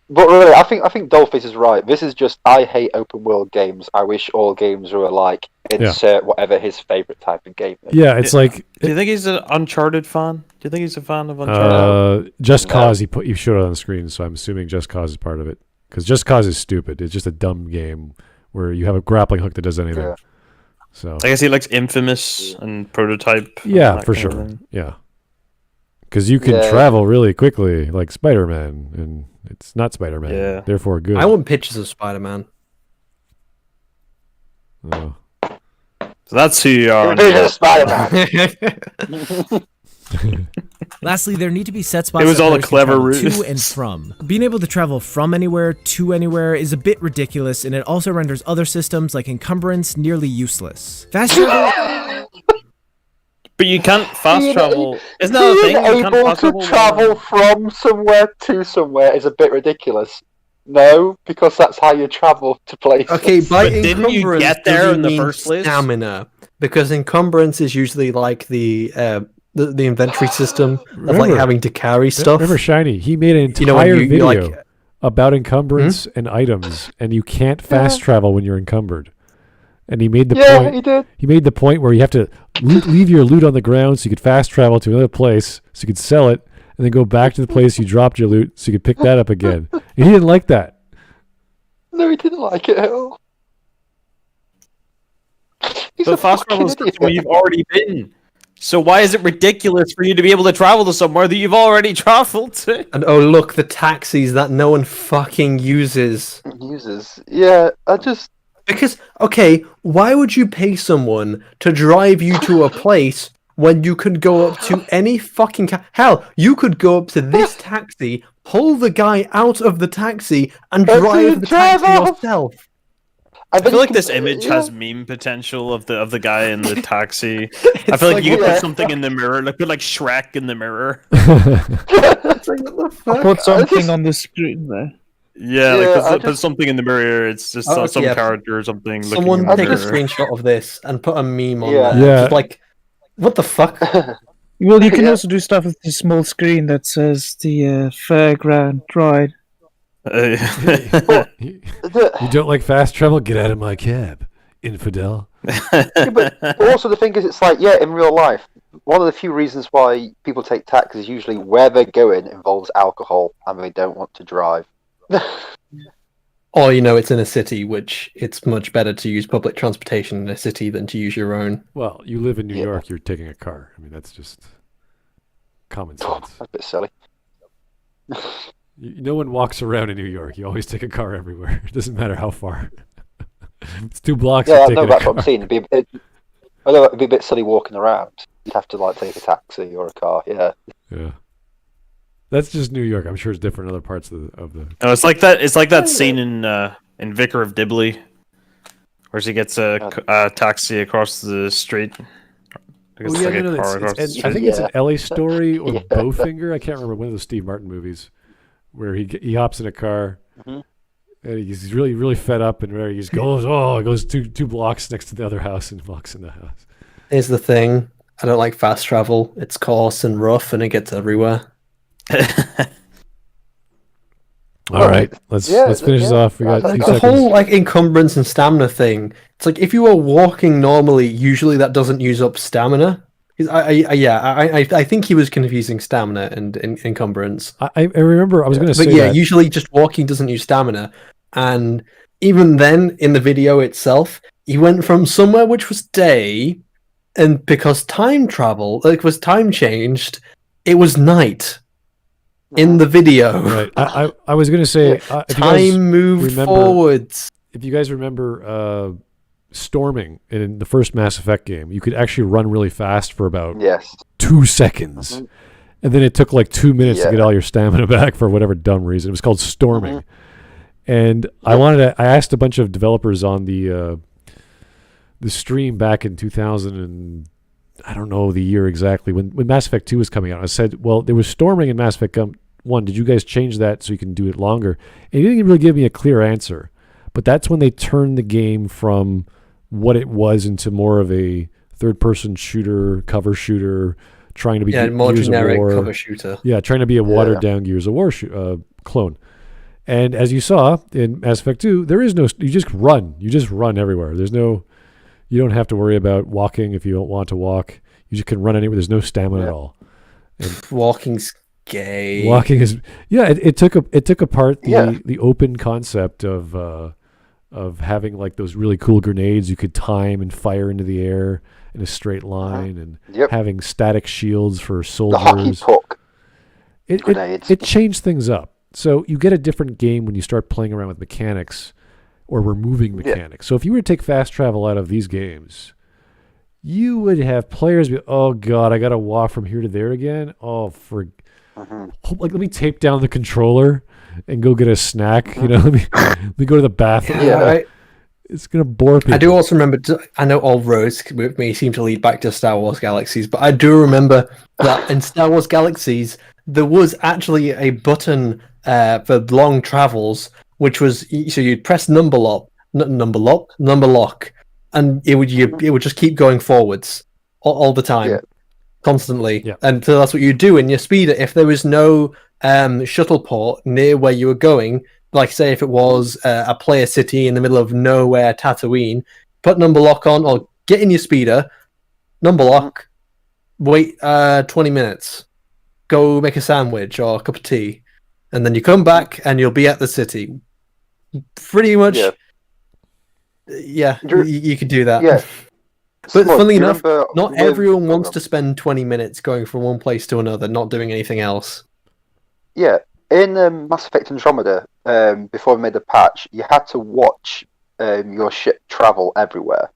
But really, I think Dolphus is right. This is just, I hate open world games. I wish all games were like, insert whatever his favorite type of game is. Yeah, it's like. Do you think he's an Uncharted fan? Do you think he's a fan of Uncharted? Just Cause he showed it on the screen, so I'm assuming Just Cause is part of it. Because Just Cause is stupid. It's just a dumb game where you have a grappling hook that does anything. Yeah. So I guess he likes Infamous and Prototype. Yeah, for sure. Yeah. Because you can travel really quickly, like Spider-Man, and it's not Spider-Man. Yeah. Therefore, good. I want pictures of Spider-Man. Oh. So that's who you are. Spider-Man. Lastly, there need to be set spots. It was all a clever travel ruse. to and from. Being able to travel from anywhere to anywhere is a bit ridiculous, and it also renders other systems like encumbrance nearly useless. Fast travel. But you can't fast travel. Isn't that the thing? Being able to travel from somewhere to somewhere is a bit ridiculous. No, because that's how you travel to places. Okay, by But didn't you encumbrance, get there does in it the mean first place? Stamina, because encumbrance is usually like the inventory system of like having to carry stuff. Remember Shiny? He made an entire video about encumbrance and items, and you can't fast travel when you're encumbered. And he made the point. He did. He made the point where you have to leave your loot on the ground so you could fast travel to another place, so you could sell it, and then go back to the place you dropped your loot, so you could pick that up again. And he didn't like that. No, he didn't like it at all. He's The fast travel is where you've already been. So why is it ridiculous for you to be able to travel to somewhere that you've already traveled to? And oh look, the taxis that no one fucking uses. Yeah, I just... Because, okay, why would you pay someone to drive you to a place when you could go up to any fucking... Hell, you could go up to this taxi, pull the guy out of the taxi, and drive the taxi yourself. I feel like this image has meme potential of the guy in the taxi. I feel like you could put something in the mirror, like put like Shrek in the mirror. Put something on the screen there. Yeah, put something in the mirror. It's just some character or something. Someone looking take a screenshot of this and put a meme on Yeah. there. Just like, what the fuck? Well, you can also do stuff with the small screen that says the fairground ride. You don't like fast travel? Get out of my cab, infidel. But also the thing is, it's like, in real life, one of the few reasons why people take taxis is usually where they're going involves alcohol and they don't want to drive. Or, it's in a city, which it's much better to use public transportation in a city than to use your own. Well, you live in New York, you're taking a car. I mean, that's just common sense. That's a bit silly. No one walks around in New York. You always take a car everywhere. It doesn't matter how far. It's 2 blocks. Yeah, no, that's what I'm saying. It'd be a bit silly walking around. You'd have to take a taxi or a car. Yeah. Yeah. That's just New York. I'm sure it's different in other parts of the. No, it's like that. It's like that scene in Vicar of Dibley, where she gets a taxi across the street. I think it's an LA Story or Bowfinger. I can't remember one of the Steve Martin movies, where he hops in a car, and he's really really fed up, and he just goes two blocks next to the other house and walks in the house. Here's the thing: I don't like fast travel. It's coarse and rough, and it gets everywhere. All right, let's finish this off. We got 2 seconds. The whole encumbrance and stamina thing. It's like if you are walking normally, usually that doesn't use up stamina. I think he was confusing stamina and encumbrance. I remember I was going to say that. Usually just walking doesn't use stamina, and even then in the video itself, he went from somewhere which was day, and because time travel was time changed, it was night. In the video, right? I was going to say time moved forwards. If you guys remember storming in the first Mass Effect game, you could actually run really fast for about 2 seconds, and then it took 2 minutes to get all your stamina back for whatever dumb reason. It was called storming, and I asked a bunch of developers on the stream back in 2000 and I don't know the year exactly, when Mass Effect 2 was coming out. I said, well, there was storming in Mass Effect 1. Did you guys change that so you can do it longer? And he didn't really give me a clear answer. But that's when they turned the game from what it was into more of a third-person shooter, cover shooter, trying to be more Gears generic of War. cover shooter. Yeah, trying to be a watered-down Gears of War clone. And as you saw in Mass Effect 2, there is no... You just run. You just run everywhere. There's no... You don't have to worry about walking if you don't want to walk. You just can run anywhere. There's no stamina at all. And walking's gay. Walking is... Yeah, it took apart the open concept of having like those really cool grenades you could time and fire into the air in a straight line, and having static shields for soldiers. The hockey puck. It changed things up. So you get a different game when you start playing around with mechanics or removing mechanics. So if you were to take fast travel out of these games, you would have players be, oh God, I got to walk from here to there again. Oh, like, let me tape down the controller and go get a snack. You know, let me go to the bathroom. Yeah, it's gonna bore people. I do also remember. I know all roads with me seem to lead back to Star Wars Galaxies, but I do remember that in Star Wars Galaxies there was actually a button for long travels, which was so you'd press number lock, and it would just keep going forwards all the time, constantly. And so that's what you do in your speeder. If there was no shuttle port near where you were going, like say if it was a player city in the middle of nowhere, Tatooine, put number lock on or get in your speeder, number lock, wait 20 minutes, go make a sandwich or a cup of tea, and then you come back and you'll be at the city. Pretty much, you could do that. Yeah. But funnily enough, not everyone wants to spend 20 minutes going from one place to another, not doing anything else. Yeah, in Mass Effect Andromeda, before we made the patch, you had to watch your ship travel everywhere,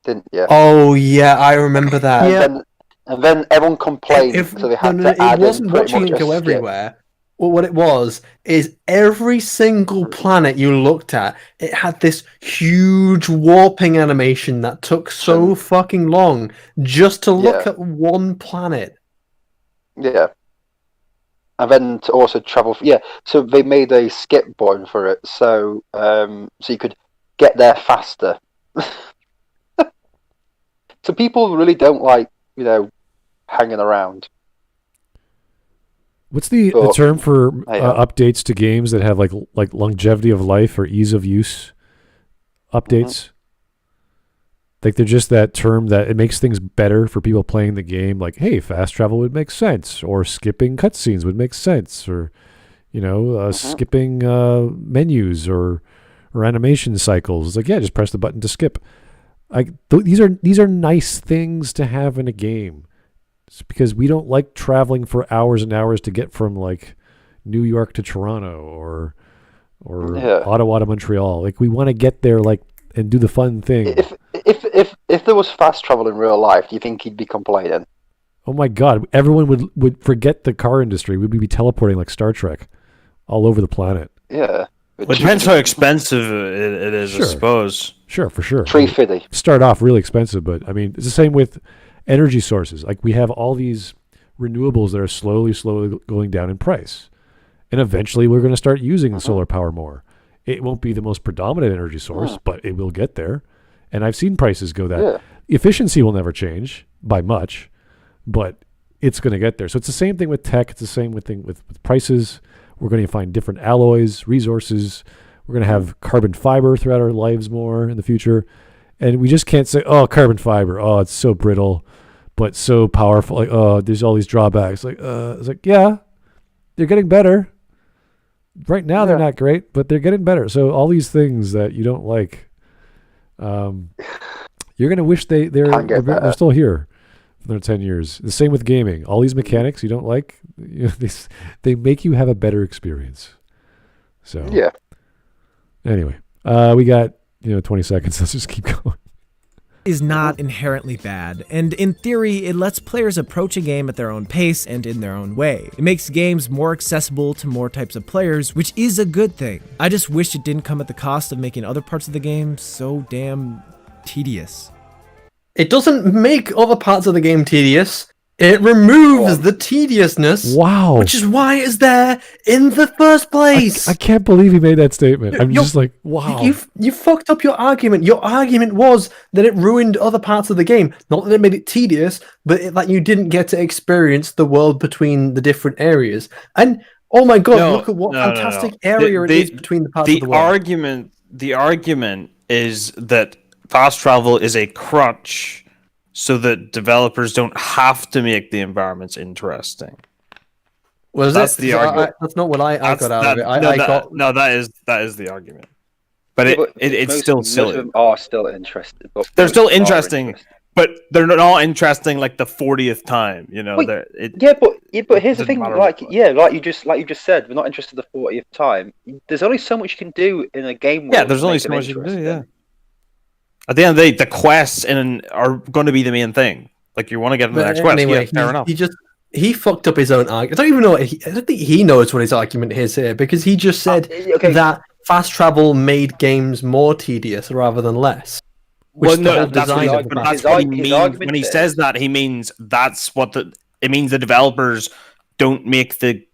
didn't you? Oh yeah, I remember that. And then everyone complained, so they had to add it wasn't watching it go everywhere. Well, what it was is every single planet you looked at, it had this huge warping animation that took so fucking long just to look at one planet. Yeah. And then to also travel, so they made a skip button for it, so you could get there faster. So people really don't like, hanging around. What's the term for updates to games that have like longevity of life or ease of use updates? Like they're just that term that it makes things better for people playing the game. Like, hey, fast travel would make sense, or skipping cutscenes would make sense, or skipping menus or animation cycles. It's like, just press the button to skip. Like these are nice things to have in a game. It's because we don't like traveling for hours and hours to get from like New York to Toronto or Ottawa to Montreal. Like we want to get there and do the fun thing. If there was fast travel in real life, do you think he'd be complaining? Oh my God! Everyone would forget the car industry. We'd be teleporting like Star Trek, all over the planet. Yeah. Well, it depends how expensive it is, I suppose. Sure, for sure. $350. Start off really expensive, but I mean, it's the same with energy sources. Like we have all these renewables that are slowly going down in price, and eventually we're going to start using solar power more. It won't be the most predominant energy source, but it will get there. And I've seen prices go that. Yeah. Efficiency will never change by much, but it's going to get there. So it's the same thing with tech. It's the same thing with prices. We're going to find different alloys, resources. We're going to have carbon fiber throughout our lives more in the future. And we just can't say, oh, carbon fiber, oh, it's so brittle, but so powerful. Like, oh, there's all these drawbacks. Like, it's like, yeah, they're getting better. Right now, they're not great, but they're getting better. So all these things that you don't like, you're going to wish they're still here for another 10 years. The same with gaming. All these mechanics you don't like, they make you have a better experience. So anyway, we got 20 seconds. Let's just keep going. Is not inherently bad, and in theory, it lets players approach a game at their own pace and in their own way. It makes games more accessible to more types of players, which is a good thing. I just wish it didn't come at the cost of making other parts of the game so damn tedious. It doesn't make other parts of the game tedious. It removes the tediousness. Wow. Which is why it's there in the first place. I can't believe he made that statement. I'm just like, wow. You fucked up your argument. Your argument was that it ruined other parts of the game. Not that it made it tedious, but that you didn't get to experience the world between the different areas. And oh my god, look at what fantastic area it is between the parts of the world. The argument is that fast travel is a crutch so that developers don't have to make the environments interesting. Well, that's the argument. That's not what I got out of it. That is the argument. But it's still silly. Most of them are still interested. They're still interesting, but they're not interesting like the 40th time. You know. But here's the thing. Like you just said, we're not interested the 40th time. There's only so much you can do in a game. Yeah, there's only so much you can do. Yeah. At the end of the day, the quests are going to be the main thing. Like, you want to get into the next quest. Anyway, fair enough. He fucked up his own argument. I don't even know. I don't think he knows what his argument is here, because he just said that fast travel made games more tedious rather than less. Well, no, that's what he means. When he says that, he means it means the developers don't make the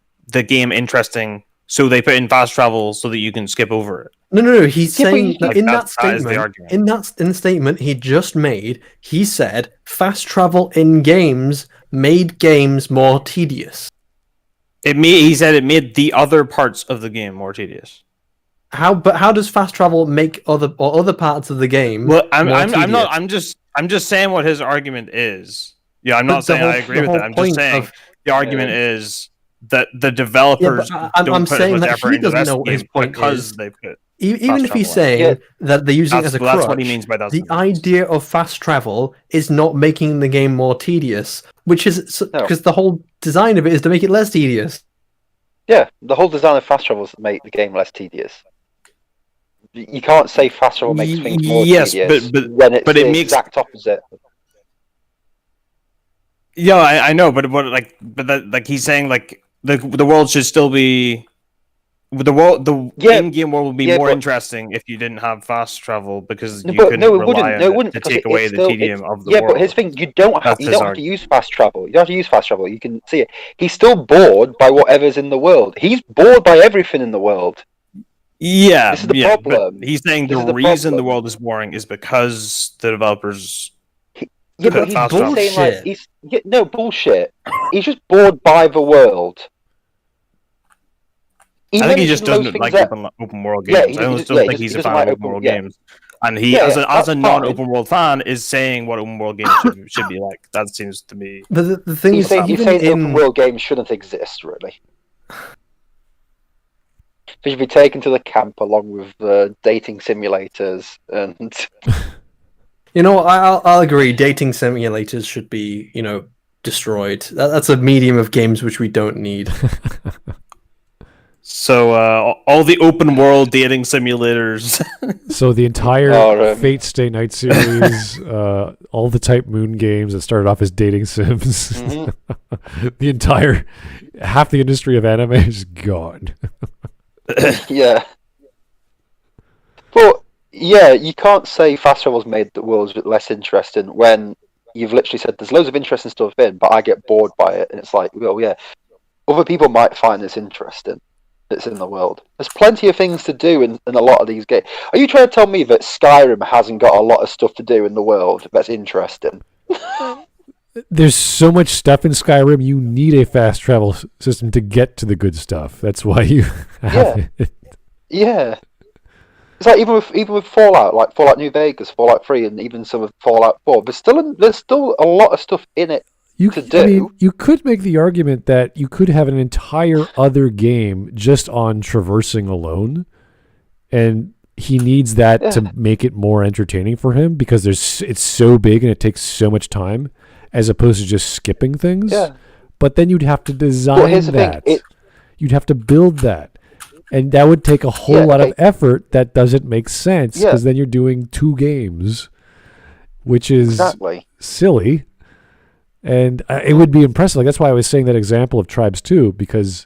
game interesting, so they put in fast travel so that you can skip over it. No. He's saying that in the statement he just made, he said fast travel in games made games more tedious. He said it made the other parts of the game more tedious. How does fast travel make other parts of the game? Well, I'm just saying what his argument is. Yeah, I'm not saying I agree with it. I'm just saying the argument is that the developers don't put as much effort into this game because they put. Even if he's saying that they're using it as a crutch, that's what he means by that. The idea of fast travel is not making the game more tedious, which is because the whole design of it is to make it less tedious. Yeah, the whole design of fast travel is to make the game less tedious. You can't say fast travel makes things more tedious when it's the exact opposite. Yeah, I know, but he's saying like the world should still be. The in-game world would be more interesting if you didn't have fast travel, because you couldn't rely on it to take away the tedium of the world. Yeah, but his thing, you don't have to use fast travel. You don't have to use fast travel. You can see it. He's still bored by whatever's in the world. He's bored by everything in the world. Yeah, this is the problem. He's saying the reason the world is boring is because the developers. Yeah, but he's bullshit. No bullshit. He's just bored by the world. I think he just doesn't like open world games. I don't think he's a fan of open world games. And he, as a non-open world fan, is saying what open world games should be like. That seems to me. But the thing is, he's saying open world games shouldn't exist, really. They should be taken to the camp along with dating simulators and. I'll agree. Dating simulators should be, destroyed. That's a medium of games which we don't need. So all the open world dating simulators. So the entire Fate Stay Night series, all the Type Moon games that started off as dating sims, the entire half the industry of anime is gone. Yeah. But you can't say fast travel's made the world a bit less interesting when you've literally said there's loads of interesting stuff in, but I get bored by it, and it's like, well, yeah, other people might find this interesting. That's in the world. There's plenty of things to do in a lot of these games. Are you trying to tell me that Skyrim hasn't got a lot of stuff to do in the world that's interesting? There's so much stuff in Skyrim, you need a fast travel system to get to the good stuff. That's why you have it. Yeah. It's like even with Fallout, like Fallout New Vegas, Fallout 3, and even some of Fallout 4, there's still a lot of stuff in it. You could make the argument that you could have an entire other game just on traversing alone, and he needs that to make it more entertaining for him, because it's so big and it takes so much time, as opposed to just skipping things. Yeah. But then you'd have to design that. You'd have to build that. And that would take a whole lot of effort that doesn't make sense, because then you're doing 2 games, which is silly. And it would be impressive. Like, that's why I was saying that example of Tribes 2, because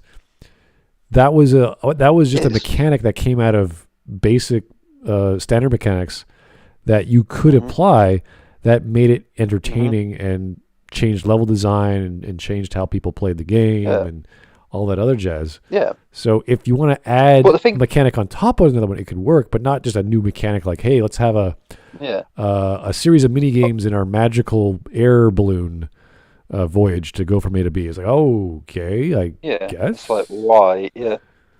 that was just a mechanic that came out of basic standard mechanics that you could apply, that made it entertaining and changed level design and changed how people played the game and all that other jazz. Yeah. So if you want to add a mechanic on top of another one, it could work, but not just a new mechanic like, hey, let's have a series of mini games in our magical air balloon voyage to go from A to B. It's like, okay, I guess. It's like, why? Yeah.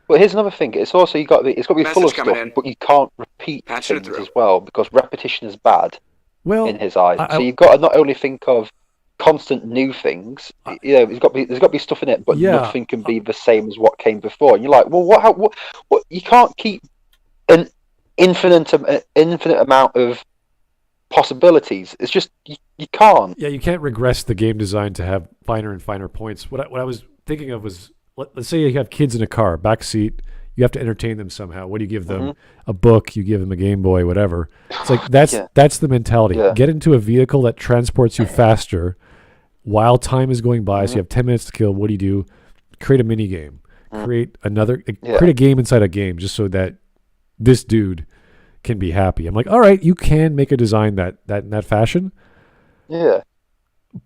Well, here's another thing. It's also it's got to be full of stuff, but you can't repeat things as well because repetition is bad. Well, in his eyes, so you've got to not only think of constant new things. There's got to be stuff in it, but nothing can be the same as what came before. And you're like, well, what? You can't keep an infinite amount of possibilities. It's just you can't. Yeah, you can't regress the game design to have finer and finer points. What I was thinking of was, let's say you have kids in a car, back seat. You have to entertain them somehow. What do you give them? A book, you give them a Game Boy, whatever. It's like that's the mentality. Get into a vehicle that transports you faster while time is going by. So you have 10 minutes to kill. What do? Create a mini game. Create a game inside a game just so that this dude can be happy. I'm like, all right, you can make a design that in that fashion. Yeah.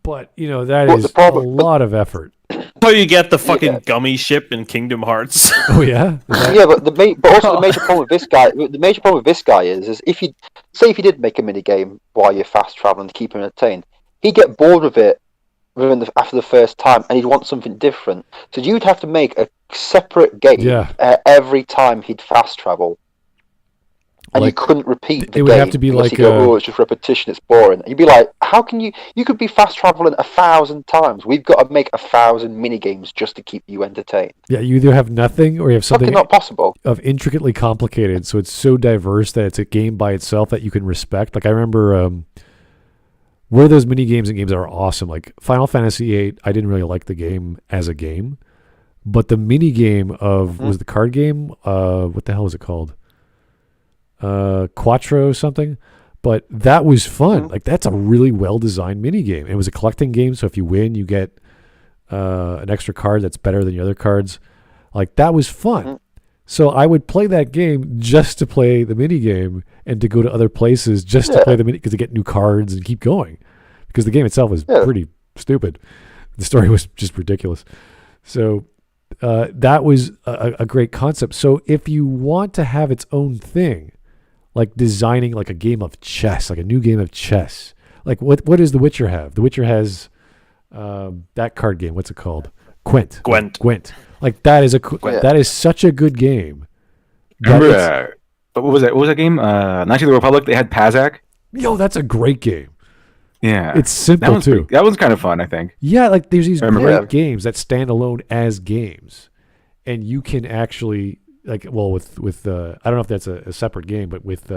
But that is a lot of effort. So you get the fucking gummy ship in Kingdom Hearts. Oh yeah, but also the major problem with this guy. The major problem with this guy is if you did make a mini game while you're fast traveling to keep him entertained, he'd get bored of it after the first time, and he'd want something different. So you'd have to make a separate game every time he'd fast travel. And you couldn't repeat the game. It would have to be like, it's just repetition, it's boring. And you'd be like, how can you could be fast traveling 1,000 times. We've got to make 1,000 mini games just to keep you entertained. Yeah, you either have nothing or you have something not possible of intricately complicated. So it's so diverse that it's a game by itself that you can respect. Like I remember where those mini games and games are awesome. Like Final Fantasy VIII, I didn't really like the game as a game, but the mini game was the card game. What the hell is it called? Quattro something, but that was fun. Like that's a really well designed mini game. It was a collecting game, so if you win, you get an extra card that's better than the other cards. Like that was fun. So I would play that game just to play the mini game and to go to other places just to play the mini because to get new cards and keep going. Because the game itself was pretty stupid. The story was just ridiculous. So that was a great concept. So if you want to have its own thing, like designing like a game of chess, like a new game of chess. Like what does The Witcher have? The Witcher has that card game. What's it called? Gwent. Like that is that is such a good game. Remember, what was that? What was that game? Knights of the Republic. They had Pazak. Yo, that's a great game. Yeah, it's simple too. That one's kind of fun, I think. Yeah, like there's these great games that stand alone as games, and you can actually. Like with I don't know if that's a separate game, but with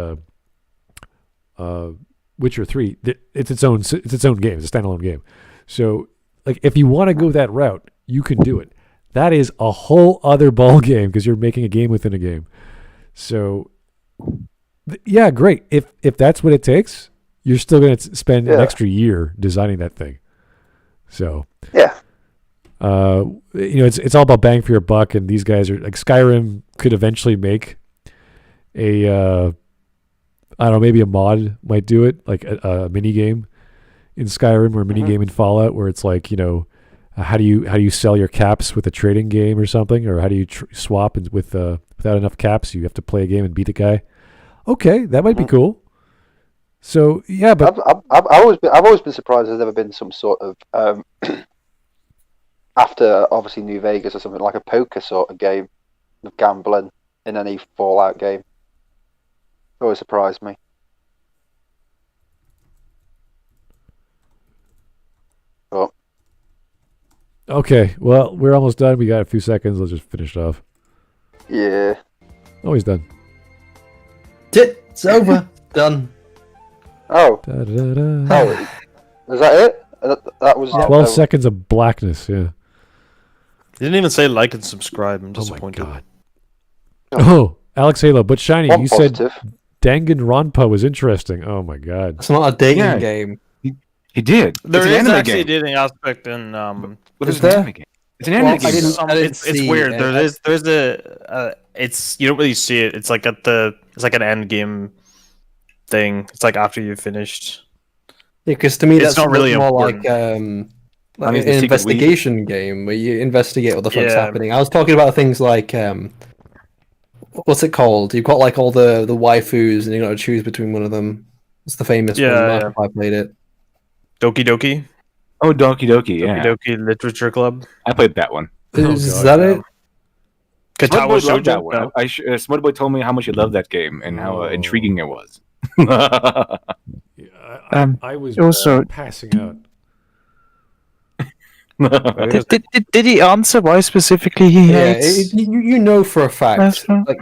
Witcher 3, it's its own game. It's a standalone game. So like if you want to go that route, you can do it. That is a whole other ball game because you're making a game within a game. So yeah, great. If that's what it takes, you're still going to spend an extra year designing that thing. So it's all about bang for your buck, and these guys are like Skyrim could eventually make a I don't know, maybe a mod might do it, like a mini game in Skyrim or a mini game in Fallout where it's like, how do you sell your caps with a trading game or something, or how do you swap with without enough caps you have to play a game and beat a guy. Okay, that might be cool. So yeah, but I've always been surprised there's never been some sort of after obviously New Vegas or something like a poker sort of game of gambling in any Fallout game. It always surprised me. But okay, well, we're almost done. We got a few seconds. Let's just finish it off. Yeah. Oh, he's done. It's over. Done. Oh. Da-da-da. Oh, is that it? That was 12 seconds of blackness, yeah. You didn't even say like and subscribe. I'm disappointed. Oh, my God. Oh, Alex Halo. But Shiny, you said Danganronpa was interesting. Oh, my God. It's not a dating game. He did. There is actually a dating aspect in... What is an anime game? It's an anime game. It's weird. There's a... you don't really see it. It's like it's like an end game thing. It's like after you've finished. because to me It's that's not really more important. like an investigation game where you investigate what the fuck's happening. I was talking about things like what's it called? You've got like all the waifus, and you got to choose between one of them. It's the famous one. Mark, I played it. Doki Doki. Oh, Donkey Doki, yeah. Doki Doki Literature Club. I played that one. Is that it? Smudboy loved that one. Smudboy told me how much he loved that game and how intriguing it was. I was also passing out. Did he answer why specifically he hates? You know for a fact like,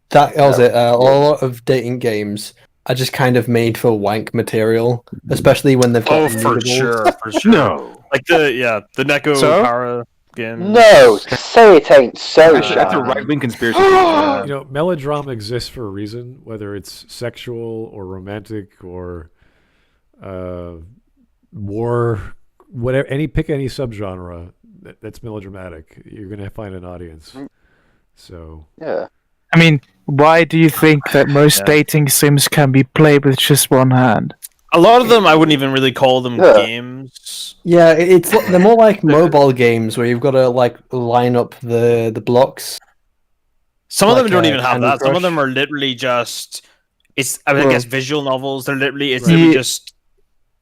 that was it. A lot of dating games are just kind of made for wank material, especially when they've got for sure. No, like the Neko Para game. No, say it ain't so. That's a right-wing conspiracy. Melodrama exists for a reason, whether it's sexual or romantic or war, whatever. Pick any subgenre that's melodramatic. You're gonna find an audience. So yeah. I mean, why do you think that most dating sims can be played with just one hand? A lot of them, I wouldn't even really call them games. Yeah, they're more like mobile games where you've got to like line up the blocks. Some of them don't even have that. Some of them are literally just I guess visual novels. They're literally just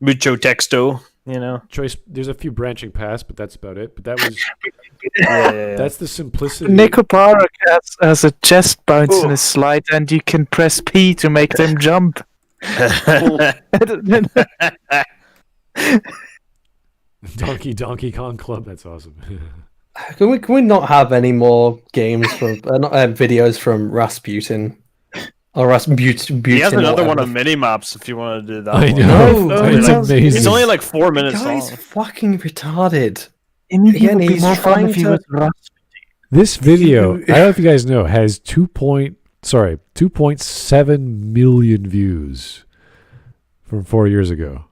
mucho texto. Choice. There's a few branching paths, but that's about it. But that was that's the simplicity. Neko Para has a chest bounce in his slide, and you can press P to make them jump. Donkey Kong Club. That's awesome. Can we not have any more games from videos from Razbuten? Or Razbuten. He has another one of mini maps if you want to do that. I know. It's amazing. It's only like 4 minutes long. He's fucking retarded. Again, he's trying to. This video, I don't know if you guys know, has 2.7 million views from 4 years ago.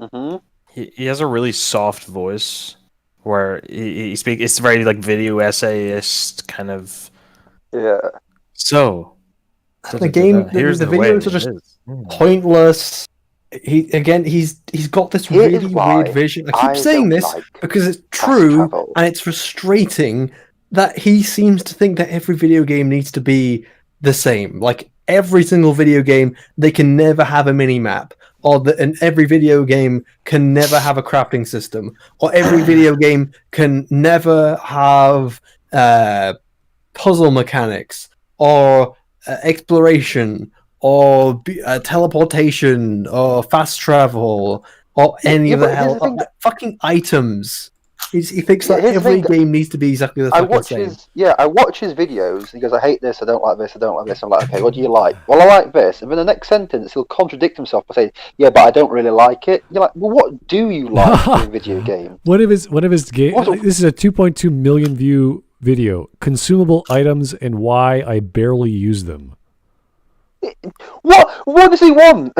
Mm-hmm. He has a really soft voice where he speaks. It's very like video essayist kind of. Yeah. So the game, the videos are just pointless. He's got this really weird vision. I keep saying this because it's true and it's frustrating that he seems to think that every video game needs to be the same. Like every single video game, they can never have a mini map, and every video game can never have a crafting system, or every video game can never have puzzle mechanics or exploration or teleportation or fast travel or any of the fucking items. He thinks that every game needs to be exactly the same. I watch his videos. He goes, I hate this, I don't like this, I don't like this. I'm like, okay, what do you like? Well, I like this. And then the next sentence, he'll contradict himself by saying, yeah, but I don't really like it. You're like, well, what do you like in a video game? One of his game. This is a 2.2 million view video. Consumable items and why I barely use them. What does he want?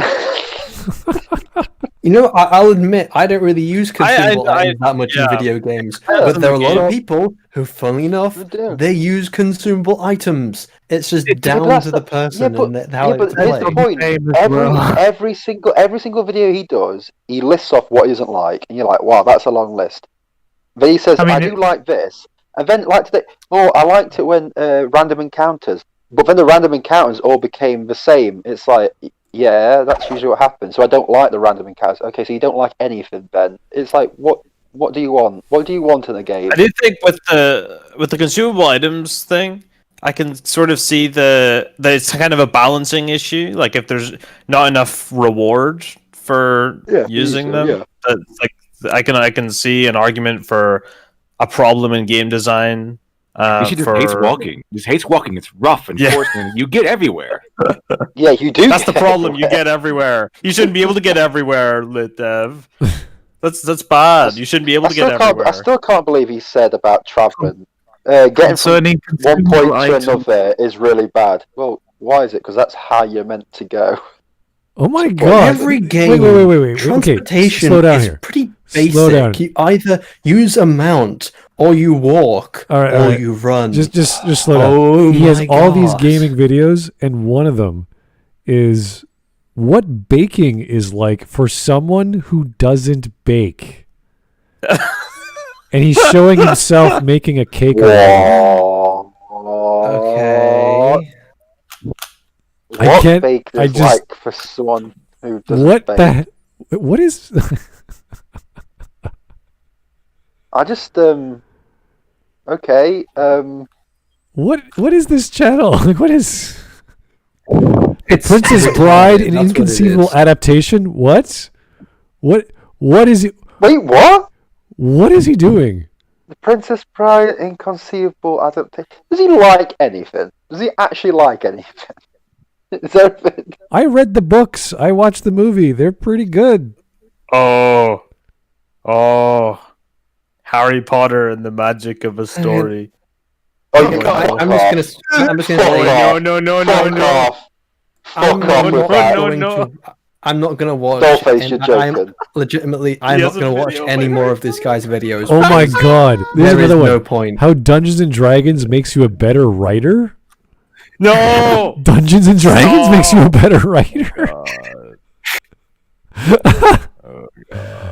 I'll admit I don't really use consumable items that much in video games, but there are a lot of people who, funnily enough, they use consumable items. It's just down to the person and how it's played. Here's the point. Every single video he does, he lists off what he doesn't like, and you're like, wow, that's a long list. Then he says, I do like this, and then like today, I liked it when random encounters. But then the random encounters all became the same. It's like, yeah, that's usually what happens. So I don't like the random encounters. Okay, so you don't like anything, Ben. It's like, what do you want? What do you want in a game? I do think with the consumable items thing, I can sort of see that it's kind of a balancing issue. Like if there's not enough reward for using them, I can see an argument for a problem in game design. He just hates walking. Just hates walking. It's rough and forced, and you get everywhere. Yeah, you do. That's the problem. You get everywhere. You shouldn't be able to get everywhere, LitDev. That's bad. You shouldn't be able to get everywhere. I still can't believe he said about traveling. Getting from one point to another is really bad. Well, why is it? Because that's how you're meant to go. Oh my god! Every game, wait. Transportation is pretty basic. You either use a mount, or you walk, or you run. Just slow down. He has all these gaming videos, and one of them is what baking is like for someone who doesn't bake. And he's showing himself making a cake. Okay. I can't. Bake is I just like for someone who doesn't bake. What is? I just okay. What is this channel? Like, what is? It's Princess Bride, an inconceivable adaptation. What? What is it? Wait, what? What is he doing? The Princess Bride, inconceivable adaptation. Does he like anything? Does he actually like anything? Is there anything? I read the books. I watched the movie. They're pretty good. Oh, Harry Potter and the magic of a story. I'm just gonna say I'm not gonna watch. Dollface, you're joking. I'm not gonna watch any more of this guy's videos. Oh my god! There is no point. How Dungeons and Dragons makes you a better writer? No, Dungeons and Dragons makes you a better writer.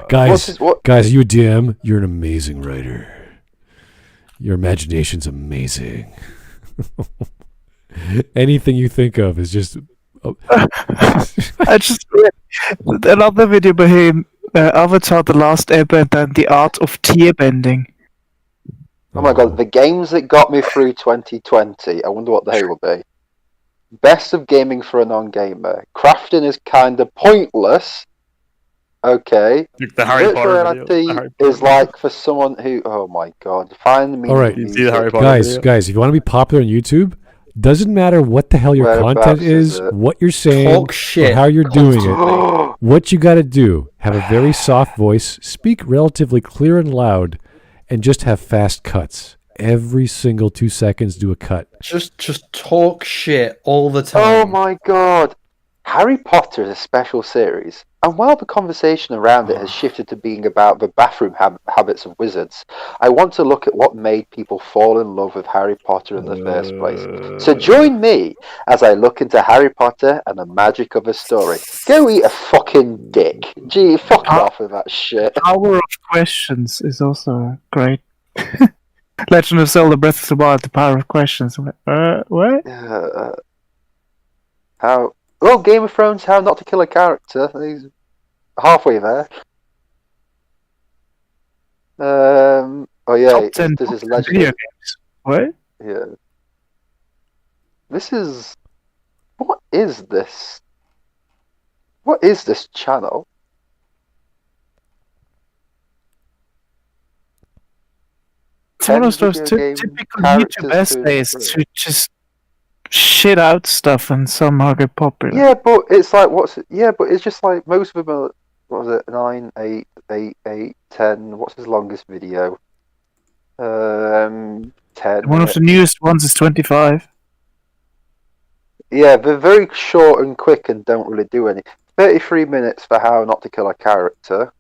Guys, you a DM? You're an amazing writer. Your imagination's amazing. Anything you think of is just. I just read another video by him, Avatar: The Last Airbender and the Art of Tear Bending. Oh my god, the games that got me through 2020, I wonder what they will be. Best of gaming for a non-gamer. Crafting is kind of pointless. Okay. The Harry Potter reality is like for someone who, oh my god, find me. All right, see the Harry Potter guys, if you want to be popular on YouTube, doesn't matter what the hell your content is, what you're saying, talk shit, or how you're doing it. What you got to do, have a very soft voice, speak relatively clear and loud, and just have fast cuts. Every single 2 seconds, do a cut. Just talk shit all the time. Oh my god. Harry Potter is a special series, and while the conversation around it has shifted to being about the bathroom habits of wizards, I want to look at what made people fall in love with Harry Potter in the first place. So join me as I look into Harry Potter and the magic of a story. Go eat a fucking dick. Gee, fuck off with that shit. Hour of Questions is also great. Legend of Zelda: Breath of the Wild, the Power of Questions. What? How? Oh, Game of Thrones, How Not to Kill a Character. He's halfway there. Oh yeah, this is Legend. Video games. What? Yeah. This is. What is this? What is this channel? It's one of those typical YouTube essays to just shit out stuff and somehow get popular. Yeah, but it's like but it's just like most of them are. What was it? 9, 8, 8, 8, 10. What's his longest video? 10. One of the newest ones is 25. Yeah, they're very short and quick and don't really do any. 33 minutes for How Not to Kill a Character.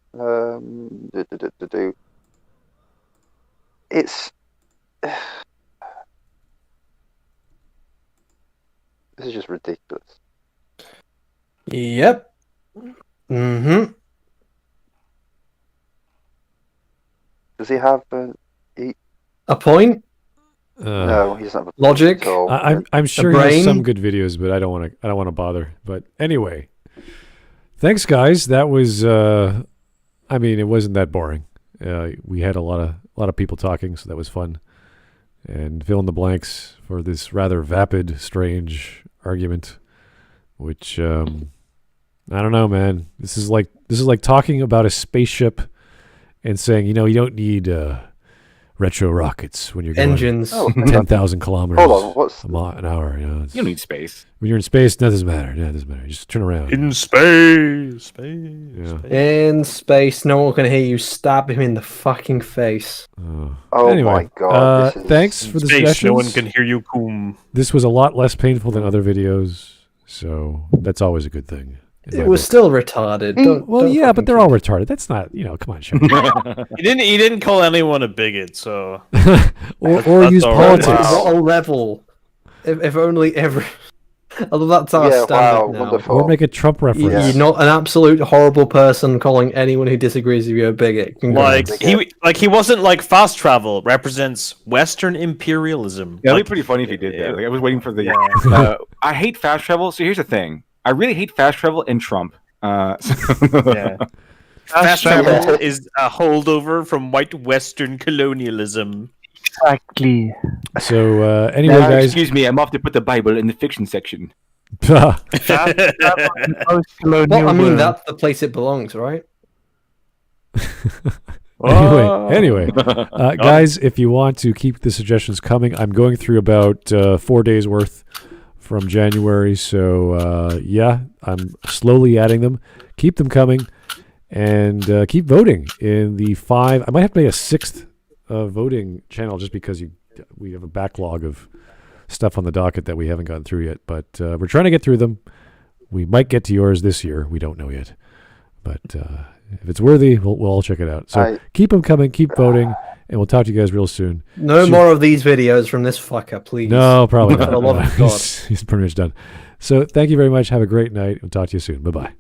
It's. This is just ridiculous. Yep. Mm-hmm. Does he have a point? No, he doesn't have a logic. I'm sure he has some good videos, but I don't want to bother. But anyway, thanks, guys. That was. I mean, it wasn't that boring. We had a lot of people talking, so that was fun. And fill in the blanks for this rather vapid, strange argument, which I don't know, man. This is like talking about a spaceship and saying, you don't need retro rockets when you're going engines 10,000 kilometers an hour. You don't need space. When you're in space, that doesn't matter. Yeah, it doesn't matter. Just turn around. In space. In space, no one can hear you. Stab him in the fucking face. Anyway, my god! Thanks for the suggestions. No one can hear you. Coom. This was a lot less painful than other videos, so that's always a good thing. It was still retarded. Don't but they're all retarded. That's not, come on, Sean. He didn't call anyone a bigot, so or use politics. What a level! If only every. I love that's our Yeah, standard wow, now. wonderful. Or make a Trump reference. You're not an absolute horrible person calling anyone who disagrees with you a bigot. Congrats. He wasn't like fast travel represents Western imperialism. Yeah, it'd be pretty funny if he did that. Like, I was waiting for the. I hate fast travel. So here's the thing: I really hate fast travel and Trump. Fast travel is a holdover from white Western colonialism. Exactly. So anyway, guys, excuse me, I'm off to put the Bible in the fiction section. Well, I mean, that's the place it belongs, right? Anyway, guys, if you want to keep the suggestions coming, I'm going through about 4 days worth from January. So I'm slowly adding them. Keep them coming, and keep voting in the 5. I might have to make a 6th voting channel just because we have a backlog of stuff on the docket that we haven't gotten through yet. But we're trying to get through them. We might get to yours this year. We don't know yet, but if it's worthy, we'll all check it out. So keep them coming, keep voting, and we'll talk to you guys real soon. No more of these videos from this fucker, please. No, probably not. For the love of God. He's pretty much done. So thank you very much. Have a great night. We'll talk to you soon. Bye-bye.